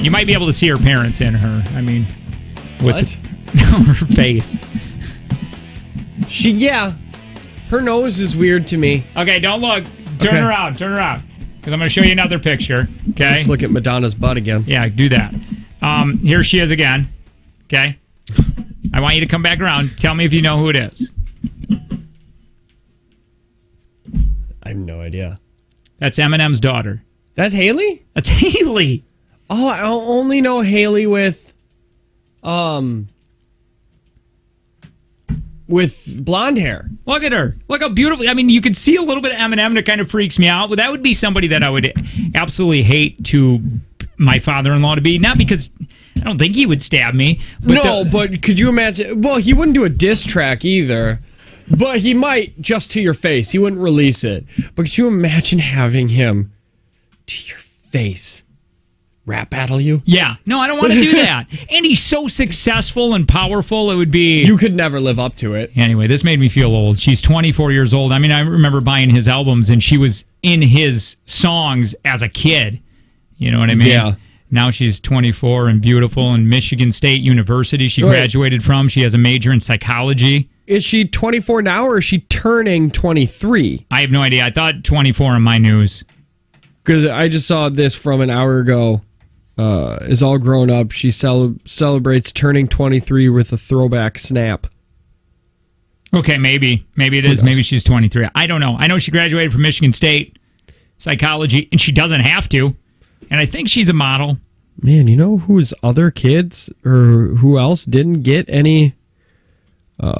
S1: You might be able to see her parents in her. I mean, with her face.
S2: Her nose is weird to me.
S1: Okay, don't look. Turn around. Because I'm going to show you another picture. Okay.
S2: Let's look at Madonna's butt again.
S1: Yeah, do that. Here she is again. Okay. I want you to come back around. Tell me if you know who it is.
S2: I have no idea.
S1: That's Eminem's daughter.
S2: That's Haley?
S1: That's Haley.
S2: Oh, I only know Haley with blonde hair.
S1: Look at her. Look how beautiful. I mean, you could see a little bit of Eminem that kind of freaks me out. But that would be somebody that I would absolutely hate to my father-in-law to be. Not because I don't think he would stab me. But
S2: but could you imagine? Well, he wouldn't do a diss track either. But he might just to your face. He wouldn't release it. But could you imagine having him to your face rap battle you?
S1: Yeah. No, I don't want to do that. And he's so successful and powerful, it would be...
S2: You could never live up to it.
S1: Anyway, this made me feel old. She's 24 years old. I mean, I remember buying his albums, and she was in his songs as a kid. You know what I mean?
S2: Yeah.
S1: Now she's 24 and beautiful in Michigan State University. She graduated from. She has a major in psychology.
S2: Is she 24 now, or is she turning 23?
S1: I have no idea. I thought 24 in my news.
S2: Because I just saw this from an hour ago. Is all grown up. She celebrates turning 23 with a throwback snap.
S1: Okay, maybe it is. Maybe she's 23. I don't know. I know she graduated from Michigan State psychology, and she doesn't have to. And I think she's a model.
S2: Man, you know whose other kids or who else didn't get any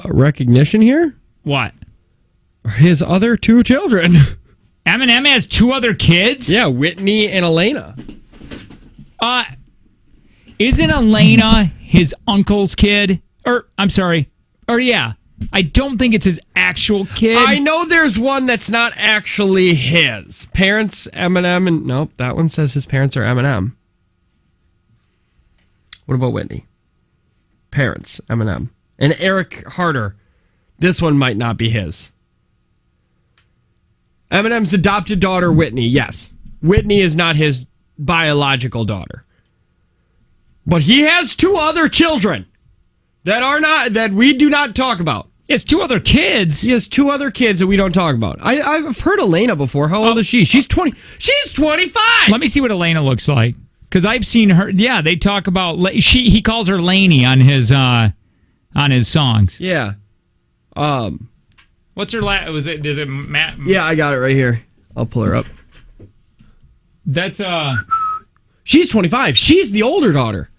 S2: recognition here?
S1: What?
S2: His other two children.
S1: Eminem has two other kids?
S2: Yeah, Whitney and Elena.
S1: Isn't Elena his uncle's kid? Yeah. I don't think it's his actual kid.
S2: I know there's one that's not actually his. Parents, Eminem, and nope, that one says his parents are Eminem. What about Whitney? Parents, Eminem. And Eric Harder. This one might not be his. Eminem's adopted daughter, Whitney, yes. Whitney is not his biological daughter. But he has two other children that we do not talk about.
S1: He has two other kids?
S2: He has two other kids that we don't talk about. I've heard Elena before. How old is she? She's 20. She's 25!
S1: Let me see what Elena looks like. Because I've seen her. Yeah, they talk about... He calls her Lainey on his songs.
S2: Yeah.
S1: What's her last... Is it Matt?
S2: Yeah, I got it right here. I'll pull her up.
S1: That's...
S2: She's 25. She's the older daughter.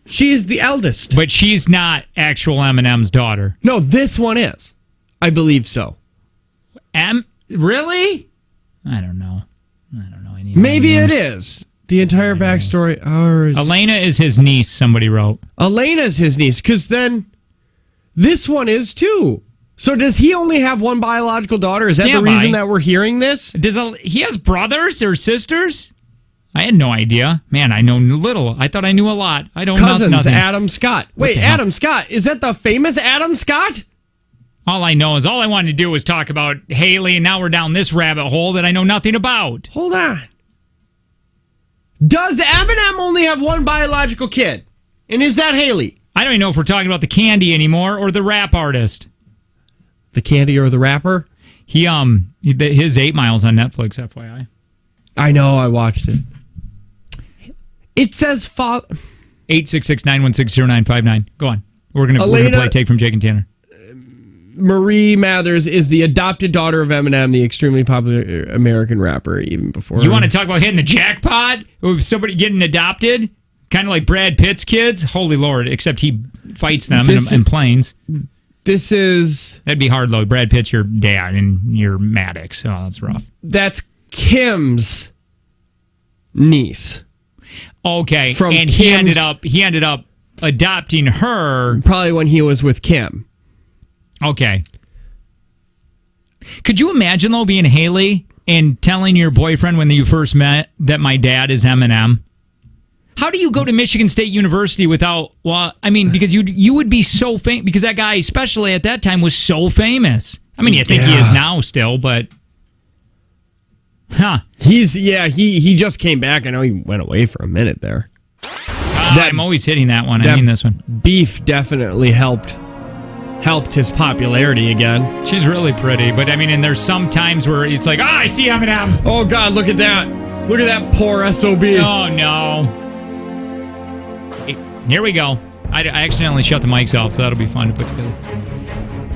S2: She is the eldest.
S1: But she's not actual Eminem's daughter.
S2: No, this one is. I believe so.
S1: Really? I don't know.
S2: Maybe it is. The entire backstory.
S1: Elena is his niece, somebody wrote.
S2: Elena's his niece, because then this one is too. So does he only have one biological daughter? Is that the reason that we're hearing this?
S1: He has brothers or sisters? I had no idea. Man, I know little. I thought I knew a lot. I don't know nothing.
S2: Cousins, Adam Scott. Wait, Adam Scott. Is that the famous Adam Scott?
S1: All I know is all I wanted to do was talk about Haley, and now we're down this rabbit hole that I know nothing about.
S2: Hold on. Does Eminem only have one biological kid? And is that Haley?
S1: I don't even know if we're talking about the candy anymore or the rap artist.
S2: The candy or the rapper?
S1: His 8 Mile's on Netflix, FYI.
S2: I know, I watched it. It says
S1: 866-916-0959. Go on. We're gonna play Take from Jake and Tanner.
S2: Marie Mathers is the adopted daughter of Eminem, the extremely popular American rapper, even before.
S1: You want to talk about hitting the jackpot? Of somebody getting adopted? Kind of like Brad Pitt's kids? Holy Lord, except he fights them in planes. That'd be hard, though. Brad Pitt's your dad, and you're Maddox, so that's rough.
S2: That's Kim's niece.
S1: Okay, and he ended up adopting her
S2: probably when he was with Kim.
S1: Okay. Could you imagine though being Haley and telling your boyfriend when you first met that my dad is Eminem? How do you go to Michigan State University without? Well, I mean, because you would be so famous because that guy, especially at that time, was so famous. I mean, you think he is now still, but. Huh.
S2: He just came back. I know he went away for a minute there.
S1: I'm always hitting that one. I mean this one.
S2: Beef definitely helped his popularity again.
S1: She's really pretty, but I mean, and there's some times where it's like, I see Eminem.
S2: Oh God, look at that. Look at that poor SOB.
S1: Oh no. Here we go. I accidentally shut the mics off, so that'll be fun to put together.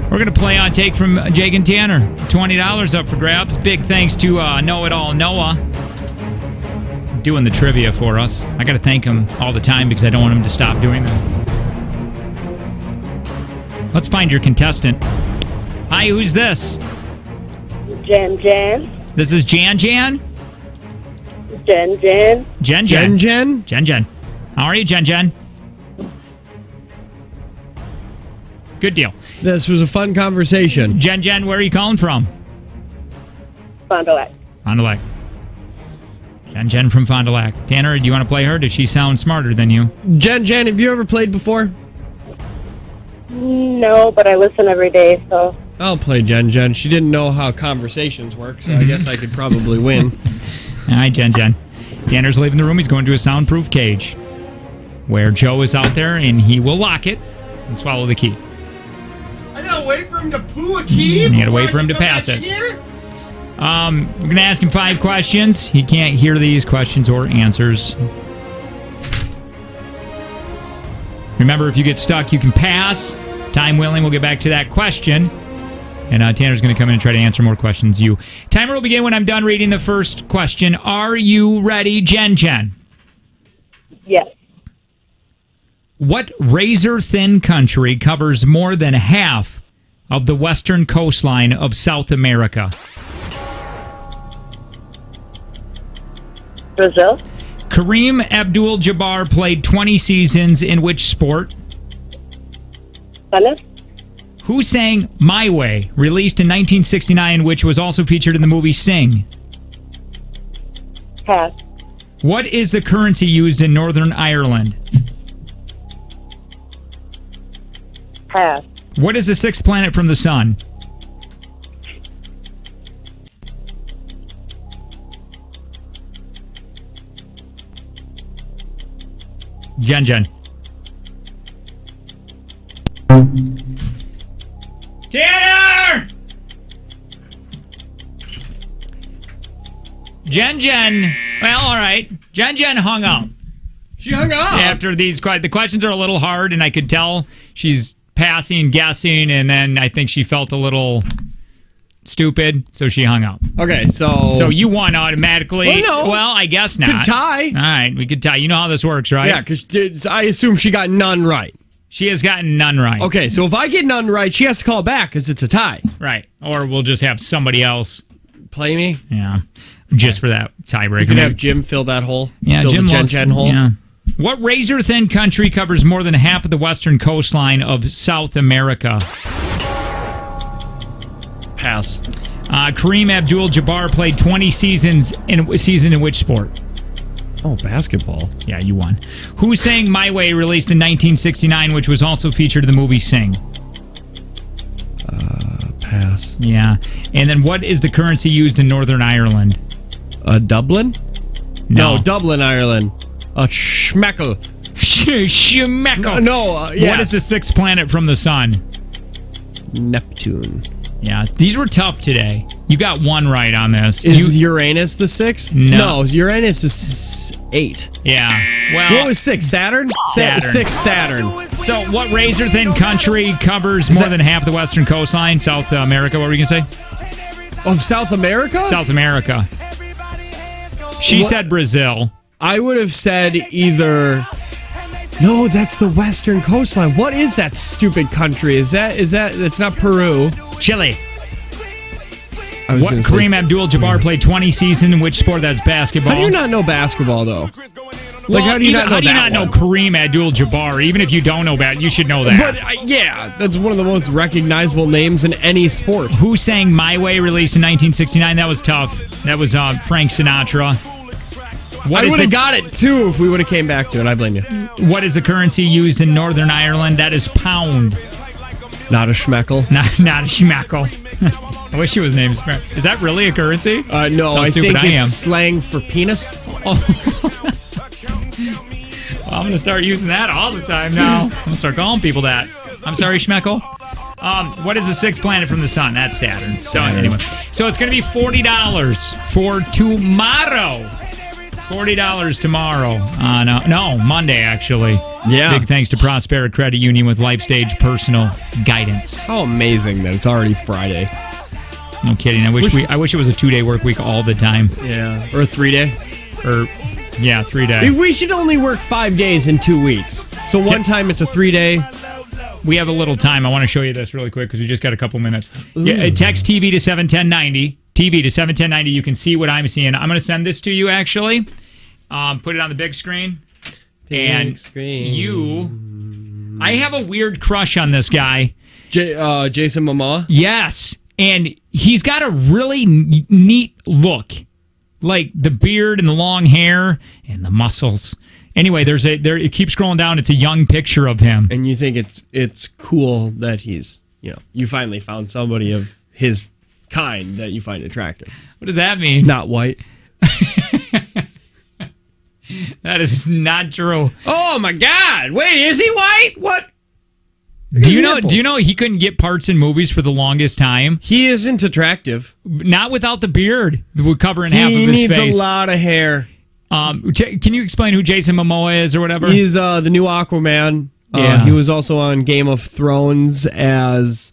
S1: We're going to play on Take from Jake and Tanner. $20 up for grabs. Big thanks to Know-It-All Noah doing the trivia for us. I got to thank him all the time because I don't want him to stop doing this. Let's find your contestant. Hi, who's this?
S4: Jan.
S1: This is Jan.
S4: Jan.
S1: How are you, Jan? Good deal.
S2: This was a fun conversation.
S1: Jen, where are you calling from?
S4: Fond du Lac.
S1: Fond du Lac. Jen from Fond du Lac. Tanner, do you want to play her? Does she sound smarter than you?
S2: Jen, have you ever played before?
S4: No, but I listen every day, so.
S2: I'll play Jen. She didn't know how conversations work, so I guess I could probably win.
S1: All right, Jen. Tanner's leaving the room. He's going to a soundproof cage where Joe is out there, and he will lock it and swallow the key.
S2: I gotta wait for him to poo a key?
S1: You gotta wait for him to pass it. We're gonna ask him 5 questions. He can't hear these questions or answers. Remember, if you get stuck, you can pass. Time willing, we'll get back to that question. And Tanner's going to come in and try to answer more questions. Timer will begin when I'm done reading the first question. Are you ready, Jen?
S4: Yes.
S1: What razor-thin country covers more than half of the western coastline of South America?
S4: Brazil.
S1: Kareem Abdul-Jabbar played 20 seasons in which sport?
S4: Tennis.
S1: Who sang My Way, released in 1969, which was also featured in the movie Sing?
S4: Pass.
S1: What is the currency used in Northern Ireland?
S4: Pass.
S1: What is the 6th planet from the sun? Jen. Tanner! Jen. Well, all right. Jen hung up.
S2: She hung up.
S1: After these, the questions are a little hard, and I could tell she's passing, guessing, and then I think she felt a little stupid, so she hung up.
S2: Okay,
S1: so you won automatically.
S2: Well, no.
S1: Well, I guess not.
S2: Could tie.
S1: All right, we could tie. You know how this works, right?
S2: Yeah, because I assume she got none right.
S1: She has gotten none right.
S2: Okay, so if I get none right, she has to call back because it's a tie.
S1: Right. Or we'll just have somebody else
S2: play me.
S1: Yeah. Just for that tiebreaker.
S2: You could have Jim fill that hole.
S1: Yeah,
S2: fill
S1: Jim
S2: the Jen hole.
S1: Yeah. What razor-thin country covers more than half of the western coastline of South America?
S2: Pass.
S1: Kareem Abdul-Jabbar played 20 seasons in which sport?
S2: Oh, basketball.
S1: Yeah, you won. Who sang My Way, released in 1969, which was also featured in the movie Sing?
S2: Pass.
S1: Yeah. And then what is the currency used in Northern Ireland?
S2: Dublin?
S1: No,
S2: Dublin, Ireland. Schmeckle.
S1: Schmeckle.
S2: No, yes.
S1: What is the 6th planet from the sun?
S2: Neptune.
S1: Yeah, these were tough today. You got one right on this.
S2: Is Uranus the 6th?
S1: No,
S2: Uranus is 8.
S1: Yeah. Well,
S2: what was 6? Saturn? 6 Saturn.
S1: So, what razor-thin country covers more than half the western coastline? South America. What were you going to say?
S2: Of South America?
S1: South America. She said Brazil.
S2: I would have said either... No, that's the western coastline. What is that stupid country? Is that it's not Peru.
S1: Chile.
S2: What
S1: Kareem Abdul-Jabbar played 20 seasons in which sport? That's basketball.
S2: How do you not know basketball, though?
S1: Well,
S2: how do you not
S1: know Kareem Abdul-Jabbar? Even if you don't know that, you should know that.
S2: But, yeah, that's one of the most recognizable names in any sport.
S1: Who sang My Way, released in 1969? That was tough. That was Frank Sinatra.
S2: I would have got it, too, if we would have came back to it. I blame you.
S1: What is the currency used in Northern Ireland? That is pound.
S2: Not a schmeckle.
S1: Not a schmeckle. I wish it was named Schmeckle. Is that really a currency?
S2: No, I think it's slang for penis.
S1: Oh. Well, I'm going to start using that all the time now. I'm going to start calling people that. I'm sorry, Schmeckle. What is the 6th planet from the sun? That's Saturn. So anyway, so it's going to be $40 for tomorrow. $40 tomorrow on Monday, actually.
S2: Yeah.
S1: Big thanks to Prospera Credit Union with Life Stage Personal Guidance.
S2: How amazing that it's already Friday.
S1: No kidding. I wish it was a 2-day work week all the time.
S2: Yeah. Or a 3-day.
S1: 3-day.
S2: We should only work 5 days in 2 weeks. So one time it's a 3-day.
S1: We have a little time. I want to show you this really quick because we just got a couple minutes. Yeah, text TV to 71090. TV to 71090. You can see what I'm seeing. I'm going to send this to you, actually. Put it on the big screen. I have a weird crush on this guy.
S2: Jason Momoa?
S1: Yes. And he's got a really neat look. Like the beard and the long hair and the muscles. Anyway, it keeps scrolling down. It's a young picture of him.
S2: And you think it's cool that he's, you finally found somebody of his kind that you find attractive.
S1: What does that mean?
S2: Not white.
S1: That is not true.
S2: Oh my God! Wait, is he white? What?
S1: Do you know he couldn't get parts in movies for the longest time?
S2: He isn't attractive.
S1: Not without the beard. We're covering half of his face.
S2: He needs a lot of hair.
S1: Can you explain who Jason Momoa is or whatever?
S2: He's the new Aquaman. He was also on Game of Thrones as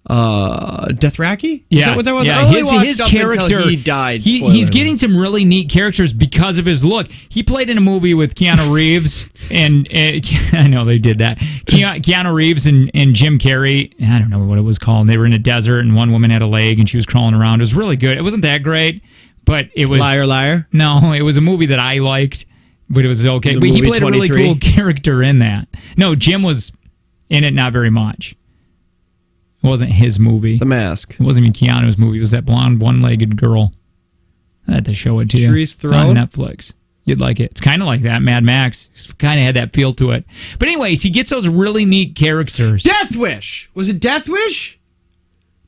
S2: Dothraki?
S1: Yeah.
S2: Is that what that was?
S1: Yeah. His character,
S2: he died.
S1: He's getting some really neat characters because of his look. He played in a movie with Keanu Reeves, and I know they did that. Keanu Reeves and Jim Carrey. I don't know what it was called. They were in a desert, and one woman had a leg, and she was crawling around. It was really good. It wasn't that great, but it was...
S2: Liar, liar?
S1: No, it was a movie that I liked, but it was okay. But he played 23? A really cool character in that. No, Jim was in it not very much. It wasn't his movie.
S2: The Mask.
S1: It wasn't even Keanu's movie. It was that blonde, one-legged girl. I had to show it to you.
S2: Charlize
S1: It's on Netflix. You'd like it. It's kind of like that, Mad Max. It's kind of had that feel to it. But anyways, he gets those really neat characters.
S2: Death Wish. Was it Death Wish?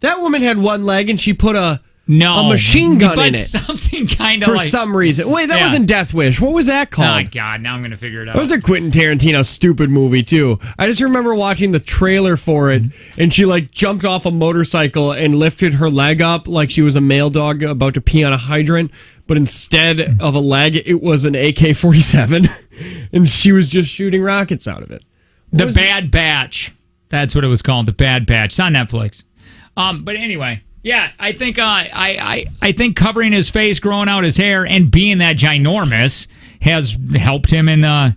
S2: That woman had one leg and she put a machine gun in it.
S1: Something kind of
S2: for some reason. Wait, that wasn't Death Wish. What was that called?
S1: Oh, God. Now I'm going to figure it out.
S2: That was a Quentin Tarantino stupid movie, too. I just remember watching the trailer for it, and she, jumped off a motorcycle and lifted her leg up like she was a male dog about to pee on a hydrant, but instead of a leg, it was an AK-47, and she was just shooting rockets out of it.
S1: The Bad Batch. That's what it was called, The Bad Batch. It's on Netflix. But anyway... Yeah, I think I think covering his face, growing out his hair, and being that ginormous has helped him in the...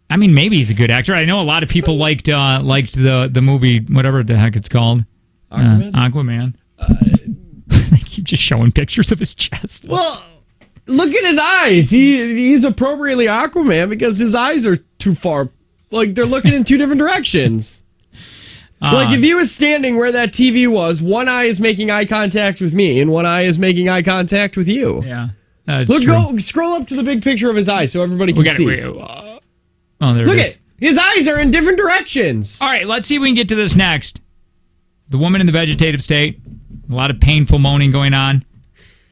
S1: I mean, maybe he's a good actor. I know a lot of people liked the movie, whatever the heck it's called. Aquaman. They keep just showing pictures of his chest.
S2: Well, look at his eyes. He's appropriately Aquaman because his eyes are too far. They're looking in two different directions. If he was standing where that TV was, one eye is making eye contact with me, and one eye is making eye contact with you.
S1: Yeah.
S2: Go scroll up to the big picture of his eyes so everybody can see.
S1: There
S2: Look at his eyes are in different directions.
S1: All right, let's see if we can get to this next. The woman in the vegetative state. A lot of painful moaning going on.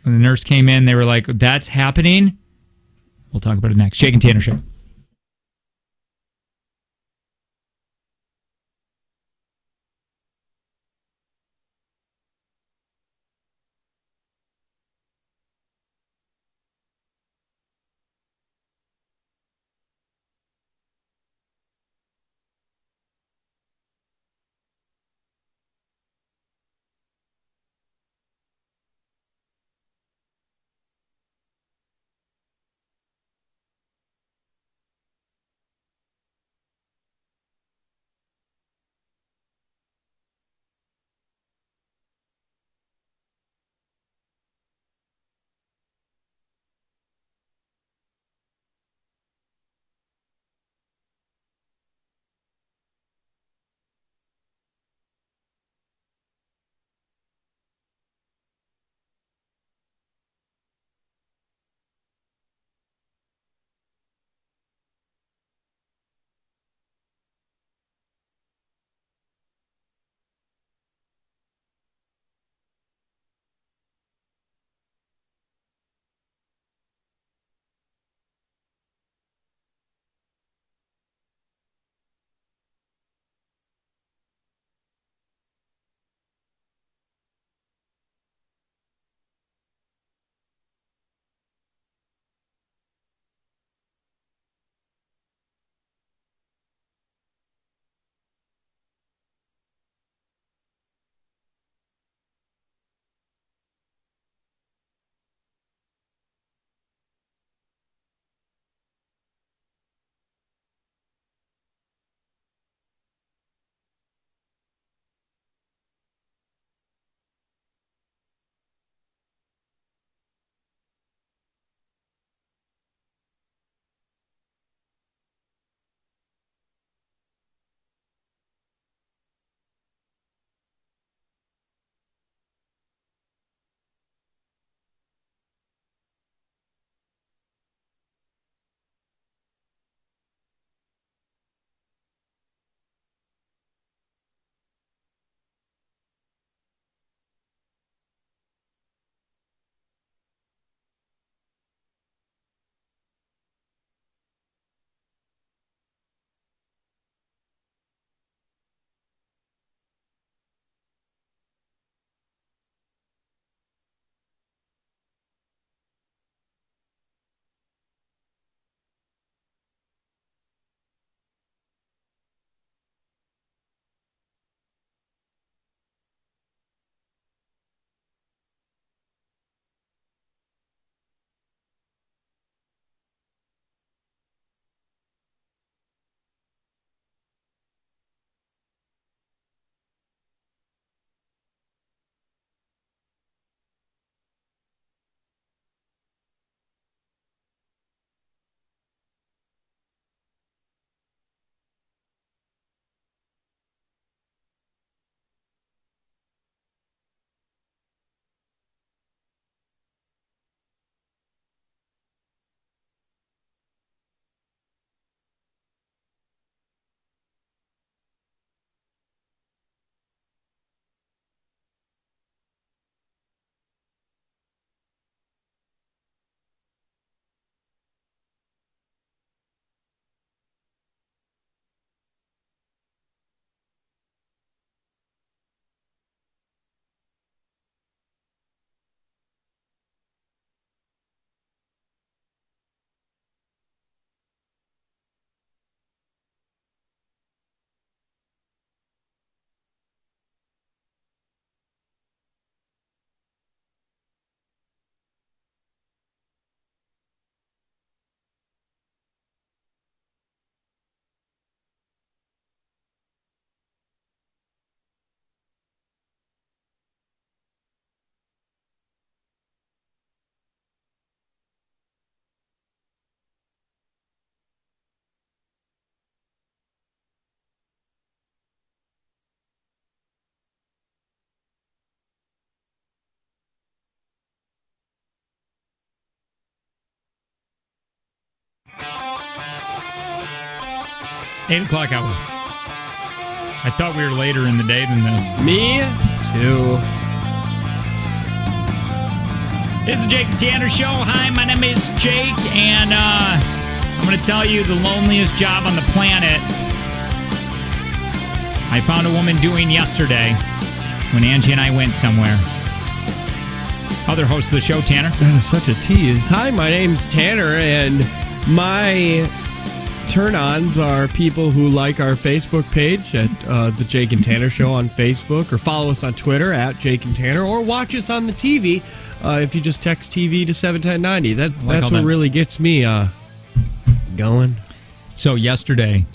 S1: When the nurse came in, they were like, "That's happening." We'll talk about it next. Jake and Tanner Show. 8 o'clock hour. I thought we were later in the day than this.
S2: Me too.
S1: It's the Jake and Tanner Show. Hi, my name is Jake, and I'm going to tell you the loneliest job on the planet I found a woman doing yesterday when Angie and I went somewhere. Other host of the show, Tanner.
S2: That is such a tease. Hi, my name's Tanner, and my turn-ons are people who like our Facebook page at the Jake and Tanner Show on Facebook, or follow us on Twitter at Jake and Tanner, or watch us on the TV if you just text TV to 71090. That's what really gets me going.
S1: So yesterday,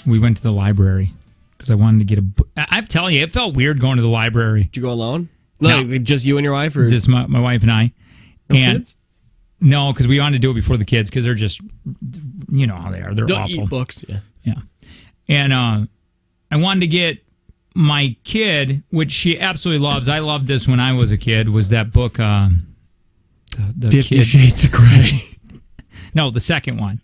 S1: we went to the library because I wanted to get a book. I'm telling you, it felt weird going to the library.
S2: Did you go alone?
S1: No.
S2: Like, just you and your wife? Or
S1: just my wife and I.
S2: No kids?
S1: No, because we wanted to do it before the kids because they're just, you know how they are. They're
S2: Don't
S1: awful.
S2: eat books.
S1: Yeah. And I wanted to get my kid, which she absolutely loves. I loved this when I was a kid, was that book, the
S2: 50 Shades of Grey.
S1: No, the second one.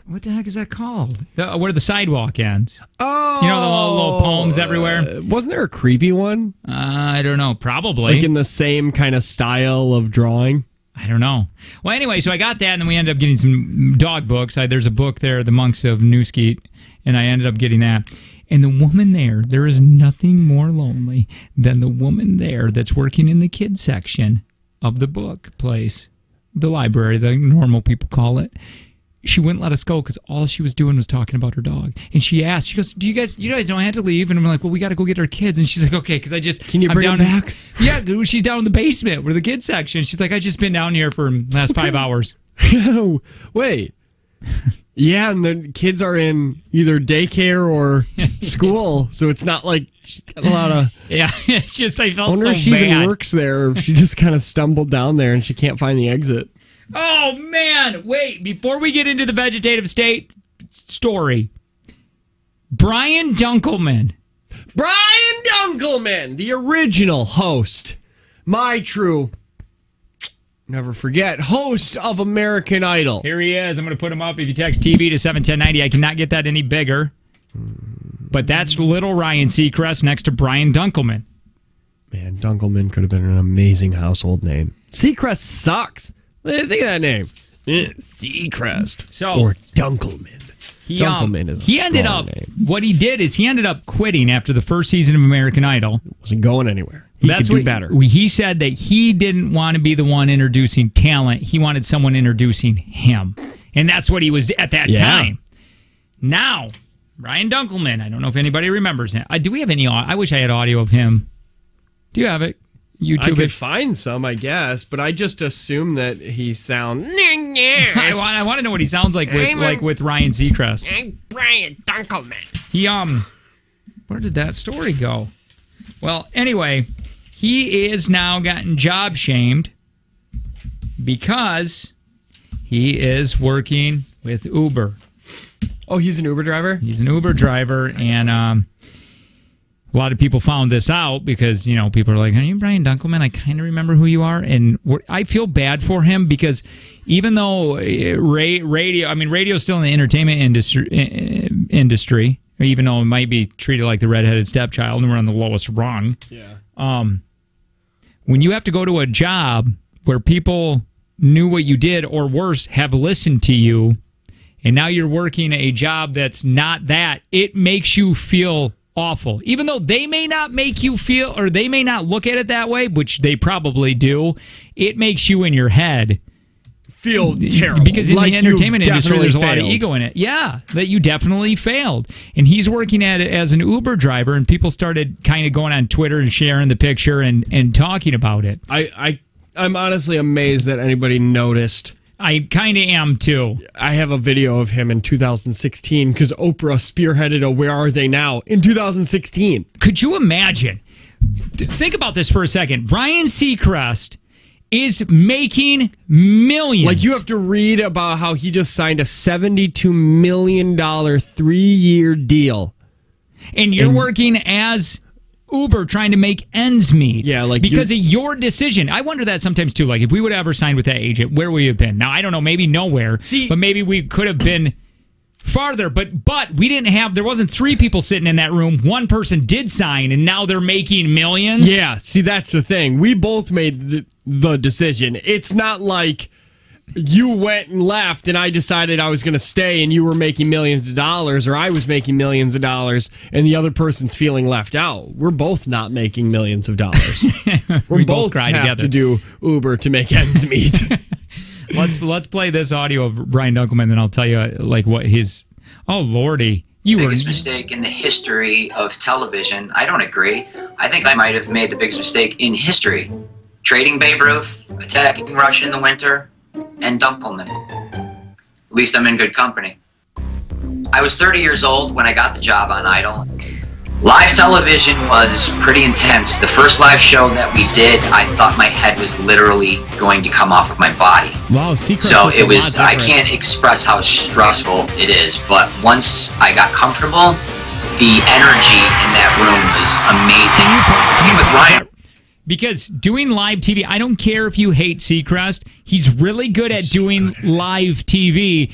S1: What the heck is that called? Where the sidewalk ends.
S2: Oh.
S1: You know, the little poems everywhere?
S2: Wasn't there a creepy one?
S1: I don't know. Probably.
S2: Like in the same kind of style of drawing?
S1: I don't know. Well, anyway, so I got that, and then we ended up getting some dog books. There's a book there, The Monks of Newskeet, and I ended up getting that. And the woman there is nothing more lonely than the woman there that's working in the kids section of the book place, the library, the normal people call it. She wouldn't let us go because all she was doing was talking about her dog. And she asked, she goes, "Do you guys know I had to leave?" And I'm like, "Well, we got to go get our kids." And she's like, "Okay," because
S2: Can you bring them back?
S1: Yeah, she's down in the basement where the kids section. She's like, "I just been down here for the last 5 hours."
S2: Wait. Yeah, and the kids are in either daycare or school, so it's not like she's got a lot of...
S1: Yeah, it's just I felt so bad.
S2: I wonder if she even works there, or if she just kind of stumbled down there and she can't find the exit.
S1: Oh, man. Wait, before we get into the vegetative state story, Brian Dunkleman.
S2: Brian Dunkleman, the original host. My true, never forget, host of American Idol.
S1: Here he is. I'm going to put him up. If you text TV to 71090, I cannot get that any bigger. But that's little Ryan Seacrest next to Brian Dunkleman.
S2: Man, Dunkleman could have been an amazing household name. Seacrest sucks. Think of that name. Seacrest. Or Dunkleman. Dunkleman is a
S1: he ended up
S2: name.
S1: What he did is he ended up quitting after the first season of American Idol.
S2: Wasn't going anywhere. He could do better.
S1: He said that he didn't want to be the one introducing talent. He wanted someone introducing him. And that's what he was at that time. Now, Ryan Dunkleman, I don't know if anybody remembers him. Do we have any? I wish I had audio of him. Do you have it? YouTube
S2: I could find some, I guess, but I just assume that he sounds...
S1: I want to know what he sounds like with Ryan Seacrest.
S2: I'm Brian Dunkleman.
S1: He, where did that story go? Well, anyway, he is now gotten job shamed because he is working with Uber.
S2: Oh, he's an Uber driver?
S1: He's an Uber driver, and a lot of people found this out because, you know, people are like, "Are you Brian Dunkleman? I kind of remember who you are." And I feel bad for him because even though radio is still in the entertainment industry, even though it might be treated like the redheaded stepchild and we're on the lowest rung.
S2: Yeah.
S1: When you have to go to a job where people knew what you did, or worse, have listened to you, and now you're working a job that's not that, it makes you feel awful. Even though they may not make you feel, or they may not look at it that way, which they probably do, it makes you in your head
S2: feel terrible.
S1: Because in the entertainment industry, there's a lot of ego in it. Yeah, that you definitely failed. And he's working at it as an Uber driver, and people started kind of going on Twitter and sharing the picture and talking about it.
S2: I'm honestly amazed that anybody noticed.
S1: I kind of am, too.
S2: I have a video of him in 2016 because Oprah spearheaded a Where Are They Now in 2016.
S1: Could you imagine? Think about this for a second. Ryan Seacrest is making millions.
S2: Like, you have to read about how he just signed a $72 million 3-year deal.
S1: And you're working as Uber trying to make ends meet.
S2: Yeah, like
S1: because of your decision. I wonder that sometimes too. Like, if we would have ever signed with that agent, where would we have been? Now, I don't know, maybe nowhere. But maybe we could have been farther, but we didn't have. There wasn't 3 people sitting in that room. One person did sign, and now they're making millions.
S2: Yeah, see, that's the thing. We both made the decision. It's not like you went and left, and I decided I was going to stay, and you were making millions of dollars, or I was making millions of dollars, and the other person's feeling left out. We're both not making millions of dollars. we both have together. To do Uber to make ends meet.
S1: Let's play this audio of Brian Dunkleman, then I'll tell you like what his. Oh Lordy,
S5: biggest mistake in the history of television. I don't agree. I think I might have made the biggest mistake in history. Trading Babe Ruth, attacking Russia in the winter, and Dunkleman. At least I'm in good company. I was 30 years old when I got the job on Idol. Live television was pretty intense. The first live show that we did, I thought my head was literally going to come off of my body.
S2: Wow, Secret.
S5: So it was, I can't express how stressful it is, but once I got comfortable, the energy in that room was amazing. Even with Ryan.
S1: Because doing live TV, I don't care if you hate Seacrest, he's really good at doing live TV.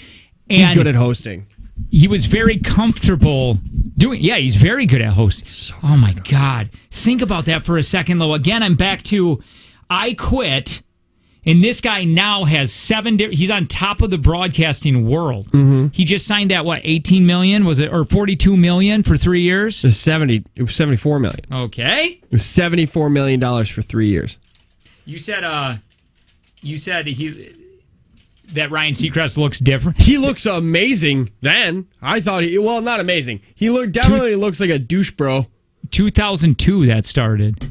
S1: And
S2: he's good at hosting.
S1: He was very comfortable doing. Yeah, he's very good at hosting. Oh my God. Think about that for a second, though. Again, I'm back to I quit, and this guy now has 7 he's on top of the broadcasting world. Mm-hmm. He just signed that, what, 18 million? Was it, or 42 million for 3 years?
S2: It was 74 million.
S1: Okay.
S2: It was $74 million for 3 years.
S1: You said that Ryan Seacrest looks different.
S2: He looks amazing then. I thought well, not amazing. He definitely looks like a douche bro.
S1: 2002 that started.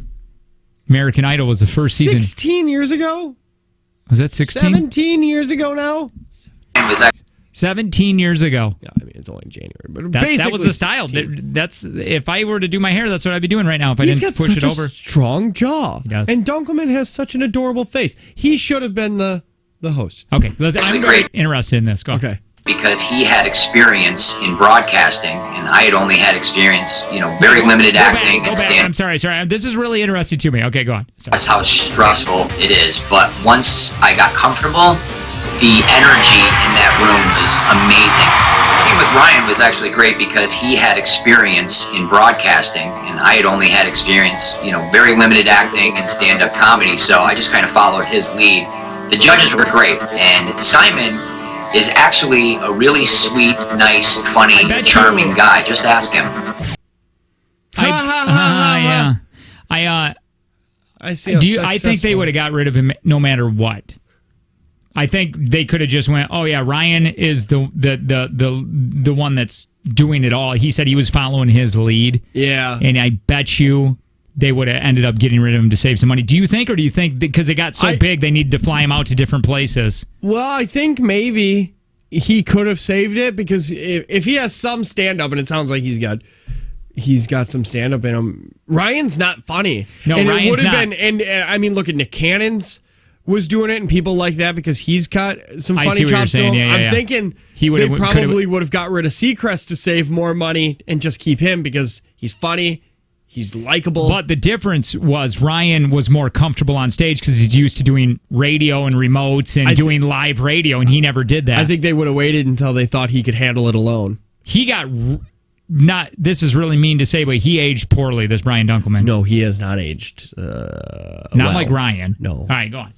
S1: American Idol was the first season.
S2: 16 years ago?
S1: Was that 16?
S2: 17 years ago now?
S1: 17 years ago.
S2: Yeah, I mean, it's only January. But basically
S1: that was the style.
S2: 16.
S1: That's if I were to do my hair, that's what I'd be doing right now if I didn't push it over.
S2: He's got such a strong jaw.
S1: He does.
S2: And Dunkleman has such an adorable face. He should have been the host.
S1: Okay, I'm very interested in this. Go.
S2: Okay.
S5: Because he had experience in broadcasting, and I had only had experience, very limited acting.
S1: Go back. I'm sorry. This is really interesting to me. Okay, go on. Sorry.
S5: That's how stressful it is. But once I got comfortable, the energy in that room was amazing. Working with Ryan was actually great because he had experience in broadcasting, and I had only had experience, very limited acting and stand-up comedy. So I just kind of followed his lead. The judges were great, and Simon is actually a really sweet, nice, funny, charming guy. Just ask him.
S1: Yeah.
S2: I see.
S1: I think they would have got rid of him no matter what. I think they could have just went, oh yeah, Ryan is the one that's doing it all. He said he was following his lead.
S2: Yeah.
S1: And I bet you they would have ended up getting rid of him to save some money. Do you think, or do you think because they got so big they needed to fly him out to different places?
S2: Well, I think maybe he could have saved it because if he has some stand-up, and it sounds like he's got some stand-up in him, Ryan's not funny.
S1: No,
S2: and
S1: Ryan's
S2: it would have
S1: not.
S2: been, and I mean, look at Nick Cannon's was doing it, and people like that because he's got some funny chops to him. I'm thinking they probably would have got rid of Seacrest to save more money and just keep him because he's funny. He's likable.
S1: But the difference was Ryan was more comfortable on stage because he's used to doing radio and remotes and doing live radio, and he never did that.
S2: I think they would have waited until they thought he could handle it alone.
S1: He got not. This is really mean to say, but he aged poorly. This Brian Dunkleman.
S2: No, he has not aged.
S1: Not like Ryan.
S2: No.
S1: All right, go on.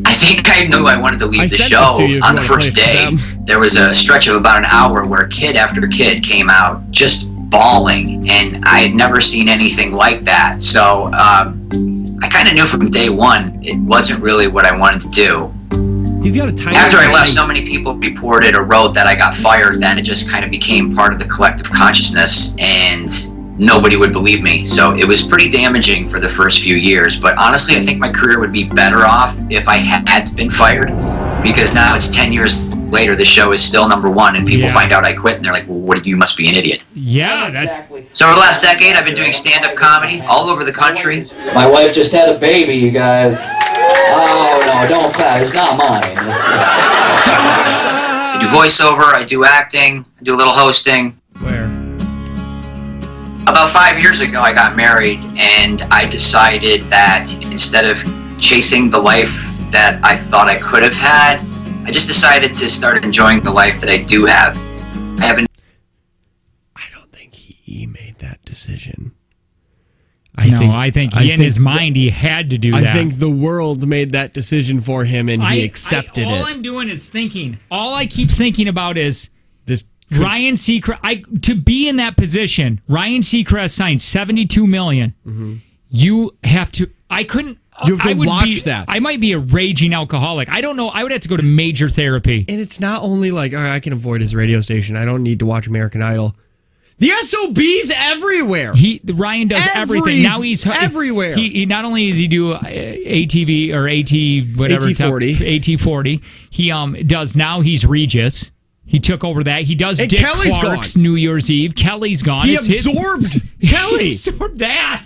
S5: I think I knew I wanted to leave the show on the first day. There was a stretch of about an hour where kid after kid came out just bawling, and I had never seen anything like that. So I kind of knew from day one it wasn't really what I wanted to do.
S2: He's got a tiny
S5: After I left, so many people reported or wrote that I got fired, then it just kind of became part of the collective consciousness, and nobody would believe me. So it was pretty damaging for the first few years. But honestly, I think my career would be better off if I had been fired, because now it's 10 years later, the show is still #1, and people find out I quit, and they're like, well, you must be an idiot.
S1: Yeah, that's...
S5: So over the last decade, I've been doing stand-up comedy all over the country.
S6: My wife just had a baby, you guys. Oh, no, don't pat. It's not mine.
S5: I do voiceover, I do acting, I do a little hosting.
S2: Where?
S5: About 5 years ago, I got married, and I decided that instead of chasing the life that I thought I could have had, I I just decided to start enjoying the life that I do have. I haven't.
S2: I don't think he made that decision.
S1: I think in his mind he had to do that.
S2: I think the world made that decision for him, and he accepted it.
S1: All I'm doing is thinking. All I keep thinking about is
S2: this.
S1: Ryan Seacrest. To be in that position, Ryan Seacrest signed $72 million.
S2: Mm-hmm.
S1: You have to. I couldn't.
S2: You have to watch that.
S1: I might be a raging alcoholic. I don't know. I would have to go to major therapy.
S2: And it's not only like, all right, I can avoid his radio station. I don't need to watch American Idol. The SOB's everywhere.
S1: Ryan does everything. Now he's
S2: everywhere.
S1: He not only does he do ATV or AT whatever AT40. He does now. He's Regis. He took over that. He does Dick
S2: Kelly's
S1: Clark's
S2: gone.
S1: New Year's Eve. Kelly's gone.
S2: He absorbed Kelly.
S1: He absorbed that.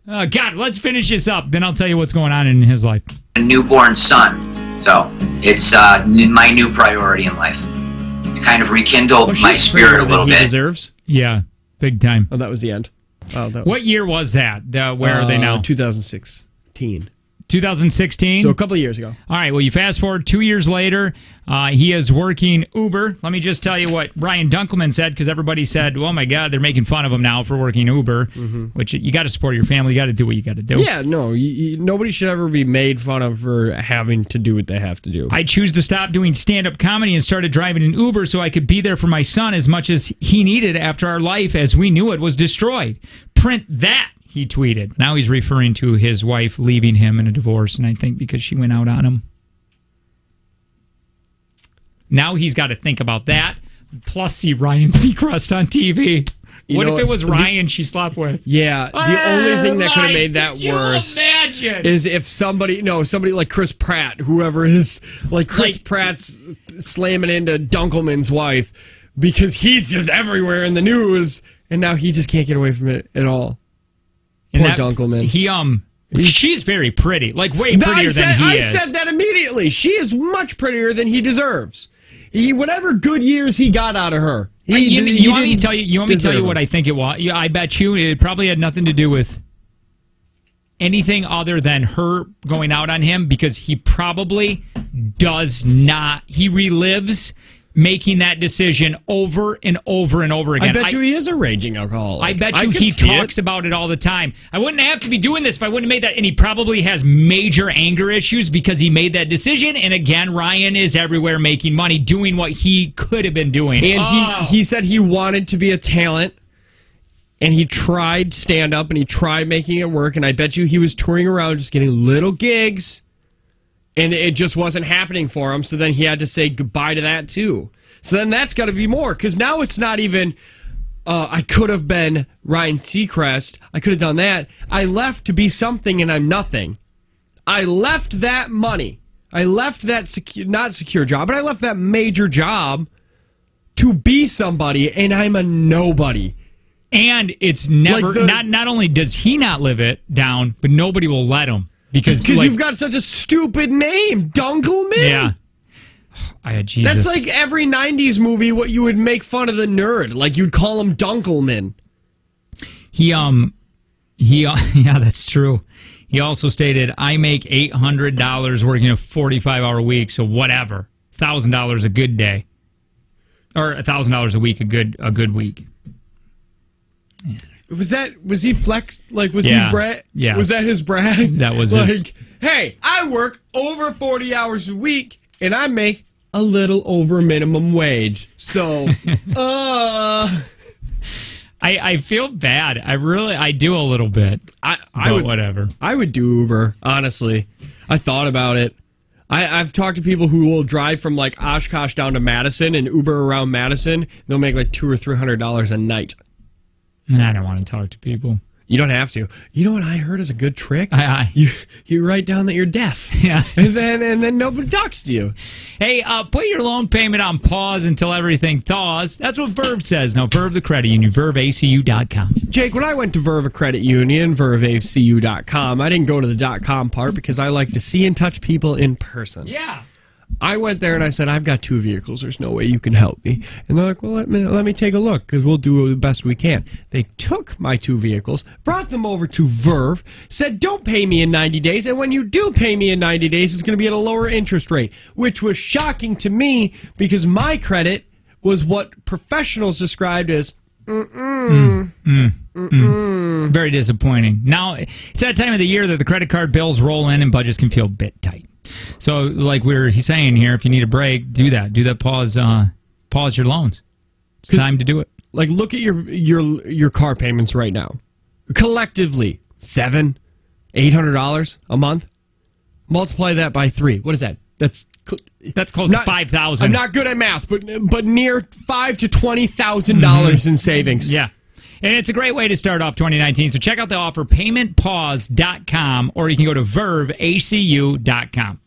S1: God, let's finish this up. Then I'll tell you what's going on in his life.
S5: A newborn son, so it's my new priority in life. It's kind of rekindled my spirit a little bit.
S2: Deserves.
S1: Yeah, big time.
S2: Oh, that was the end. Oh, that was,
S1: what year was that? Where are they now?
S2: 2016.
S1: 2016?
S2: So a couple of years ago.
S1: All right, well, you fast forward 2 years later. He is working Uber. Let me just tell you what Ryan Dunkleman said, because everybody said, oh, my God, they're making fun of him now for working Uber, which you got to support your family. You got to do what you got to do.
S2: Yeah, no, nobody should ever be made fun of for having to do what they have to do.
S1: I choose to stop doing stand-up comedy and started driving an Uber so I could be there for my son as much as he needed after our life as we knew it was destroyed. Print that. He tweeted. Now he's referring to his wife leaving him in a divorce, and I think because she went out on him. Now he's got to think about that, plus see Ryan Seacrest on TV. What if it was Ryan she slept with?
S2: Yeah, the only thing that could have made that worse is if somebody like Chris Pratt, whoever is, like Chris Pratt's slamming into Dunkleman's wife because he's just everywhere in the news, and now he just can't get away from it at all. Poor Dunkleman.
S1: She's very pretty. Like, way prettier than he is.
S2: I said that immediately. She is much prettier than he deserves. Whatever good years he got out of her.
S1: You want me to tell you what I think it was? I bet you it probably had nothing to do with anything other than her going out on him, because he probably does not. He relives making that decision over and over and over again.
S2: I bet you he is a raging alcoholic.
S1: I bet you he talks about it all the time. I wouldn't have to be doing this if I wouldn't have made that. And he probably has major anger issues because he made that decision. And again, Ryan is everywhere making money, doing what he could have been doing.
S2: And he said he wanted to be a talent. And he tried stand-up and he tried making it work. And I bet you he was touring around just getting little gigs. And it just wasn't happening for him, so then he had to say goodbye to that, too. So then that's got to be more, because now it's not even, I could have been Ryan Seacrest, I could have done that. I left to be something, and I'm nothing. I left that money. I left that, not secure job, but I left that major job to be somebody, and I'm a nobody.
S1: And it's never, not only does he not live it down, but nobody will let him. Because
S2: you've got such a stupid name, Dunkleman.
S1: Yeah. Jesus.
S2: That's like every 90s movie what you would make fun of the nerd. Like you'd call him Dunkleman.
S1: Yeah, that's true. He also stated, I make $800 working a 45-hour week, so whatever. $1,000 a good day. Or $1,000 a week, a good week. Yeah.
S2: Was he flex? Like, was he brag?
S1: Yeah.
S2: Was that his brag?
S1: That was
S2: like, hey, I work over 40 hours a week and I make a little over minimum wage. So,
S1: I feel bad. I do a little bit. Whatever.
S2: I would do Uber, honestly. I thought about it. I've talked to people who will drive from like Oshkosh down to Madison and Uber around Madison. They'll make like $200 or $300 a night.
S1: I don't want to talk to people.
S2: You don't have to. You know what I heard is a good trick? You write down that you're deaf.
S1: Yeah.
S2: And then nobody talks to you.
S1: Hey, put your loan payment on pause until everything thaws. That's what Verve says. Now, Verve the Credit Union, verveacu.com.
S2: Jake, when I went to Verve Credit Union, verveacu.com, I didn't go to the .com part because I like to see and touch people in person.
S1: Yeah.
S2: I went there and I said, I've got 2 vehicles. There's no way you can help me. And they're like, well, let me take a look because we'll do the best we can. They took my 2 vehicles, brought them over to Verve, said, don't pay me in 90 days. And when you do pay me in 90 days, it's going to be at a lower interest rate, which was shocking to me because my credit was what professionals described as
S1: very disappointing. Now, it's that time of the year that the credit card bills roll in and budgets can feel a bit tight. So, like he's saying here, if you need a break, do that. Do that. Pause your loans. It's time to do it.
S2: Like, look at your car payments right now. Collectively, $700-800 a month. Multiply that by 3. What is that? That's
S1: close to $5,000.
S2: I'm not good at math, but near $5,000 to $20,000 in savings.
S1: Yeah. And it's a great way to start off 2019. So check out the offer, paymentpause.com, or you can go to verveacu.com.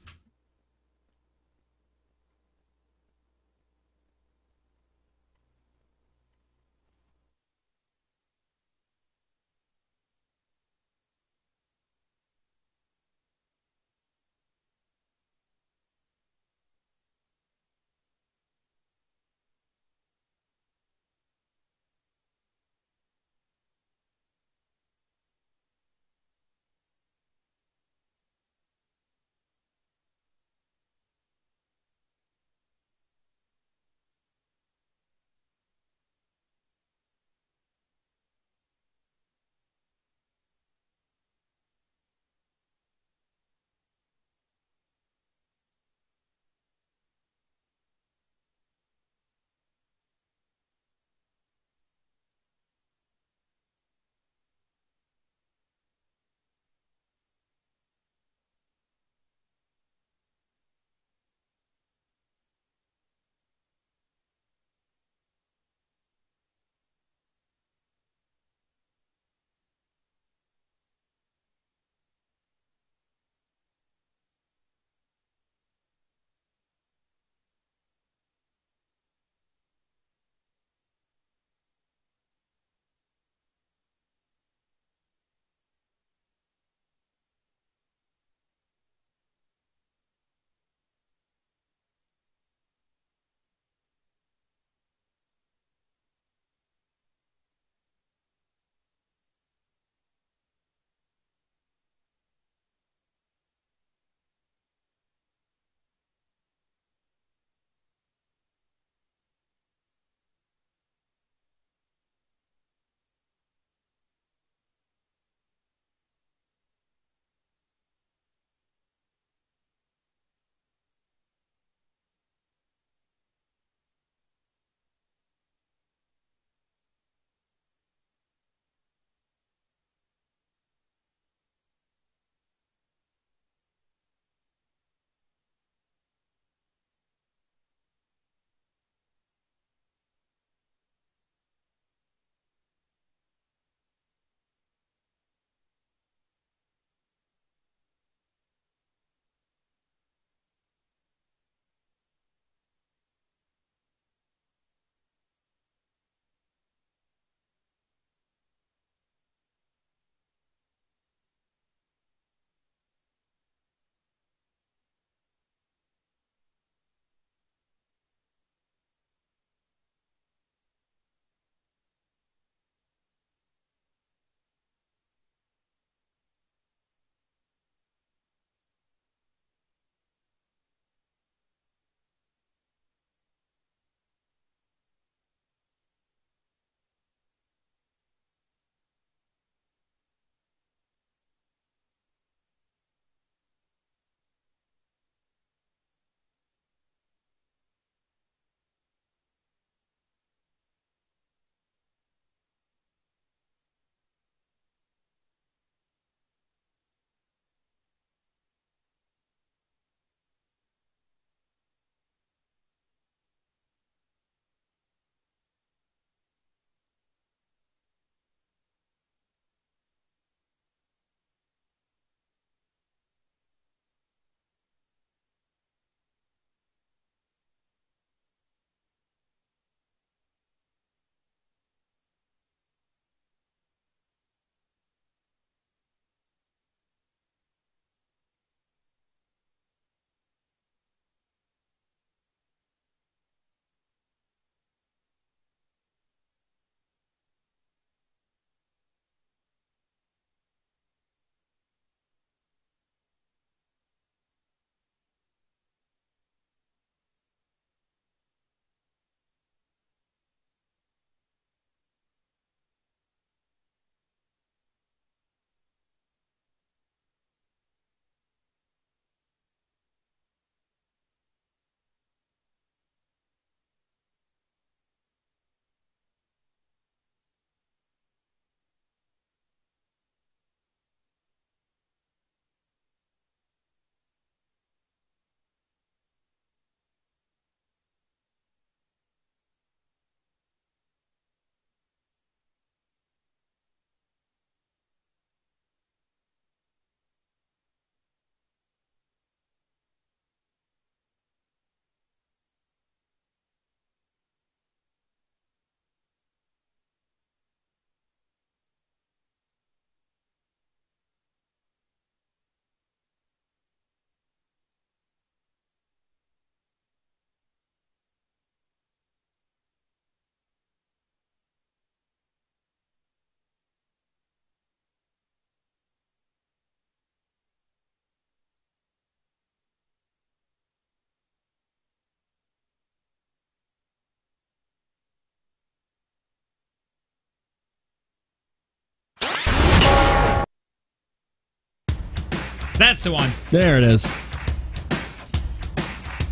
S1: That's the one.
S2: There it is.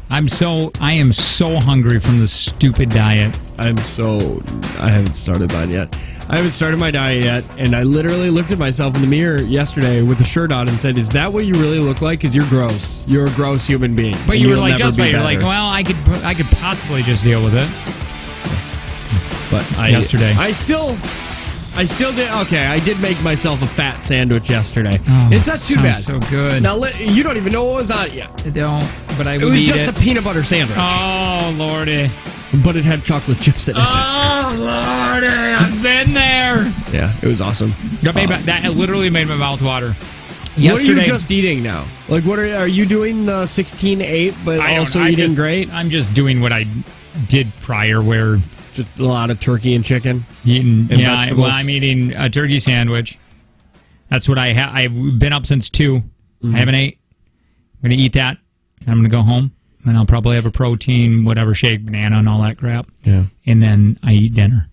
S1: I am so hungry from the stupid diet.
S2: I haven't started mine yet. I haven't started my diet yet, and I literally looked at myself in the mirror yesterday with a shirt on and said, "Is that what you really look like? Because you're gross. You're a gross human being."
S1: But you were like, you're like, well, I could possibly just deal with it.
S2: But
S1: yesterday,
S2: I still did. Okay, I did make myself a fat sandwich yesterday.
S1: Oh,
S2: it's not too bad.
S1: So good.
S2: Now you don't even know what was on it yet.
S1: I don't. But I would
S2: It was
S1: eat
S2: just a peanut butter sandwich.
S1: Oh lordy.
S2: But it had chocolate chips in it.
S1: Oh lordy, I've been there.
S2: Yeah, it was awesome.
S1: That literally made my mouth water.
S2: What are you just eating now? Like, what are you doing? The 16-8, but also eating great.
S1: I'm just doing what I did prior, where
S2: just a lot of turkey and chicken,
S1: eating
S2: and vegetables.
S1: Well, I'm eating a turkey sandwich. That's what I have. I've been up since 2. I haven't ate. I'm gonna eat that. I'm gonna go home, and I'll probably have a protein, whatever shake, banana, and all that crap.
S2: Yeah.
S1: And then I eat dinner.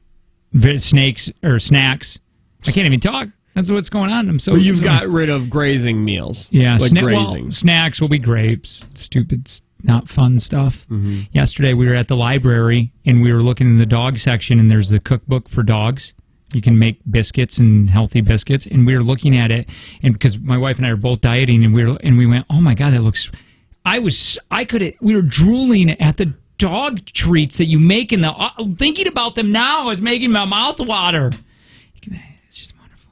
S1: Snacks. I can't even talk. That's what's going on. I'm so.
S2: But you've got rid of grazing meals.
S1: Yeah,
S2: like grazing.
S1: Snacks will be grapes. Stupid, not fun stuff.
S2: Mm-hmm.
S1: Yesterday we were at the library and we were looking in the dog section, and there's the cookbook for dogs. You can make biscuits and healthy biscuits, and we were looking at it, and because my wife and I are both dieting, and we went, oh my god, that looks. We were drooling at the dog treats that you make in the. Thinking about them now is making my mouth water. It's just wonderful.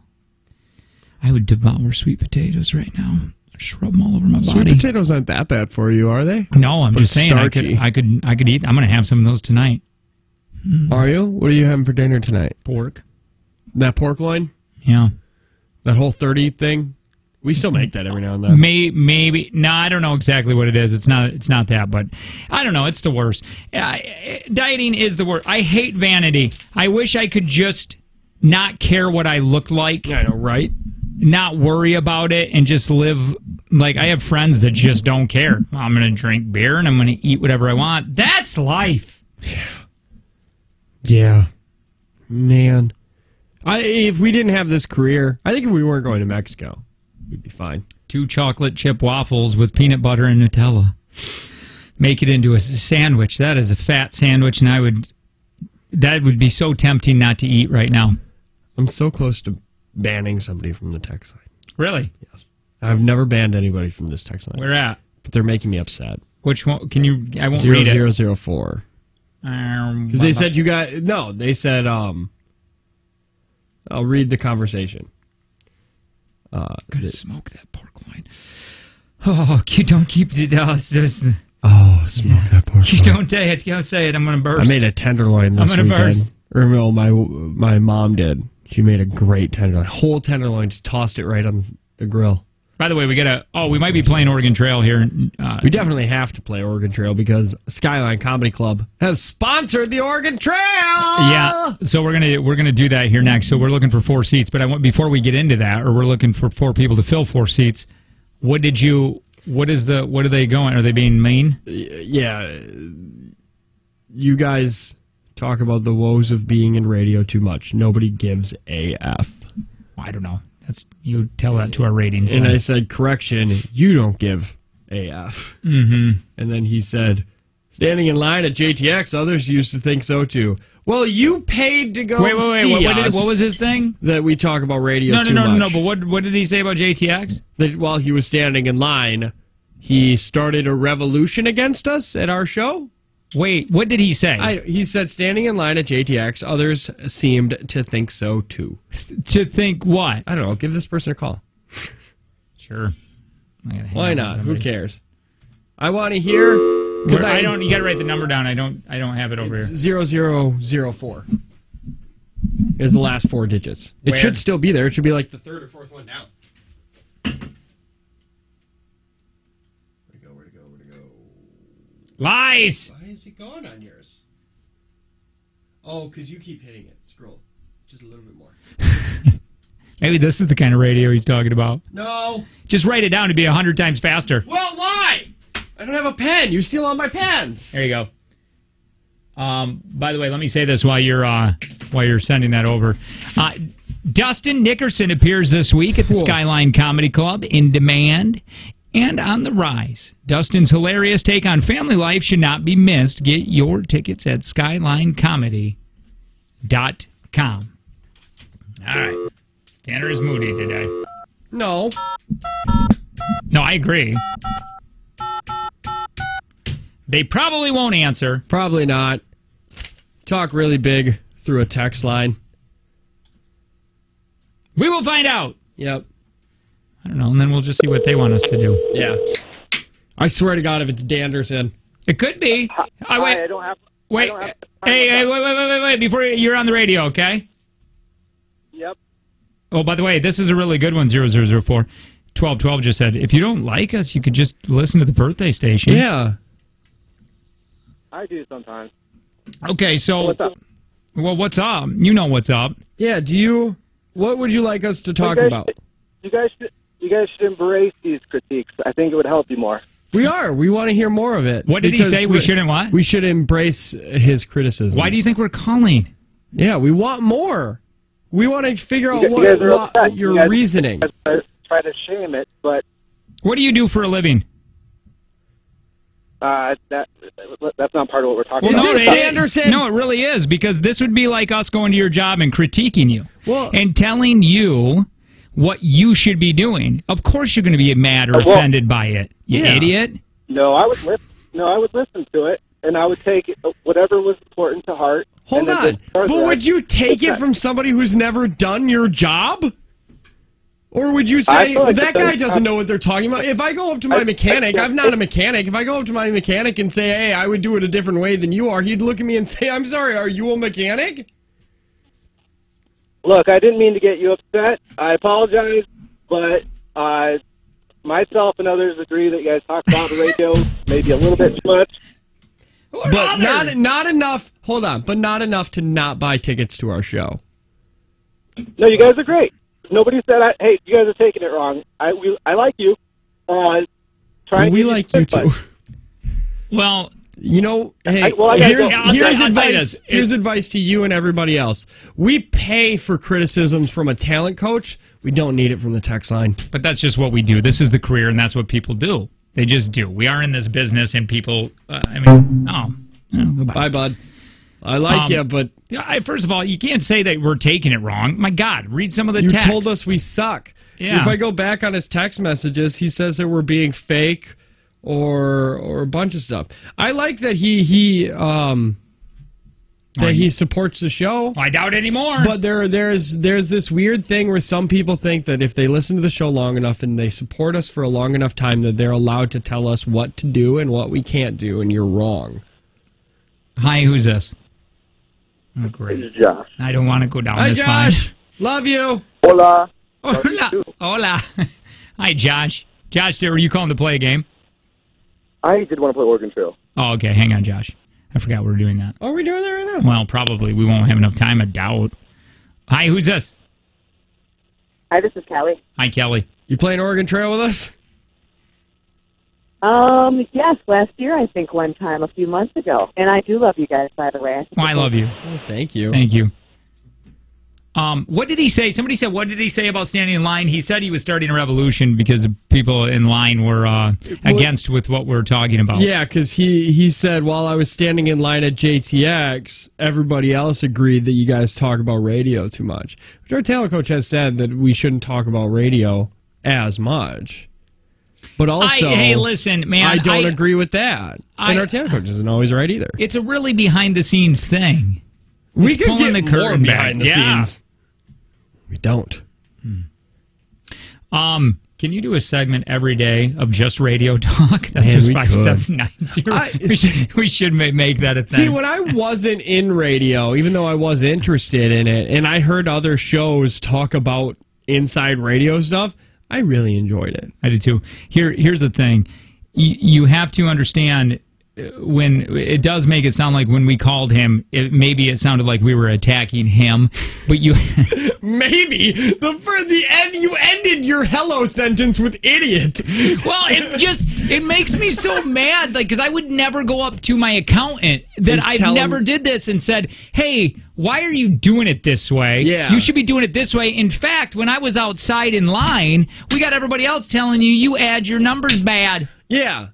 S1: I would devour sweet potatoes right now. I'd just rub them all over my body.
S2: Sweet potatoes aren't that bad for you, are they?
S1: No, I'm just saying.
S2: Starchy.
S1: I could eat. I'm going to have some of those tonight.
S2: Are you? What are you having for dinner tonight?
S1: Pork.
S2: That pork loin?
S1: Yeah.
S2: That whole 30 thing? We still make that every now and then.
S1: Maybe. No, I don't know exactly what it is. It's not that, but I don't know. It's the worst. Dieting is the worst. I hate vanity. I wish I could just not care what I look like.
S2: Yeah, I know, right?
S1: Not worry about it and just live. Like, I have friends that just don't care. I'm going to drink beer and I'm going to eat whatever I want. That's life.
S2: Yeah. Man. If we didn't have this career, I think if we weren't going to Mexico, we'd be fine. 2
S1: chocolate chip waffles with peanut butter and Nutella. Make it into a sandwich. That is a fat sandwich, and that would be so tempting not to eat right now.
S2: I'm so close to banning somebody from the text line.
S1: Really?
S2: Yes. I've never banned anybody from this text line.
S1: Where at?
S2: But they're making me upset.
S1: Which one? Can you? I won't read it.
S2: 0004. Because they said you got... No, they said... I'll read the conversation.
S1: Gonna smoke that pork loin. Oh, you don't keep it.
S2: Smoke that pork
S1: You
S2: loin.
S1: don't say it. Don't say it. I'm gonna burst.
S2: I made a tenderloin this weekend.
S1: Burst.
S2: Or no, my mom did. She made a great tenderloin. Whole tenderloin. Just tossed it right on the grill.
S1: By the way, we might be playing Oregon Trail here.
S2: We definitely have to play Oregon Trail because Skyline Comedy Club has sponsored the Oregon Trail.
S1: Yeah, so we're gonna do that here next. So we're looking for 4 seats, but before we get into that, or we're looking for 4 people to fill 4 seats. What are they going? Are they being mean?
S2: Yeah, you guys talk about the woes of being in radio too much. Nobody gives AF.
S1: I don't know. You tell that to our ratings.
S2: And I said, correction, you don't give AF.
S1: Mm-hmm.
S2: And then he said, standing in line at JTX, others used to think so too. Well, you paid to go see us.
S1: What was his thing?
S2: That we talk about radio too much.
S1: No, but what did he say about JTX?
S2: That while he was standing in line, he started a revolution against us at our show.
S1: Wait, what did he say?
S2: He said, standing in line at JTX, others seemed to think so too.
S1: To think what?
S2: I don't know. Give this person a call.
S1: Sure.
S2: Why not? Who cares? I want to hear.
S1: Because I don't. You got to write the number down. I don't have it over here.
S2: 0004 is the last 4 digits. It should still be there. It should be like the 3rd or 4th one down. Where'd it go?
S1: Lies!
S2: Why is it gone on yours? Oh, because you keep hitting it. Scroll. Just a little bit more.
S1: Maybe this is the kind of radio he's talking about.
S2: No.
S1: Just write it down to be 100 times faster.
S2: Well, why? I don't have a pen. You steal all my pens.
S1: There you go. By the way, let me say this while you're sending that over. Dustin Nickerson appears this week at the Skyline Comedy Club, in demand and on the rise. Dustin's hilarious take on family life should not be missed. Get your tickets at skylinecomedy.com. All right. Tanner is moody today.
S2: No.
S1: No, I agree. They probably won't answer.
S2: Probably not. Talk really big through a text line.
S1: We will find out.
S2: Yep.
S1: I don't know, and then we'll just see what they want us to do.
S2: Yeah. I swear to God, if it's Danderson.
S1: It could be.
S7: I don't have...
S1: Wait. Hey, wait. Before you're on the radio, okay?
S7: Yep.
S1: Oh, by the way, this is a really good one, 0004. 1212 just said, if you don't like us, you could just listen to the birthday station.
S2: Yeah.
S7: I do sometimes.
S1: Okay, so...
S7: What's up?
S1: Well, what's up? You know what's up.
S2: Yeah, what would you like us to talk about?
S7: You guys should embrace these critiques. I think it would help you more.
S2: We are. We want to hear more of it.
S1: What did he say? We shouldn't what?
S2: We should embrace his criticisms.
S1: Why do you think we're calling?
S2: Yeah, we want more. We want to figure out
S7: You guys are upset.
S2: your
S7: You guys
S2: reasoning.
S7: Try to shame it, but...
S1: What do you do for a living?
S7: That's not part of what we're talking
S2: Well,
S7: about.
S2: is this Anderson?
S1: No, it really is, because this would be like us going to your job and critiquing you
S2: Well,
S1: and telling you what you should be doing. Of course you're going to be mad or offended by it, you idiot.
S7: No, I would listen to it, and I would take whatever was important to heart.
S2: Hold on. But would you take it from somebody who's never done your job? Or would you say, that guy doesn't know what they're talking about? If I go up to my mechanic, I'm not a mechanic. If I go up to my mechanic and say, hey, I would do it a different way than you are, he'd look at me and say, I'm sorry, are you a mechanic?
S7: Look, I didn't mean to get you upset. I apologize, but myself and others agree that you guys talk about the radio maybe a little bit too much.
S2: But not enough, hold on, but not enough to not buy tickets to our show.
S7: No, you guys are great. Nobody said, hey, you guys are taking it wrong. I like you.
S2: We like you too.
S1: Well,
S2: you know, hey, here's advice. Here's advice to you and everybody else. We pay for criticisms from a talent coach. We don't need it from the text line.
S1: But that's just what we do. This is the career, and that's what people do. They just do. We are in this business, and people, goodbye.
S2: Bye, bud. I like you, but...
S1: First of all, you can't say that we're taking it wrong. My God, read some of the text.
S2: You told us we suck.
S1: Yeah.
S2: If I go back on his text messages, he says that we're being fake or a bunch of stuff. I like that he supports the show.
S1: I doubt anymore.
S2: But there's this weird thing where some people think that if they listen to the show long enough and they support us for a long enough time, that they're allowed to tell us what to do and what we can't do, and you're wrong.
S1: Hi, who's this? Oh, great.
S7: This is Josh.
S1: I don't want to go down
S2: Hi,
S1: this
S2: Josh.
S1: line.
S2: Love you.
S7: Hola.
S1: Hola. Hi, Josh. Josh, were you calling to play a game?
S7: I did want to play Oregon Trail.
S1: Oh, okay. Hang on, Josh. I forgot we were doing that.
S2: Are we doing that right now?
S1: Well, probably. We won't have enough time, I doubt. Hi, who's this?
S4: Hi, this is Kelly.
S1: Hi, Kelly.
S2: You playing Oregon Trail with us?
S4: Yes, last year, I think, one time, a few months ago. And I do love you guys, by the way.
S1: Well, I love you.
S2: Oh, thank you.
S1: Thank you. What did he say? Somebody said, what did he say about standing in line? He said he was starting a revolution because people in line were against with what we're talking about.
S2: Yeah, because he said, while I was standing in line at JTX, everybody else agreed that you guys talk about radio too much. Which our talent coach has said that we shouldn't talk about radio as much. But also,
S1: hey, listen, man,
S2: I don't agree with that. And our talent coach isn't always right either.
S1: It's a really behind-the-scenes thing.
S2: We could get more behind the scenes. We don't.
S1: Can you do a segment every day of just radio talk? That's just 5790. We should make that a thing.
S2: See, when I wasn't in radio, even though I was interested in it, and I heard other shows talk about inside radio stuff, I really enjoyed it.
S1: I did too. Here's the thing. You have to understand when it does make it sound like when we called him, maybe it sounded like we were attacking him. But you
S2: maybe for the end, you ended your hello sentence with idiot.
S1: Well, it makes me so mad, like, because I would never go up to my accountant that I've never did this and said, "Hey, why are you doing it this way?
S2: Yeah,
S1: you should be doing it this way." In fact, when I was outside in line, we got everybody else telling you add your numbers bad.
S2: Yeah.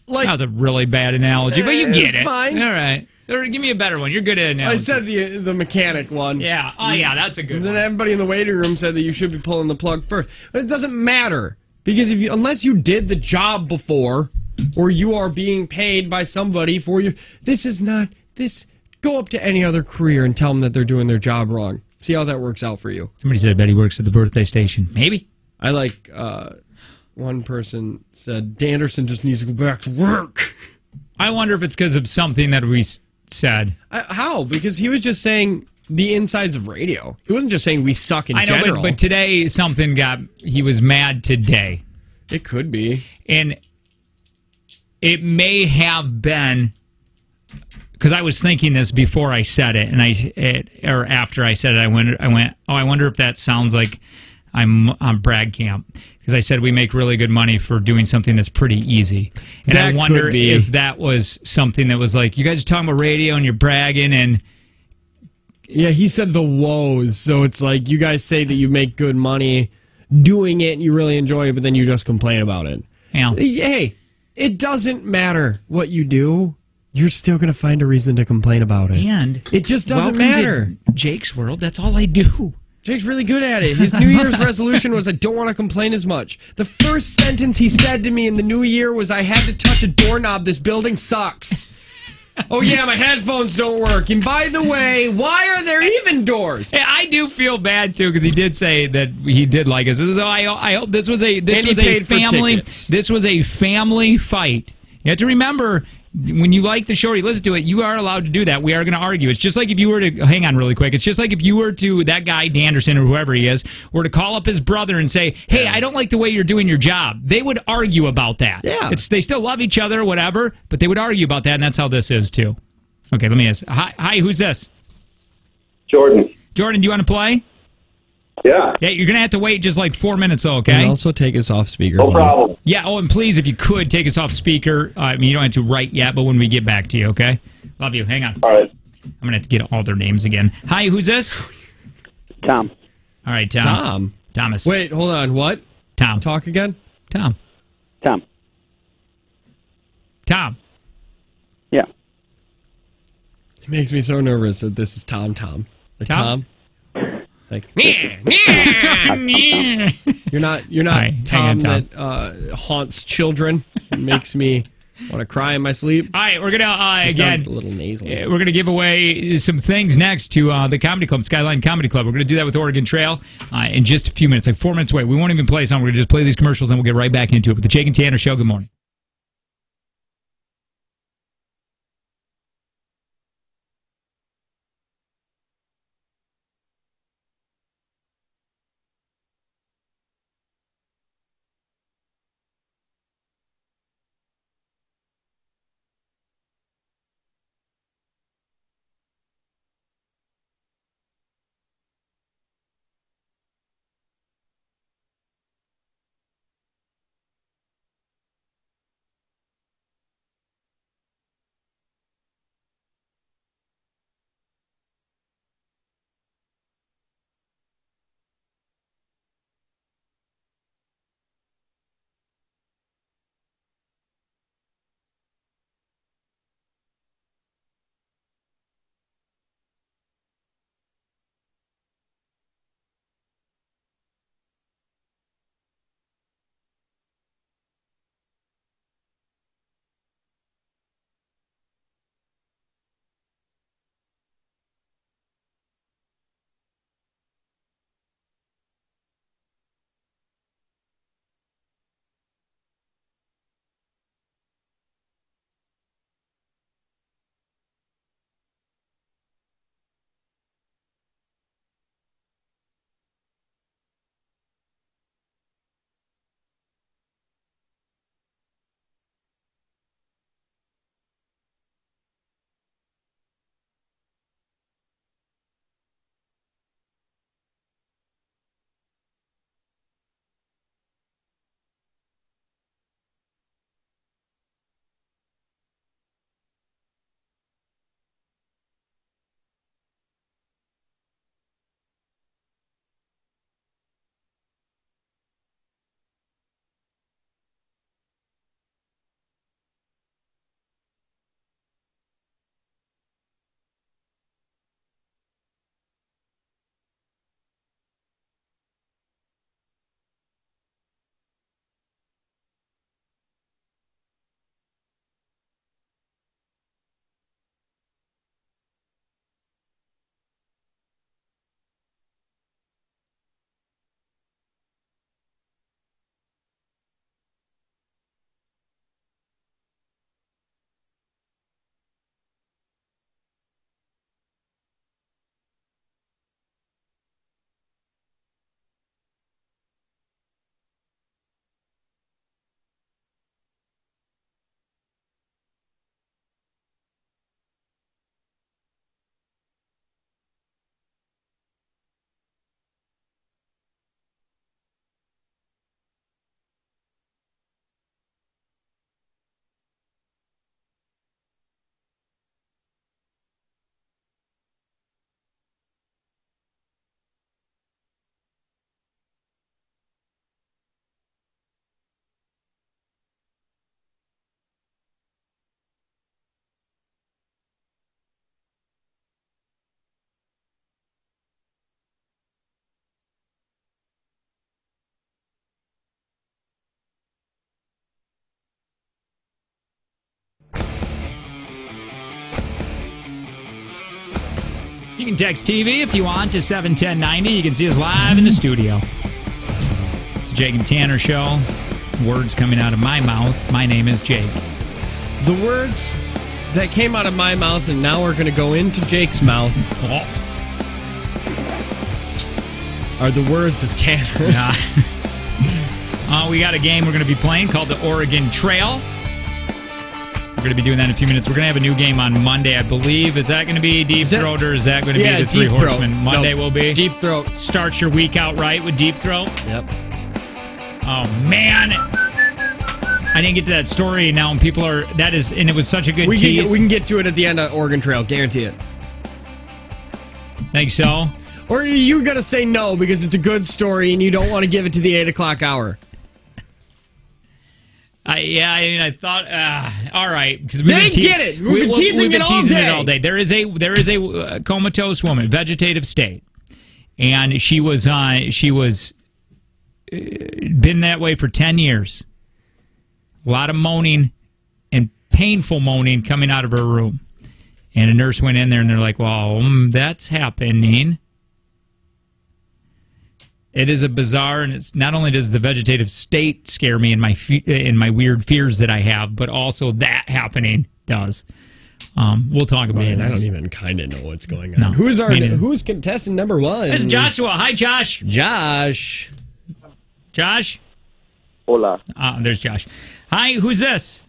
S2: Like,
S1: that was a really bad analogy, but you get
S2: it's
S1: it.
S2: Fine.
S1: All right. Or give me a better one. You're good at analogy.
S2: I said the mechanic one.
S1: Yeah. Oh, yeah, that's a good one.
S2: Then everybody in the waiting room said that you should be pulling the plug first. But it doesn't matter. Because unless you did the job before, or you are being paid by somebody for you, go up to any other career and tell them that they're doing their job wrong. See how that works out for you.
S1: Somebody said Betty works at the birthday station. Maybe.
S2: I like, one person said, Danderson just needs to go back to work.
S1: I wonder if it's because of something that we said.
S2: How? Because he was just saying the insides of radio. He wasn't just saying we suck in general.
S1: I know, but today something he was mad today.
S2: It could be.
S1: And it may have been, because I was thinking this before I said it, or after I said it, I went, oh, I wonder if that sounds like I'm on Brad Camp. Because I said we make really good money for doing something that's pretty easy. And I wonder if that was something that was like, you guys are talking about radio and you're bragging and...
S2: Yeah, he said the woes. So it's like you guys say that you make good money doing it and you really enjoy it, but then you just complain about it.
S1: Yeah.
S2: Hey, it doesn't matter what you do. You're still going to find a reason to complain about it.
S1: And
S2: it just doesn't matter.
S1: Jake's world, that's all I do.
S2: Jake's really good at it. His New Year's resolution was, I don't want to complain as much. The first sentence he said to me in the new year was, I had to touch a doorknob. This building sucks. Oh, yeah, my headphones don't work. And by the way, why are there even doors?
S1: Yeah, I do feel bad, too, because he did say that he did like us. So I hope this was a family fight. You have to remember, when you like the show or you listen to it, you are allowed to do that. We are going to argue. It's just like if you were to, hang on really quick, it's just like if you were to, that guy, Danderson, or whoever he is, were to call up his brother and say, hey, I don't like the way you're doing your job. They would argue about that.
S2: Yeah.
S1: They still love each other or whatever, but they would argue about that, and that's how this is, too. Okay, let me ask. Hi, who's this?
S7: Jordan.
S1: Jordan, do you want to play?
S7: Yeah.
S1: Yeah, you're going to have to wait just like 4 minutes, though, okay?
S2: And also take us off speaker.
S7: No problem.
S1: Yeah, oh, and please, if you could, take us off speaker. I mean, you don't have to write yet, but when we get back to you, okay? Love you. Hang on.
S7: All right.
S1: I'm going to have to get all their names again. Hi, who's this?
S7: Tom.
S1: All right, Tom.
S2: Tom.
S1: Thomas.
S2: Wait, hold on. What?
S1: Tom.
S2: Talk again?
S1: Tom.
S7: Tom.
S1: Tom.
S7: Yeah.
S2: It makes me so nervous that this is Tom. Like Tom? Like, you're not
S1: right,
S2: Tom,
S1: Tom
S2: that haunts children and makes me want to cry in my sleep.
S1: All right, we're gonna again
S2: a little nasal.
S1: We're gonna give away some things next to the Comedy Club, Skyline Comedy Club. We're gonna do that with Oregon Trail in just a few minutes, like 4 minutes away. We won't even play a song. We're gonna just play these commercials and we'll get right back into it with the Jake and Tanner Show. Good morning. You can text TV if you want to 71090. You can see us live in the studio. It's a Jake and Tanner show. Words coming out of my mouth. My name is Jake.
S2: The words that came out of my mouth and now are going to go into Jake's mouth are the words of Tanner.
S1: We got a game we're going to be playing called the Oregon Trail. We're going to be doing that in a few minutes. We're going to have a new game on Monday, I believe. Is that going to be Deep Throat or is that going to be the Three Horsemen? Monday will be?
S2: Deep Throat.
S1: Start your week out right with Deep Throat?
S2: Yep.
S1: Oh, man. I didn't get to that story now, and people are... That is... And it was such a good tease.
S2: We can get to it at the end of Oregon Trail. Guarantee it.
S1: Think so?
S2: Or you got to say no because it's a good story and you don't want to give it to the 8 o'clock hour.
S1: I thought... all right. Because
S2: they get it. We've been teasing it all day.
S1: There is a comatose woman, vegetative state. And she was been that way for 10 years. A lot of moaning and painful moaning coming out of her room. And a nurse went in there and they're like, well, that's happening. It is a bizarre, and it's not only does the vegetative state scare me in my weird fears that I have, but also that happening does. We'll talk about it.
S2: I don't even kind of know what's going on. No, who's contestant number one?
S1: This is Joshua. Hi, Josh.
S2: Josh.
S7: Hola.
S1: There's Josh. Hi, who's this?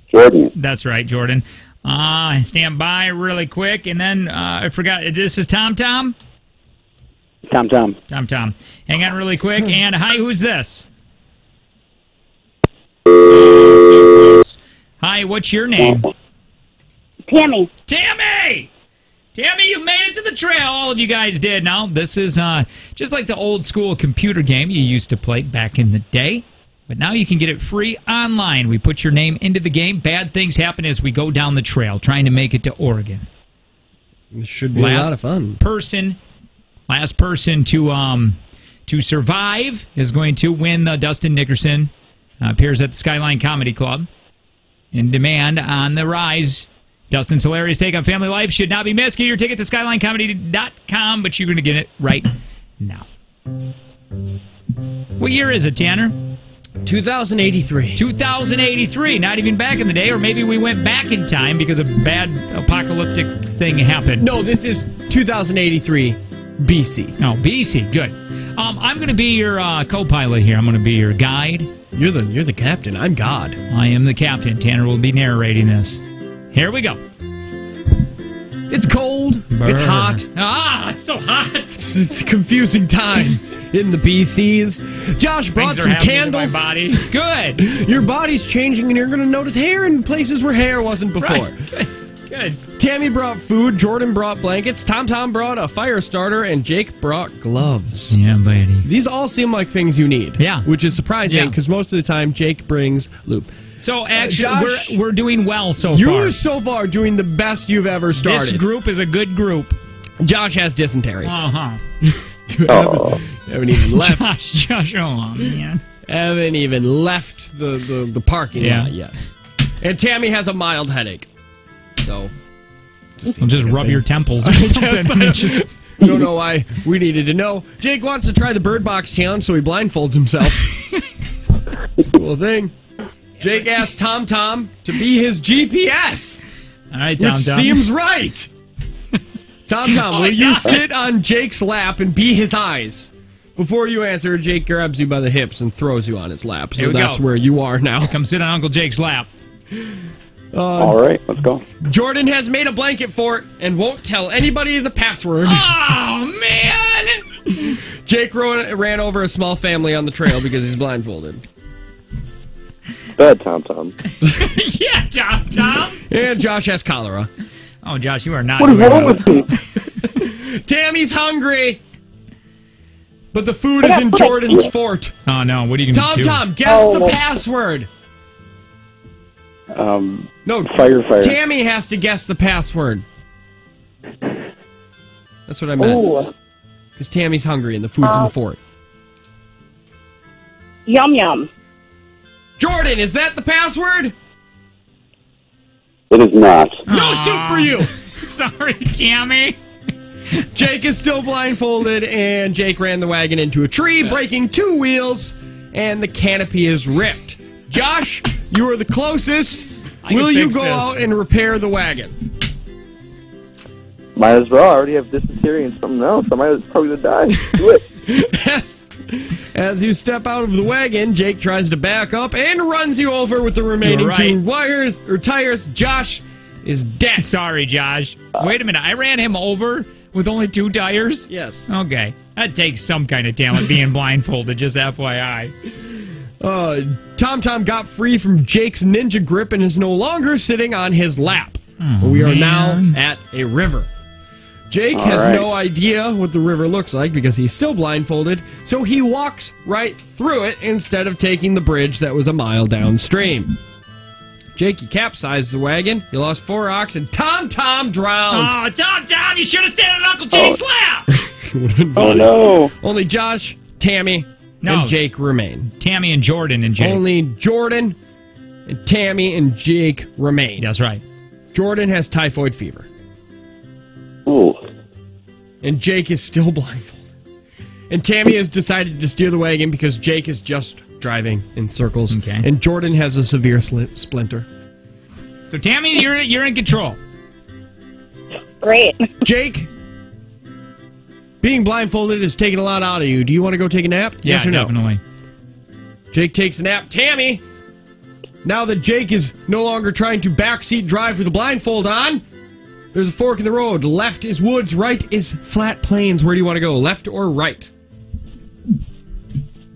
S7: Jordan.
S1: That's right, Jordan. Stand by really quick, and then I forgot. This is Tom.
S7: Tom.
S1: Hang on really quick. And hi, who's this? Hi, what's your name?
S3: Tammy.
S1: Tammy, you made it to the trail. All of you guys did. Now, this is just like the old school computer game you used to play back in the day. But now you can get it free online. We put your name into the game. Bad things happen as we go down the trail, trying to make it to Oregon.
S2: This should be a lot of fun.
S1: Last person to survive is going to win the Dustin Nickerson. Appears at the Skyline Comedy Club. In demand on the rise. Dustin's hilarious take on family life should not be missed. Get your ticket to SkylineComedy.com, but you're going to get it right now. What year is it, Tanner?
S2: 2083.
S1: 2083. Not even back in the day, or maybe we went back in time because a bad apocalyptic thing happened.
S2: No, this is 2083 BC.
S1: Oh, BC. Good. I'm going to be your co-pilot here. I'm going to be your guide.
S2: You're the captain. I'm God.
S1: I am the captain. Tanner will be narrating this. Here we go.
S2: It's cold.
S1: Burr.
S2: It's hot.
S1: It's so hot.
S2: It's a confusing time in the BCs. Josh brought some candles.
S1: My body. Good.
S2: Your body's changing, and you're going to notice hair in places where hair wasn't before.
S1: Right. Good.
S2: Tammy brought food. Jordan brought blankets. Tom brought a fire starter, and Jake brought gloves.
S1: Yeah, buddy.
S2: These all seem like things you need.
S1: Yeah.
S2: Which is surprising because most of the time Jake brings lube.
S1: So actually,
S2: Josh,
S1: we're doing well so far.
S2: You're so far doing the best you've ever started.
S1: This group is a good group.
S2: Josh has dysentery.
S1: Uh-huh.
S2: haven't even left.
S1: Josh, oh man.
S2: Haven't even left the parking lot yet. And Tammy has a mild headache. So
S1: just rub your temples or something.
S2: I don't know why we needed to know. Jake wants to try the Bird Box challenge, so he blindfolds himself. It's a cool thing. Jake asked Tom to be his GPS.
S1: All right, Tom.
S2: Which seems right. Tom, will you sit on Jake's lap and be his eyes? Before you answer, Jake grabs you by the hips and throws you on his lap. So that's where you are now.
S1: Come sit on Uncle Jake's lap.
S7: All right, let's go.
S2: Jordan has made a blanket fort and won't tell anybody the password.
S1: Oh, man!
S2: Jake ran over a small family on the trail because he's blindfolded.
S7: Bad Tom.
S1: Yeah, Tom.
S2: And Josh has cholera.
S1: Oh, Josh, you are not.
S7: What is wrong with me?
S2: Tammy's hungry. But the food is in Jordan's fort.
S1: Oh, no. What are you going to do?
S2: Tom, guess the password.
S7: No, fire.
S2: Tammy has to guess the password. That's what I meant. Because Tammy's hungry and the food's in the fort.
S3: Yum.
S2: Jordan, is that the password?
S7: It is not.
S2: No soup for you.
S1: Sorry, Tammy.
S2: Jake is still blindfolded, and Jake ran the wagon into a tree, breaking 2 wheels, and the canopy is ripped. Josh, you are the closest. Will you go out and repair the wagon?
S7: Might as well. I already have dysentery and something else. I might probably die. Do it.
S2: Yes. As you step out of the wagon, Jake tries to back up and runs you over with the remaining 2 tires. Josh is dead.
S1: Sorry, Josh. Wait a minute. I ran him over with only 2 tires?
S2: Yes.
S1: Okay. That takes some kind of talent being blindfolded, just FYI.
S2: Tom got free from Jake's ninja grip and is no longer sitting on his lap. We are now at a river. Jake has no idea what the river looks like because he's still blindfolded, so he walks right through it instead of taking the bridge that was a mile downstream. Jake, you capsized the wagon, you lost 4 ox, and Tom drowned.
S1: Oh, Tom, you should have stayed on Uncle Jake's lap.
S7: Oh, no.
S2: Only Josh, Tammy, and Jake remain.
S1: Tammy and Jordan and Jake.
S2: Only Jordan and Tammy and Jake remain.
S1: That's right.
S2: Jordan has typhoid fever.
S7: Ooh.
S2: And Jake is still blindfolded. And Tammy has decided to steer the wagon because Jake is just driving in circles.
S1: Okay.
S2: And Jordan has a severe splinter.
S1: So, Tammy, you're in control.
S3: Great.
S2: Jake, being blindfolded is taking a lot out of you. Do you want to go take a nap?
S1: Yeah,
S2: Yes or no?
S1: definitely.
S2: Jake takes a nap. Tammy, now that Jake is no longer trying to backseat drive with a blindfold on, there's a fork in the road. Left is woods, right is flat plains. Where do you want to go, left or right?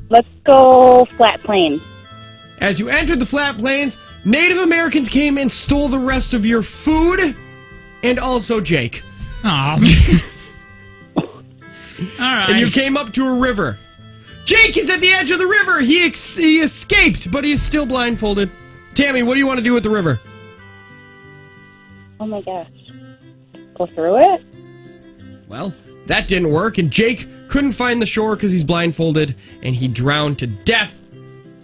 S3: Let's go flat plane.
S2: As you entered the flat plains, Native Americans came and stole the rest of your food, and also Jake.
S1: Aw. All right.
S2: And you came up to a river. Jake is at the edge of the river. He escaped, but he's still blindfolded. Tammy, what do you want to do with the river?
S3: Oh my gosh. Go through it?
S2: Well, that didn't work, and Jake couldn't find the shore because he's blindfolded, and he drowned to death.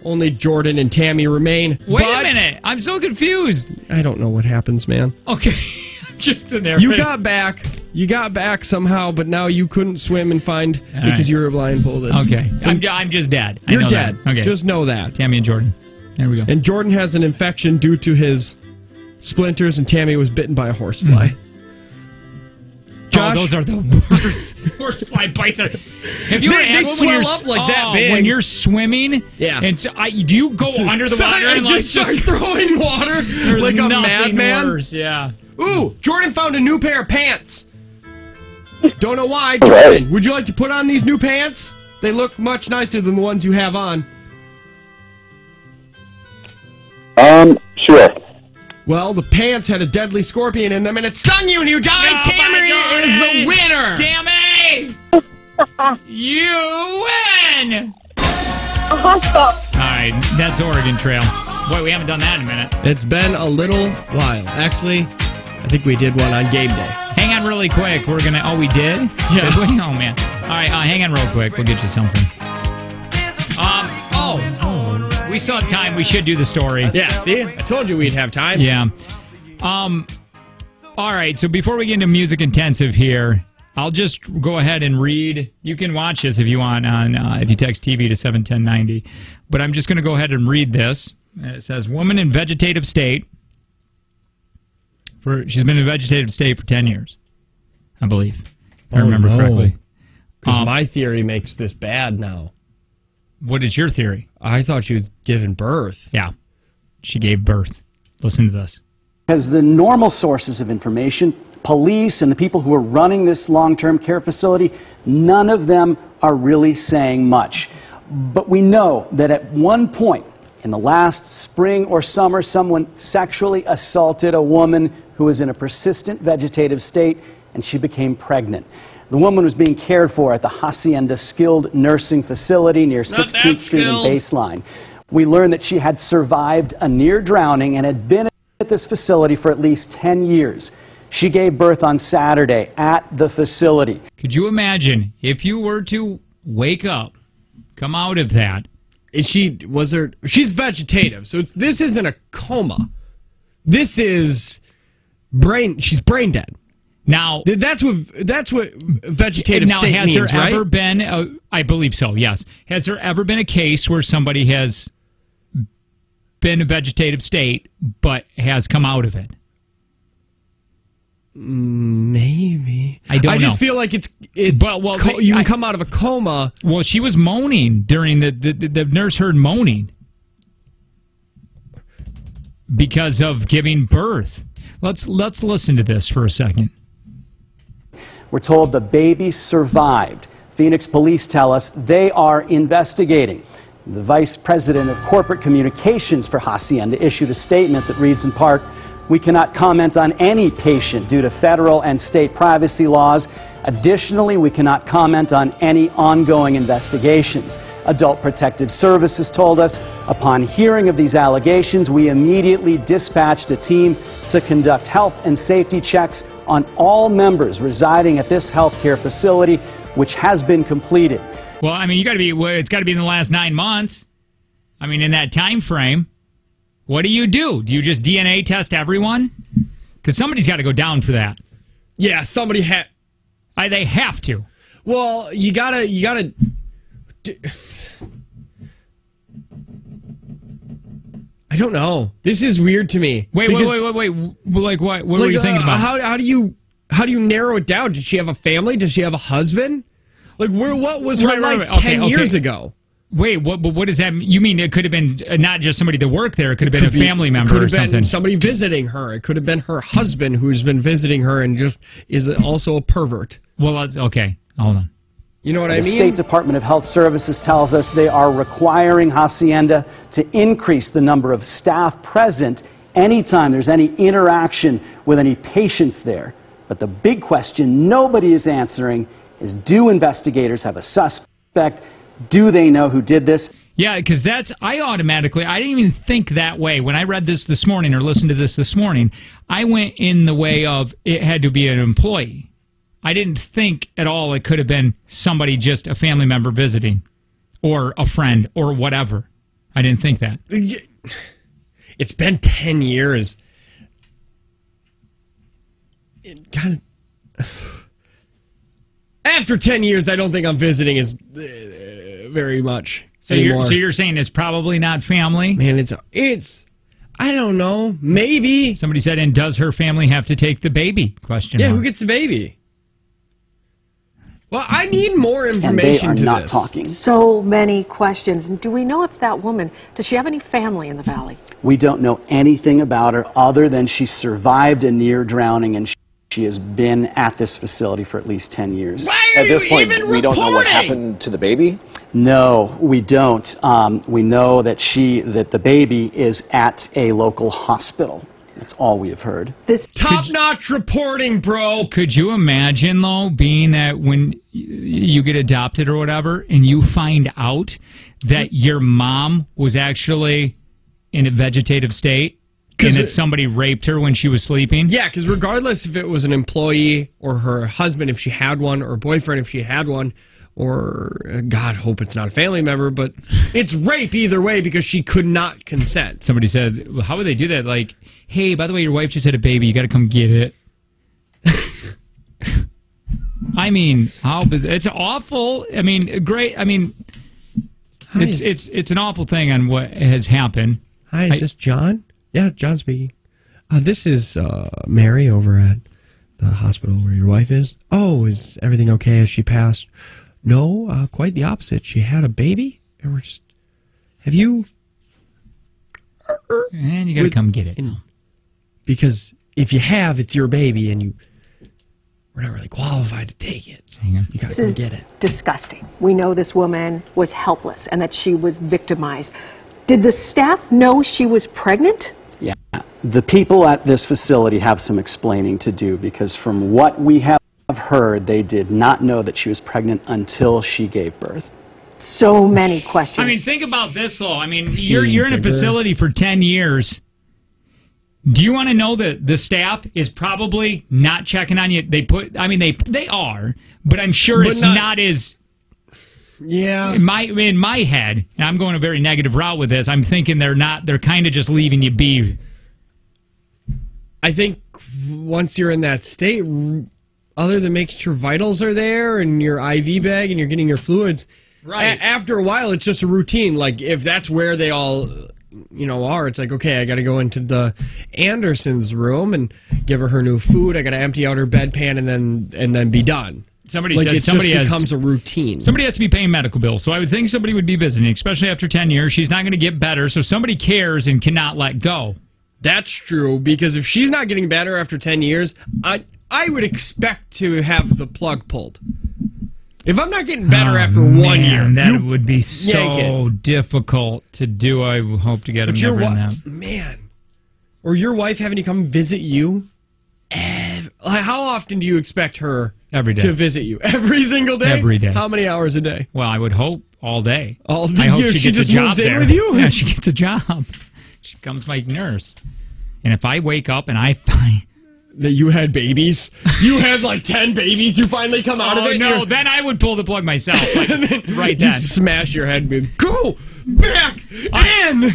S2: Only Jordan and Tammy remain.
S1: Wait a minute. I'm so confused.
S2: I don't know what happens, man.
S1: Okay. Just the narrative.
S2: You got back somehow, but now you couldn't swim and find because you were blindfolded.
S1: Okay.
S2: So
S1: I'm just dead.
S2: You're dead.
S1: Okay.
S2: Just know that.
S1: Tammy and Jordan. There we go.
S2: And Jordan has an infection due to his splinters, and Tammy was bitten by a horsefly. Josh?
S1: Oh, those are the worst horsefly bites. Have you ever had
S2: they
S1: one
S2: swell
S1: when you're
S2: up like that big.
S1: When you're swimming?
S2: Yeah.
S1: And so do you go under the water and
S2: just start throwing water like a madman?
S1: Worse, yeah.
S2: Ooh, Jordan found a new pair of pants. Don't know why. Jordan, would you like to put on these new pants? They look much nicer than the ones you have on.
S7: Sure.
S2: Well, the pants had a deadly scorpion in them, and it stung you, and you died.
S1: No,
S2: Tammy is the winner.
S1: Tammy! You win!
S3: Awesome.
S1: All right, that's Oregon Trail. Boy, we haven't done that in a minute.
S2: It's been a little while. Actually, I think we did one on game day.
S1: Hang on really quick. We're going to... Oh, we did?
S2: Yeah.
S1: Did we? Oh, man. All right, hang on real quick. We'll get you something. We still have time. We should do the story.
S2: Yeah, see? I told you we'd have time.
S1: Yeah. All right, so before we get into music intensive here, I'll just go ahead and read. You can watch this if you want on if you text TV to 71090. But I'm just going to go ahead and read this. It says, woman in vegetative state. She's been in vegetative state for 10 years, I believe. If I remember correctly.
S2: Because my theory makes this bad now.
S1: What is your theory?
S2: I thought she was giving birth.
S1: Yeah, she gave birth. Listen to this.
S8: As the normal sources of information, police and the people who are running this long-term care facility, none of them are really saying much. But we know that at one point in the last spring or summer, someone sexually assaulted a woman who was in a persistent vegetative state, and she became pregnant. The woman was being cared for at the Hacienda Skilled Nursing Facility near 16th Street and Baseline. We learned that she had survived a near drowning and had been at this facility for at least 10 years. She gave birth on Saturday at the facility.
S1: Could you imagine if you were to wake up, come out of that?
S2: She's vegetative, so this isn't a coma. This is she's brain dead.
S1: Now
S2: that's what vegetative
S1: now,
S2: state
S1: has
S2: means,
S1: there
S2: right?
S1: ever been? I believe so. Yes. Has there ever been a case where somebody has been a vegetative state but has come out of it?
S2: Maybe.
S1: I don't know.
S2: I just feel like it's you can come out of a coma.
S1: Well, she was moaning during the nurse heard moaning because of giving birth. Let's listen to this for a second.
S8: We're told the baby survived. Phoenix police tell us they are investigating. The vice president of corporate communications for Hacienda issued a statement that reads in part, "We cannot comment on any patient due to federal and state privacy laws. Additionally, we cannot comment on any ongoing investigations." Adult Protective Services told us, upon hearing of these allegations, we immediately dispatched a team to conduct health and safety checks on all members residing at this healthcare facility, which has been completed.
S1: Well, I mean, it's got to be in the last 9 months. I mean, in that time frame. What do? Do you just DNA test everyone? Because somebody's got to go down for that.
S2: Yeah, somebody
S1: they have to.
S2: Well, you gotta. I don't know. This is weird to me.
S1: Wait. Like what? What were you thinking about?
S2: How do you narrow it down? Did she have a family? Does she have a husband? Like, what was her life 10 years ago?
S1: Wait, what does that mean? You mean it could have been not just somebody that worked there? It could have been a family member or something. It could have been
S2: somebody visiting her. It could have been her husband who's been visiting her and just is also a pervert.
S1: Well, okay. Hold on.
S2: You know what I mean?
S8: The State Department of Health Services tells us they are requiring Hacienda to increase the number of staff present anytime there's any interaction with any patients there. But the big question nobody is answering is, do investigators have a suspect? Do they know who did this?
S1: Yeah, because I didn't even think that way. When I read this morning or listened to this morning, I went in the way of it had to be an employee. I didn't think at all it could have been somebody, just a family member visiting or a friend or whatever. I didn't think that.
S2: It's been 10 years. It kind of... After 10 years, I don't think I'm visiting as very much anymore.
S1: So you're saying it's probably not family?
S2: Man, it's I don't know. Maybe.
S1: Somebody said, and does her family have to take the baby? Question mark.
S2: Who gets the baby? Well, I need more information
S8: and they are not
S2: this.
S8: Talking.
S9: So many questions. Do we know if that woman, does she have any family in the valley?
S8: We don't know anything about her other than she survived a near drowning and she has been at this facility for at least 10 years.
S10: At this point, we don't know what happened to the baby?
S8: No, we don't. We know that the baby is at a local hospital. That's all we have heard.
S9: This
S2: top-notch reporting, bro.
S1: Could you imagine, though, being that when you get adopted or whatever, and you find out that your mom was actually in a vegetative state? And that somebody raped her when she was sleeping?
S2: Yeah, because regardless if it was an employee or her husband, if she had one, or boyfriend, if she had one, or, God, hope it's not a family member, but it's rape either way because she could not consent.
S1: Somebody said, well, how would they do that? Like, hey, by the way, your wife just had a baby. You got to come get it. I mean, it's awful. I mean, great. I mean, it's an awful thing on what has happened.
S2: Hi, is this John? Yeah, John speaking. This is Mary over at the hospital where your wife is. Oh, is everything okay as she passed? No, quite the opposite. She had a baby, and we're just... Have you...
S1: And you got to come get it.
S2: Because if you have, it's your baby, and we're not really qualified to take it. So you got to come get it.
S9: Disgusting. We know this woman was helpless and that she was victimized. Did the staff know she was pregnant?
S8: Yeah. The people at this facility have some explaining to do because from what we have heard, they did not know that she was pregnant until she gave birth.
S9: So many questions.
S1: I mean, think about this, though. I mean, you're in a facility for 10 years. Do you want to know that the staff is probably not checking on you? They are, but I'm sure it's not as...
S2: Yeah.
S1: In my head, and I'm going a very negative route with this, I'm thinking they're kind of just leaving you be.
S2: I think once you're in that state, other than making sure vitals are there and your IV bag and you're getting your fluids.
S1: Right.
S2: After a while, it's just a routine. Like, if that's where they all, are, it's like, okay, I got to go into the Anderson's room and give her new food. I got to empty out her bedpan and then be done.
S1: Somebody said somebody
S2: becomes a routine.
S1: Somebody has to be paying medical bills, so I would think somebody would be visiting, especially after 10 years. She's not going to get better, so somebody cares and cannot let go.
S2: That's true, because if she's not getting better after 10 years, I would expect to have the plug pulled. If I'm not getting better after 1 year,
S1: that would be so difficult to do. I hope to get him never in that.
S2: Man, or your wife having to come visit you. How often do you expect her
S1: every day
S2: to visit you? Every single day?
S1: Every day.
S2: How many hours a day?
S1: Well, I would hope all day.
S2: All day.
S1: I hope
S2: she
S1: gets
S2: just
S1: a job
S2: moves in
S1: there.
S2: with you?
S1: Yeah, she gets a job. She becomes my nurse. And if I wake up and I find
S2: that you had babies, you had like 10 babies, you finely come out of it.
S1: No, then I would pull the plug myself. Like, right then.
S2: You smash your head and be like, go back in.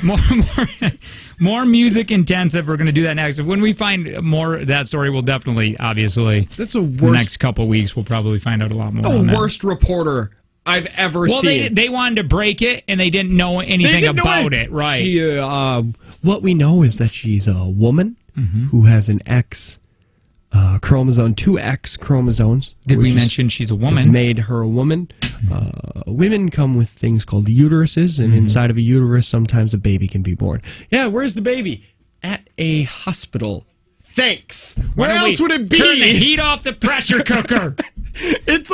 S1: More music intensive. We're going to do that next. When we find more of that story, we'll definitely, obviously,
S2: that's the worst.
S1: The next couple weeks, we'll probably find out a lot more.
S2: The worst reporter I've ever seen.
S1: Well, they wanted to break it, and they didn't know anything about it. Right.
S2: She, what we know is that she's a woman who has an X chromosome, 2 X chromosomes.
S1: Did we mention she's a woman?
S2: Has made her a woman. Women come with things called uteruses, and inside of a uterus, sometimes a baby can be born. Yeah, where's the baby? At a hospital. Thanks. Where else would it be?
S1: Turn the heat off the pressure cooker.
S2: It's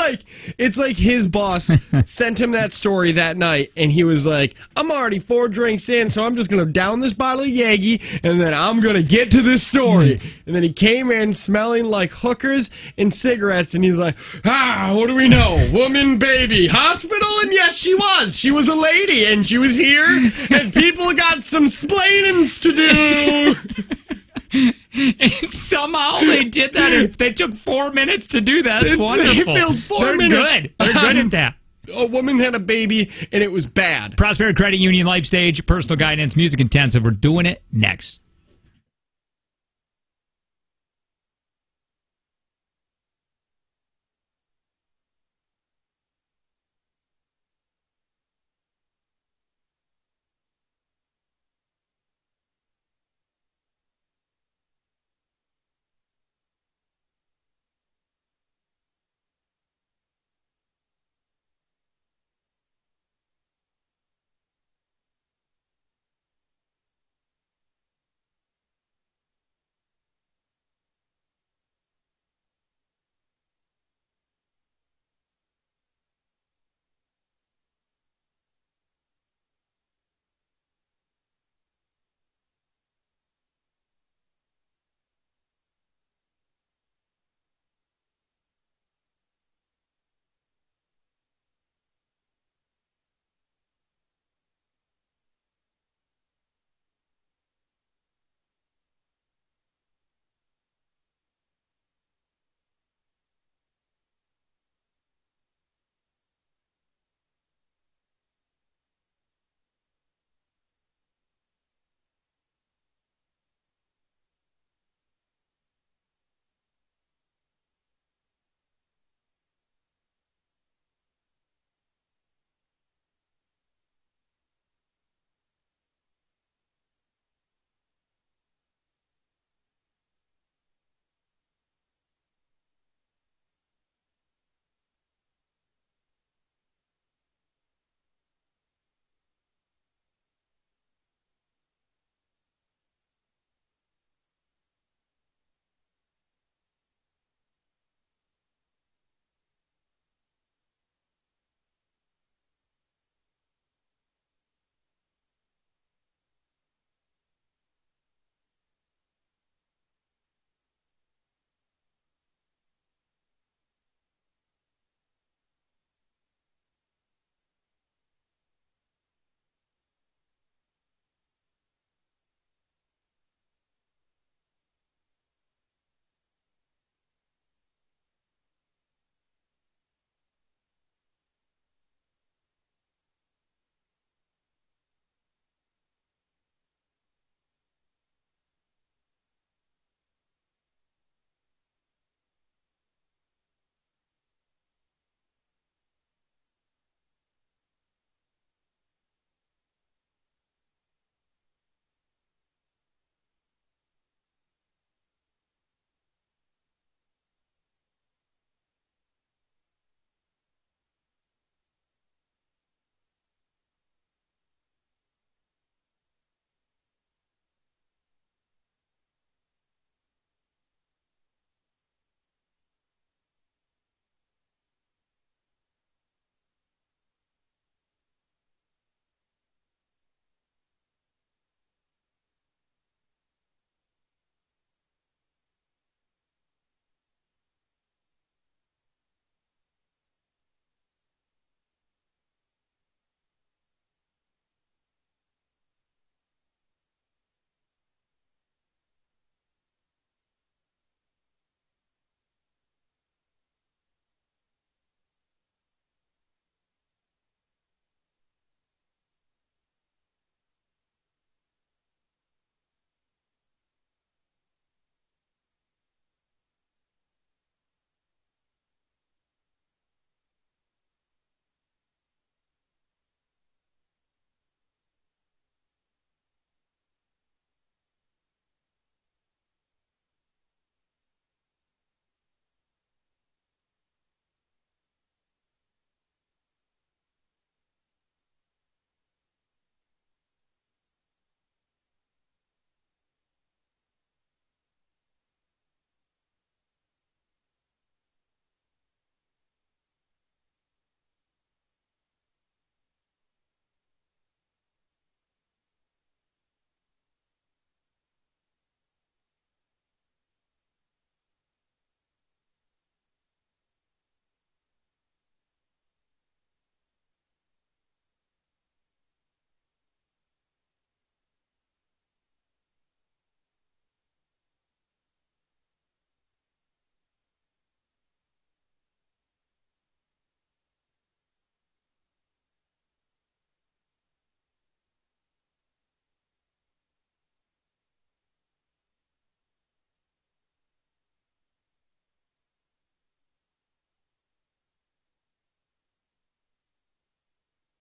S2: like his boss sent him that story that night, and he was like, I'm already 4 drinks in, so I'm just going to down this bottle of Yagi, and then I'm going to get to this story. And then he came in smelling like hookers and cigarettes, and he's like, what do we know? Woman, baby, hospital? And yes, she was. She was a lady, and she was here, and people got some splainings to do.
S1: And somehow they did that. They took 4 minutes to do that. That's wonderful.
S2: They filled 4 minutes.
S1: Good. They're good at that.
S2: A woman had a baby, and it was bad.
S1: Prosperity Credit Union Life Stage, personal guidance, music intensive. We're doing it next.